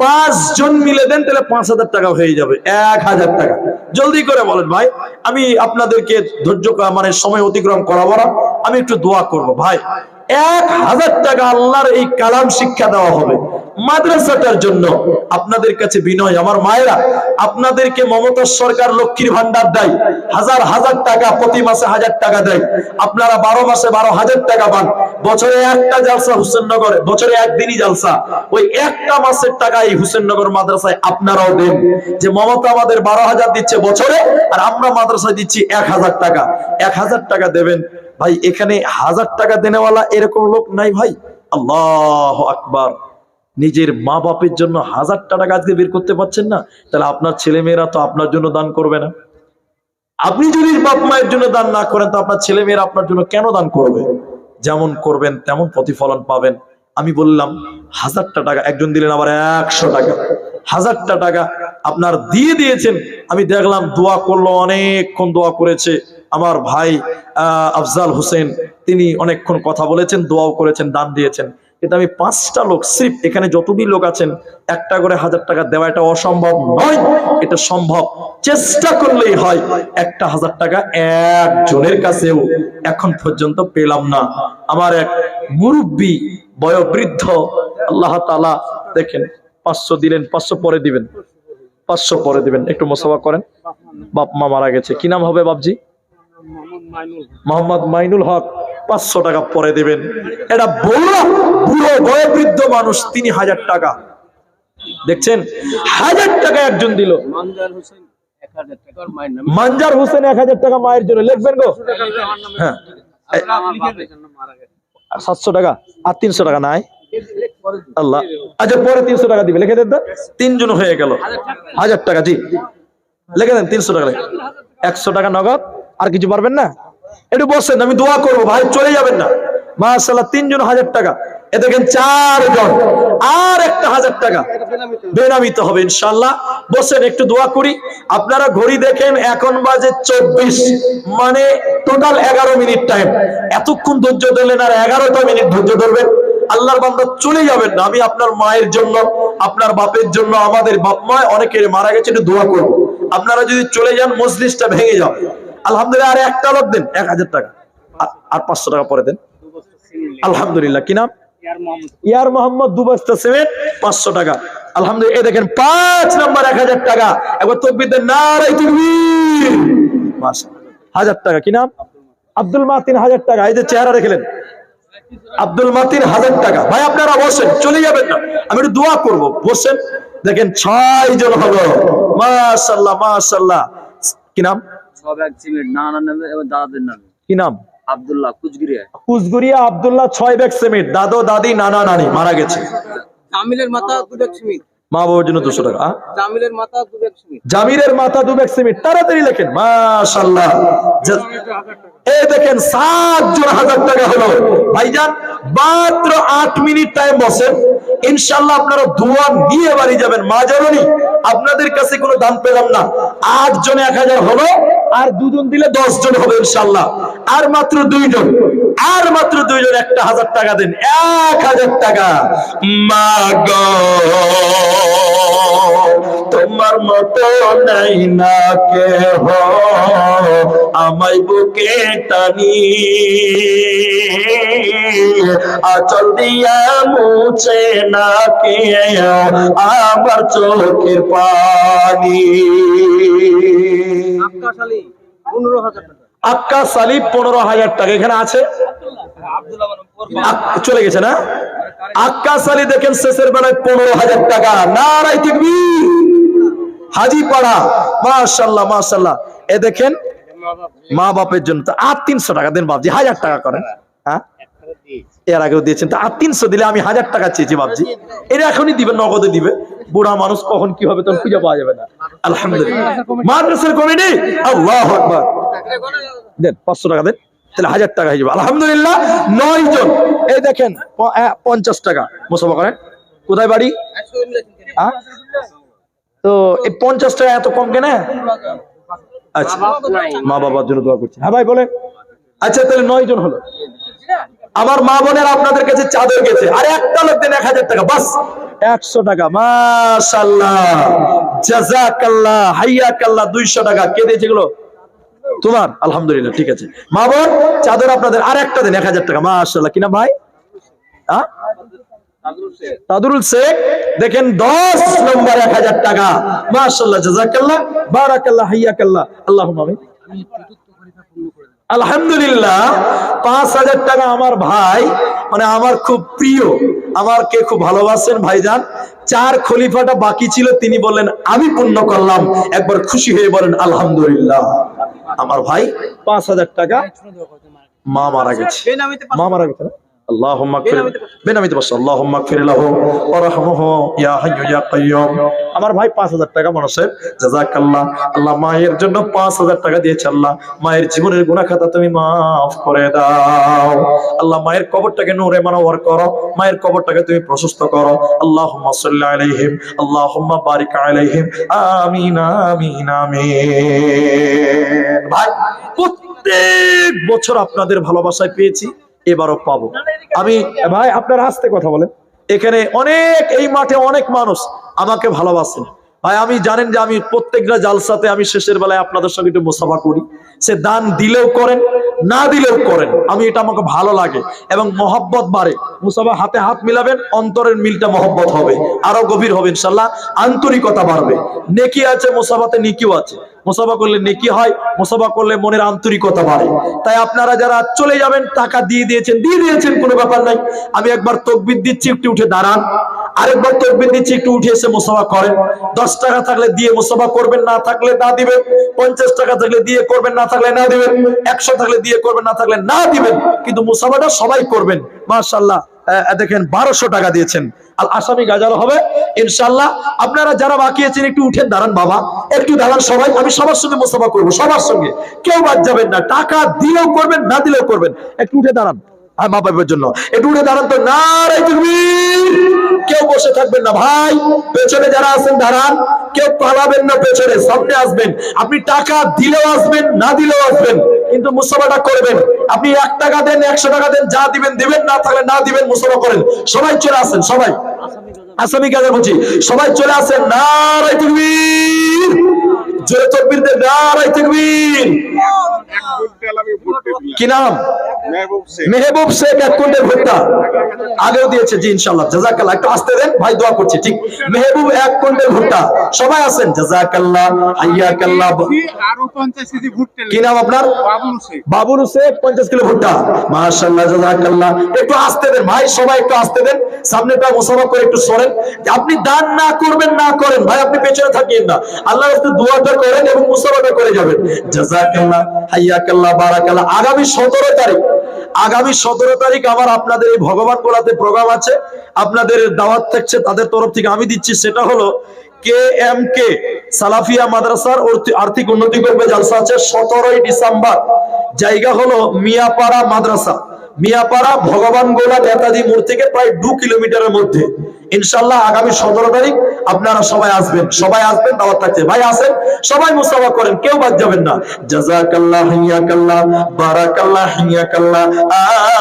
Speaker 1: 5 জন মিলে দেন, তাহলে 5,000 টাকা হয়ে যাবে। 1,000 টাকা জলদি করে বলেন ভাই, আমি আপনাদেরকে ধৈর্য মানে সময় অতিক্রম করাবো না, আমি একটু দোয়া করব ভাই। 1,000 টাকা আল্লাহর এই কালাম শিক্ষা দেওয়া হবে মাদ্রাসাটার জন্য। আপনাদের কাছে বিনয়, আমার মায়েরা, আপনাদেরকে মমতা সরকার লক্ষ্মীর ভান্ডার দেয়, হাজার হাজার টাকা, প্রতি মাসে 1,000 টাকা দেয়। আপনারা 12 মাসে 12,000 টাকা পান। বছরে একটা জালসা হুসেননগরে, বছরে একদিনই জালসা, ওই একটা মাসের টাকা এই হুসেননগর মাদ্রাসায় আপনারাও দেন। যে মমতা আমাদের 12,000 দিচ্ছে বছরে, আর আমরা মাদ্রাসায় দিচ্ছি 1,000 টাকা। 1,000 টাকা দেবেন ভাই। এখানে 1,000 টাকা দেনেওয়ালা এরকম লোক নাই ভাই। আল্লাহু আকবার। নিজের মা বাপের জন্য 1,000 টাকা আজকে বের করতে পারছেন না, তাহলে আপনার ছেলে মেয়েরা তো আপনার জন্য দান করবে না। আপনি যদি বাপ মায়ের জন্য দান না করেন, তো আপনার ছেলে মেয়েরা আপনার জন্য কেন দান করবে? যেমন করবেন তেমন প্রতিফলন পাবেন। আমি বললাম 1,000 টাকা, একজন দিলেন আবার 100 টাকা, 1,000 টাকা আপনার দিয়ে দিয়েছেন। আমি দেখলাম দোয়া করলো, অনেকক্ষণ দোয়া করেছে আমার ভাই আফজাল হোসেন, তিনি অনেকক্ষণ কথা বলেছেন, দোয়াও করেছেন, দান দিয়েছেন। কিন্তু আমি 5টা লোক, সির্ফ এখানে যতগুলি লোক আছেন, একটা করে 1,000 টাকা দেওয়া এটা অসম্ভব নয়, এটা সম্ভব, চেষ্টা করলেই হয়। একটা 1,000 টাকা একজনের কাছেও এখন পর্যন্ত পেলাম না। আমার এক মুরব্বী বয়োবৃদ্ধ, আল্লাহ তাআলা দেখেন 500 দিলেন, 500 পরে দিবেন, 500 পরে দিবেন। একটু মুসাফা করেন। বাপ মা মারা গেছে, কি নাম হবে বাপজি? মোহাম্মদ মাইনুল হক। 500 টাকা পরে দিবেন। এটা বুড়ো বয়োবৃদ্ধ মানুষ, তিনি 1,000 টাকা, দেখছেন 1,000 টাকা একজন দিল। মানজার হোসেন 1,000 টাকা মায়ের জন্য লিখবেন গো। হ্যাঁ 700 টাকা আর 300 টাকা নাই আল্লাহ। আচ্ছা পরে 300 টাকা দিবে, লিখে দেন তো। 3 জন হয়ে গেল 1,000 টাকা। জি লিখে দেন 300 টাকা, 100 টাকা নগদ। আর কিছু পারবেন না? একটু বসেন, আমি দোয়া করবো ভাই, চলে যাবেন না। মাশাআল্লাহ 3 জন 1,000 টাকা, এ দেখেন 4 জন, আর একটা 1,000 টাকা বেনামিতে হবে ইনশাআল্লাহ। বসেন একটু দোয়া করি। আপনারা ঘড়ি দেখেন, এখন বাজে 24, মানে টোটাল 11 মিনিট টাইম। এতক্ষণ ধৈর্য ধরলেন, আর 11টা মিনিট ধৈর্য ধরবেন। আল্লাহর বান্দা চলে যাবেন না। আমি আপনার মায়ের জন্য, আপনার বাপের জন্য, আমাদের বাপ মা অনেকের মারা গেছে, একটু দোয়া করবো। আপনারা যদি চলে যান মজলিসটা ভেঙে যাবে। আলহামদুলিল্লাহ আর একটা লোক দেন 1,000 টাকা, আর 500 টাকা পরে দেন। আলহামদুলিল্লাহ। কি নাম? ইয়ার মোহাম্মদ, 2 বস্তা সিমেন্ট, 500 টাকা। আলহামদুলিল্লাহ। এই দেখেন 5 নাম্বার 1,000 টাকা। একবার তাকবীর দেন, নারে তাকবীর। মাশাআল্লাহ। 1,000 টাকা। কি নাম? আব্দুল মাতিন, 1,000 টাকা। এই যে চেহারা দেখলেন, আব্দুল মাতিন 1,000 টাকা। ভাই আপনারা বসেন, চলে যাবেন না, আমি একটু দোয়া করব। বসেন, দেখেন 6 জন হলো। মাশাআল্লাহ মাশাআল্লাহ। কি নাম? কি নাম?
Speaker 3: আব্দুল্লাহ কুচগুড়িয়া।
Speaker 1: Kuchguria Abdullah, 6 bag cement. দাদু দাদি নানা নানি মারা গেছে।
Speaker 3: জামিলের মাথা 2 ব্যাগ সিমেন্ট।
Speaker 1: মা বাবার জন্য 200 টাকা।
Speaker 3: জামিলের মাথা 2 ব্যাগ সিমেন্ট।
Speaker 1: জামিরের মাথা 2 ব্যাগ সিমেন্ট। তাড়াতাড়ি লেখেন। মাশাআল্লাহ। এই দেখেন 7 জন 1,000 টাকা হলো। ভাইজান মাত্র 8 মিনিট টাইম বসেন, ইনশাআল্লাহ আপনারা দোয়া নিয়ে বাড়ি যাবেন। মা জননী, আপনাদের কাছে কোনো দান পেলাম না। 8 জনে 1,000 হলো, আর 2 জন দিলে 10 জন হবে ইনশাআল্লাহ। আর মাত্র 2 জন, আর মাত্র 2 জন একটা 1,000 টাকা দেন। 1,000 টাকা। মা গো তোমার মতো নাই না কেহ আমায় বুকে টানি আচল দিয়া মুছে না কেউ আমার চোখের পানি।
Speaker 3: আক্কাস আলী 15,000 টাকা।
Speaker 1: আক্কাস আলী 15,000 টাকা এখানে আছে, চলে গেছে না? আক্কাস আলী দেখেন শেষের বেলায় 15,000 টাকা। নারায়ে তাকবীর। হাজীপাড়া, মাশাআল্লাহ মাশাআল্লাহ। এ দেখেন মা বাপের জন্য তো আর 300 টাকা দেন বাপজি, 1000 টাকা করেন। হ্যাঁ এর আগেও দিয়েছেন, তো আর 300 দিলে আমি 1000 টাকা চেয়েছি বাপজি। এটা এখনই দিবেন, নগদে দিবে। বুড়া মানুষ কখন কি হবে তখন খুঁজে পাওয়া যাবে না। আলহামদুলিল্লাহ। মাদ্রাসার কমিটি আল্লাহু আকবার, দেন 500 টাকা দেন, তাহলে 1000 টাকা হয়ে যাবে। আলহামদুলিল্লাহ। 9 জন। এই দেখেন 50 টাকা মুসাফা করেন। কোথায় বাড়ি? হ্যাঁ তো এই 50 টাকা এত কম কেন? আচ্ছা মা বাবার জন্য দোয়া করছি। হ্যাঁ ভাই বলেন। আচ্ছা তাহলে 9 জন হলো। আমার মা বোনের আপনাদের কাছে চাদর গেছে, আর একটা লোক দেন 1000 টাকা, বাস 100 টাকা। মাশাআল্লাহ, জাযাকাল্লাহ, হাইয়াকাল্লাহ। 200 টাকা কে দিয়েছে এগুলো? তোমার? আলহামদুলিল্লাহ, ঠিক আছে। মা বোন চাদর আপনাদের, আর একটা দেন 1000 টাকা। মাশাআল্লাহ। কি নাম ভাই? হ্যাঁ তাদরুল শেখ। দেখেন 10 নম্বর 1000 টাকা। মাশাআল্লাহ, জাযাকাল্লাহ, বারাকাল্লাহ, হাইয়াকাল্লাহ, আল্লাহুম্মা আমিন। আলহামদুলিল্লাহ। 5000 টাকা আমার ভাই, মানে আমার খুব প্রিয়, আমাকে খুব ভালোবাসেন ভাইজান। 4 খলিফাটা বাকি ছিল, তিনি বললেন আমি পূর্ণ করলাম। একবার খুশি হয়ে বলেন আলহামদুলিল্লাহ। আমার ভাই 5000 টাকা। মা মারা গেছে, মা মারা গেছে। আল্লাহুম্মা গফির বেনামিতে বস, আল্লাহুম্মা গফির লাহু ওয়ারহামহু ইয়া হাইয়্যু ইয়া কাইয়্যুম। আমার ভাই 5000 টাকা মনসেব, জাযাকাল্লাহ। আল্লাহ মায়ের জন্য 5000 টাকা দিয়েছে। আল্লাহ মায়ের জীবনের গুনাহ খাতা তুমি maaf করে দাও। আল্লাহ মায়ের কবরটাকে নূরে মানওয়ার করো, মায়ের কবরটাকে তুমি প্রশস্ত করো। আল্লাহুম্মা সাল্লি আলাইহিম, আল্লাহুম্মা বারিক আলাইহিম, আমিন আমিন আমিন। ভাই প্রত্যেক বছর আপনাদের ভালোবাসায় পেয়েছি, এবারও পাবো আমি। ভাই আপনার হাসতে কথা বলেন। এখানে অনেক, এই মাঠে অনেক মানুষ আমাকে ভালোবাসেন ভাই। আমি জানেন যে আমি প্রত্যেকটা জালসাতে আমি শেষের বেলায় আপনাদের সঙ্গে একটু মুসাফা করি। সে দান দিলেও করেন, না দিলেও করেন, আমি এটা আমাকে ভালো লাগে এবং মহব্বত বাড়ে। মুসাফা হাতে হাত মিলাবেন, অন্তরের মিলটা মহব্বত হবে, আরো গভীর হবে ইনশাল্লাহ, আন্তরিকতা বাড়বে। নেকি আছে মুসাফাতে, নেকিও আছে। মুসাফা করলে নেকি হয়, মুসাফা করলে মনের আন্তরিকতা বাড়ে। তাই আপনারা যারা চলে যাবেন, টাকা দিয়ে দিয়েছেন, কোনো ব্যাপার নাই। আমি একবার তাকবীর দিচ্ছি, একটু উঠে দাঁড়ান। আরেকবার তাকবীর দিচ্ছি, একটু উঠে এসে মুসাফা করেন। 10 টাকা থাকলে দিয়ে মুসাফা করবেন, না থাকলে না দিবেন। 50 টাকা থাকলে দিয়ে করবেন, না থাকলে না দিবেন। 100 থাকলে দিয়ে করবেন, না থাকলে না দিবেন। কিন্তু মুসাফাটা সবাই করবেন। মাশাআল্লাহ। দেখেন 1200 টাকা দিয়েছেন। আর আসামি গাজার হবে ইনশাআল্লাহ। আপনারা যারা বাকি আছেন একটু উঠেন, দাঁড়ান বাবা, একটু দাঁড়ান সবাই। আমি সবার সঙ্গে মুসাফা করবো, সবার সঙ্গে, কেউ বাদ যাবেন না। টাকা দিলেও করবেন, না দিলেও করবেন। একটু উঠে দাঁড়ান, আর মা বাবার জন্য একটু উঠে দাঁড়ান তো। নারায়ে তাকবীর। কেউ বসে থাকবেন না ভাই, পেছনে যারা আছেন দাঁড়ান। কেউ পালাবেন না, পেছনে সামনে আসবেন। আপনি টাকা দিলেও আসবেন, না দিলেও আসবেন, কিন্তু মুসাফাটা করবেন। আপনি 1 টাকা দেন, 100 টাকা দেন, যা দিবেন দিবেন, না থাকলে না দিবেন, মুসাফা করেন। সবাই চলে আসেন, সবাই আসামি কাজে বলছি, সবাই চলে আসেন। নারায়ে তাকবীর। জোরে তাকবীর দেন, নারায়ে তাকবীর। কি নাম? মেহবুব শেখ। 1 কুইন্টাল ভুট্টা আগেও দিয়েছে, জি ইনশাআল্লাহ, জাযাকাল্লাহ। একটু আসতে দেন ভাই, দোয়া করছি। ঠিক, মেহবুব 1 কুইন্টাল ভুট্টা। সবাই আছেন, জাযাকাল্লাহ, হাইয়াকাল্লাহ।
Speaker 4: আরো 50 কেজি ভুট্টা।
Speaker 1: কি নাম আপনার? বাবুল শেখ। 50 কিলো ভুট্টা। মাশাআল্লাহ, জাযাকাল্লাহ। একটু আসতে দেন ভাই, সবাই একটু আসতে দেন। সামনেটা মুসাফা করে একটু সরেন। আপনি দান না করবেন, না করেন ভাই, আপনি পেছনে থাকিয়েন না। আল্লাহর কাছে দোয়াটা করেন এবং মুসাফাটা করে যাবেন। জাযাকাল্লাহ, হাইয়াকাল্লাহ, বারাকাল্লাহ। আগামী 17 তারিখ আমার আপনাদের এই ভগবান গোলাতে প্রোগ্রাম আছে, আপনাদের দাওয়াত থাকছে তাদের তরফ থেকে, আমি দিচ্ছি। সেটা হলো KMK সালাফিয়া মাদ্রাসার আর্থিক উন্নতি করবে জালসা আছে 17ই ডিসেম্বর। জায়গা হলো মিয়াপাড়া মাদ্রাসা, মিয়াপাড়া ভগবান গোলা নেতাজি মোড় থেকে প্রায় 2 কিলোমিটারের মধ্যে। ইনশাআল্লাহ আগামী 17 তারিখ আপনারা সবাই আসবেন, দাওয়াত থাকছে। ভাই আসেন, সবাই মুসাফা করেন, কেউ বাদ যাবেন না। জাযাকাল্লাহ, হাইয়াকাল্লাহ, বারাকাল্লাহ, হাইয়াকাল্লাহ,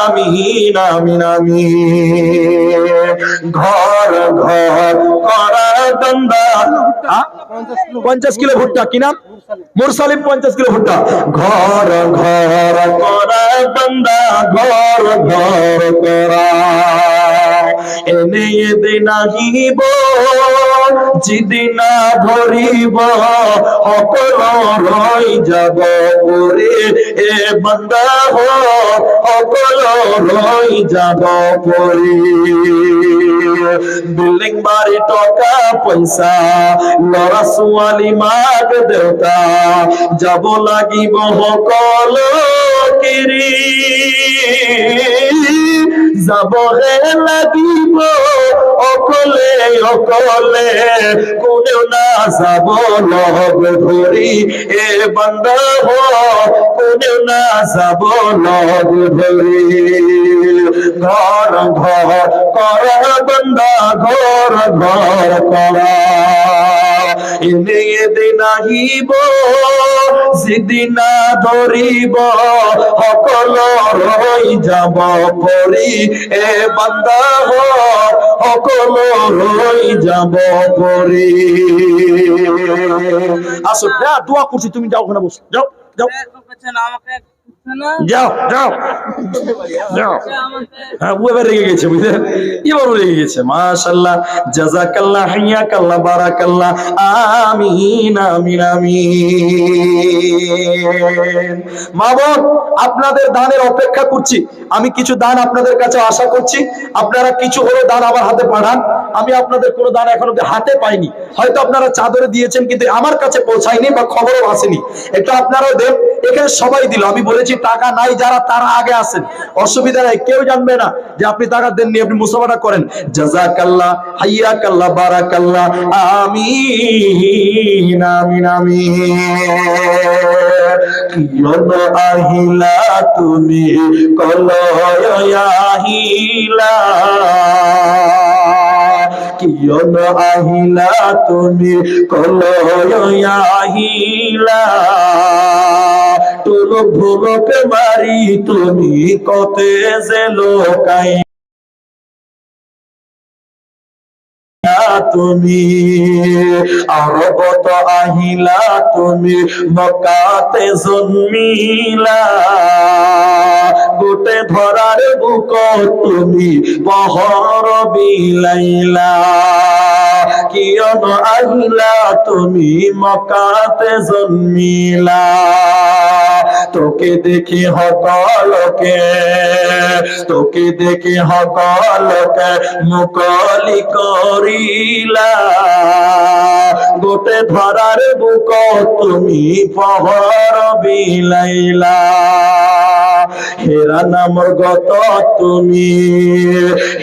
Speaker 1: আমিন আমিন আমিন। ঘর ঘর করা বান্দা, 50 কিলো ভুট্টা, কি নাম? মুরসালিম 50 কিলো ভুট্টা। ঘর ঘর করা বান্দা, ঘর ঘর করা, এনে দিন আহিব যিদিনা ধরিব, সকল রই যাব পরে এ বান্দা সকল রই যাব পরে। বিল্ডিং বাড়ি টাকা পয়সা লড়া ছোৱালী মাক দেউতা, যাব লাগিব সকল কিৰি, যাবহে লাগিব অকলে অকলে, কোনেও নাযাব লগ ধৰি এ বান্দা, কোনেও নাযাব লগ ধৰি। ঘৰ ঘৰ কৰা বান্দা, ঘৰ ঘৰ কৰা, এনে এদিন আহিব যিদিনা ধৰিব, সকল ৰৈ যাব পৰি এ বান্দা, সকল রই যাব পরি। আসো, দোয়া করছি, তুমি যাও, ওখানে বসো, যাও যাও যাও যাও যাও। হ্যাঁ, ও এবার রেগে গেছে, বুঝলেন, এবারও রেগে গেছে। মাশাআল্লাহ, জাযাকাল্লাহ, হাইয়াকাল্লাহ, বারাকাল্লাহ, আমিন আমিন আমিন। মা বোন, আপনাদের দানের অপেক্ষা করছি, আমি কিছু দান আপনাদের কাছে আশা করছি। আপনারা কিছু হলো দান আমার হাতে পাঠান, আমি আপনাদের কোনো দান এখনো হাতে পাইনি। হয়তো আপনারা চাদরে দিয়েছেন কিন্তু আমার কাছে পৌঁছায়নি বা খবরও আসেনি, একটু আপনারাও দেন। এখানে সবাই দিল, আমি বলেছি টাকা নাই যারা তারা আগে আসেন, অসুবিধা নাই, কেউ জানবে না যে আপনি টাকা দেননি, আপনি মুসাফাটা করেন। জাযাকাল্লাহ, হাইয়াকাল্লাহ, বারাকাল্লাহ, আমিন আমিন আমিন। কিয়ন আহিলা তুমি কলয় আহিলা, কিয়ন আহিলা তুমি কলয় আহিলা, তোর ভুলকে মারি তুমি কতে যে লোকাই, তুমি আরবত আহিলা তুমি মক্কাতে জন্মিলা, গোটে ধরার বুক তুমি পহর বিলাইলা, কিয়ন আহিলা তুমি মক্কাতে জন্মিলা, তোকে দেখি সকলকে, তোকে দেখি সকলকে মুকলি করিলা, গোটে ধরার বুক তুমি পহর বিলাইলা, হেরা নামর গত তুমি,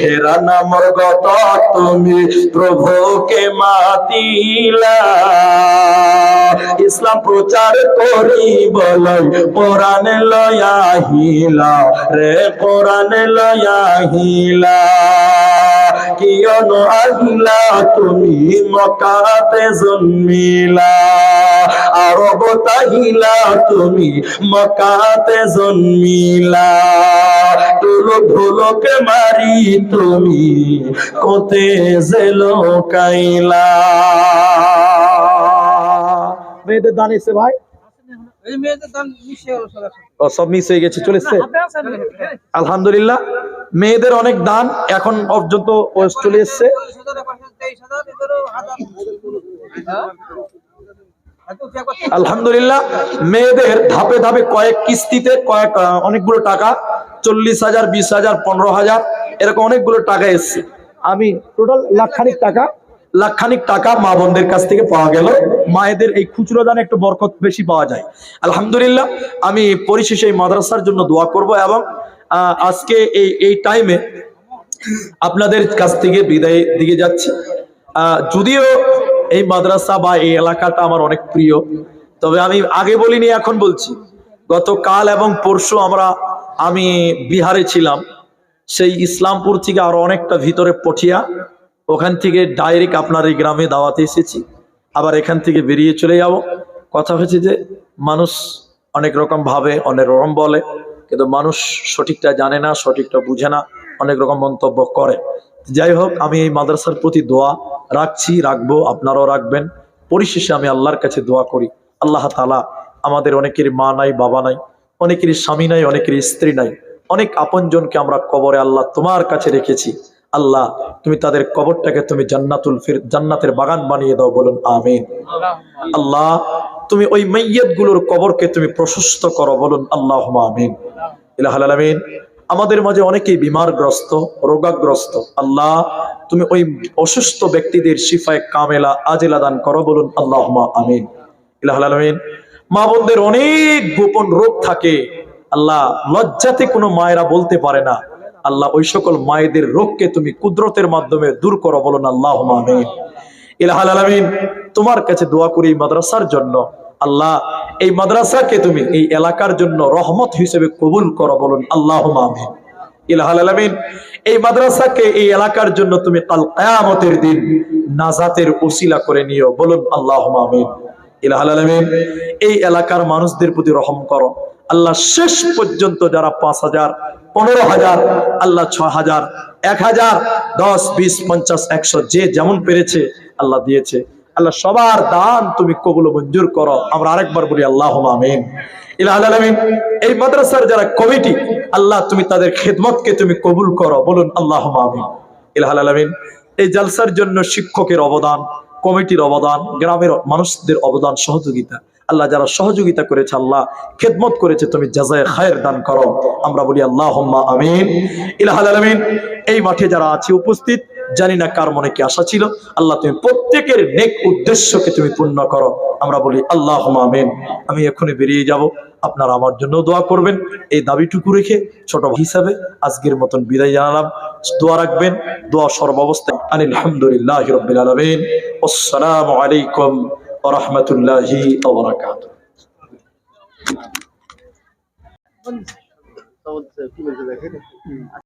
Speaker 1: হেরা নামর গত তুমি প্রভুকে মাতিলা, ইসলাম প্রচার করি বলাই কোরআন লয়াহিলা রে, কোরআন লয়াহিলা, কিয়ন আহিলা তুমি মক্কাতে জন্মিলা, আরব তাহিলা তুমি মক্কাতে জন্মিলা, তুলো ঢোলকে মারি তুমি কোতে যে লোকাইলা। মেয়েদের দান এসে ভাই, সব মিস হয়ে গেছে, চলে এসছে আলহামদুলিল্লাহ। মেয়েদের অনেক দান এখন পর্যন্ত চলে এসছে। আলহামদুলিল্লাহ, মেয়েদের ধাপে ধাপে কয়েক কিস্তিতে অনেকগুলো টাকা, 40,000, 20,000, 15,000 এরকম অনেকগুলো টাকা এসছে। আমি টোটাল লাখখানিক টাকা মা বোনদের কাছ থেকে পাওয়া গেল। মায়েদের এই খুচরো দানে একটু বরকত বেশি পাওয়া যায় আলহামদুলিল্লাহ। আমি পরিশেষে এই মাদ্রাসার জন্য দোয়া করব এবং আজকে এই টাইমে আপনাদের কাছ থেকে বিদায় দিয়ে যাচ্ছি। যদিও এই মাদ্রাসা বা এই এলাকাটা আমার অনেক প্রিয়, তবে আমি আগে বলিনি, এখন বলছি। গতকাল এবং পরশু আমি বিহারে ছিলাম, সেই ইসলামপুর থেকে আরো অনেকটা ভিতরে পটিয়া, ওখান থেকে ডাইরেক্ট আপনার এই গ্রামে দাওয়াতে এসেছি, আবার এখান থেকে বেরিয়ে চলে যাব। কথা হচ্ছে যে মানুষ অনেক রকম ভাবে, অনেক রকম বলে, কিন্তু মানুষ সঠিকটা জানে না, সঠিকটা বুঝে না, অনেক রকম মন্তব্য করে। যাই হোক, আমি এই মাদ্রাসার প্রতি দোয়া রাখছি, রাখবো, আপনারাও রাখবেন। পরিশেষে আমি আল্লাহর কাছে দোয়া করি, আল্লাহ তাআলা আমাদের অনেকেরই মা নাই, বাবা নাই, অনেকেরই স্বামী নাই, অনেকেরই স্ত্রী নাই, অনেক আপনজনকে আমরা কবরে আল্লাহ তোমার কাছে রেখেছি। আল্লাহ তুমি তাদের কবরটাকে তুমি জান্নাতের বাগান বানিয়ে দাও, বলুন আমিন। আল্লাহ তুমি ওই মাইয়াত গুলোর কবরকে তুমি প্রশস্ত করো, বলুন আল্লাহুম্মা আমিন। ইলাহুল আলামিন, আমাদের মাঝে অনেকেই বিমারগ্রস্ত, রোগাগ্রস্ত, আল্লাহ তুমি ওই অসুস্থ ব্যক্তিদের শিফায়ে কামেলা আজেলা দান করো, বলুন আল্লাহুম্মা আমিন। ইলাহুল আলামিন, মা বোনদের অনেক গোপন রোগ থাকে, আল্লাহ লজ্জাতে কোনো মায়েরা বলতে পারে না, আল্লাহ ওই সকল মায়েদের রোগকে তুমি কুদরতের মাধ্যমে দূর করো, বলুন আল্লাহুম্মা আমিন। ইলাহুল আলামিন, তোমার কাছে দোয়া করি এই মাদ্রাসার জন্য, আল্লাহ এই মাদ্রাসাকে তুমি এই এলাকার জন্য রহমত হিসেবে কবুল করো, বলুন আল্লাহুম্মা আমিন। ইলাহুল আলামিন, এই মাদ্রাসাকে এই এলাকার জন্য তুমি কাল কিয়ামতের দিন নাজাতের ওসিলা করে নিও, বলুন আল্লাহুম্মা আমিন। ইলাহুল আলামিন, এই এলাকার মানুষদের প্রতি রহম করো, আল্লাহ শেষ পর্যন্ত যারা 5,000, 15,000, আল্লাহ 6,000, 1,000, 10, 20, 50, 100 যে যেমন পেরেছে আল্লাহ দিয়েছে, আল্লাহ সবার দান তুমি কবুল মঞ্জুর করো। আমরা আরেকবার বলি আল্লাহুম্মা আমিন। ইলাহুল আলামিন, এই মাদ্রাসার যারা কমিটি, আল্লাহ তুমি তাদের খেদমতকে তুমি কবুল করো, বলুন আল্লাহুম্মা আমিন। ইলাহুল আলামিন, এই জালসার জন্য শিক্ষকের অবদান, কমিটির অবদান, গ্রামের মানুষদের অবদান, সহযোগিতা, আল্লাহ যারা সহযোগিতা করেছে, আল্লাহ খেদমত করেছে, তুমি জাযায়ে খায়ের দান করো। আমরা বলি আল্লাহুম্মা আমিন। ইলাহুল আলামিন, এই মাঠে যারা আছে উপস্থিত, জানি না কার মনে কি আশা ছিল, আল্লাহ তুমি প্রত্যেকের নেক উদ্দেশ্যকে তুমি পূর্ণ করো। আমরা বলি আল্লাহুম্মা আমিন। আমি এখনই বেরিয়ে যাব, আপনারা আমার জন্য দোয়া করবেন, এই দাবিটুকু রেখে ছোট হিসাবে আজকের মতন বিদায় জানালাম। দোয়া রাখবেন, দোয়া সর্বাবস্থায়। আলহামদুলিল্লাহি রাব্বিল আলামিন। আসসালামু আলাইকুম ওয়া রাহমাতুল্লাহি ওয়া বারাকাতুহু।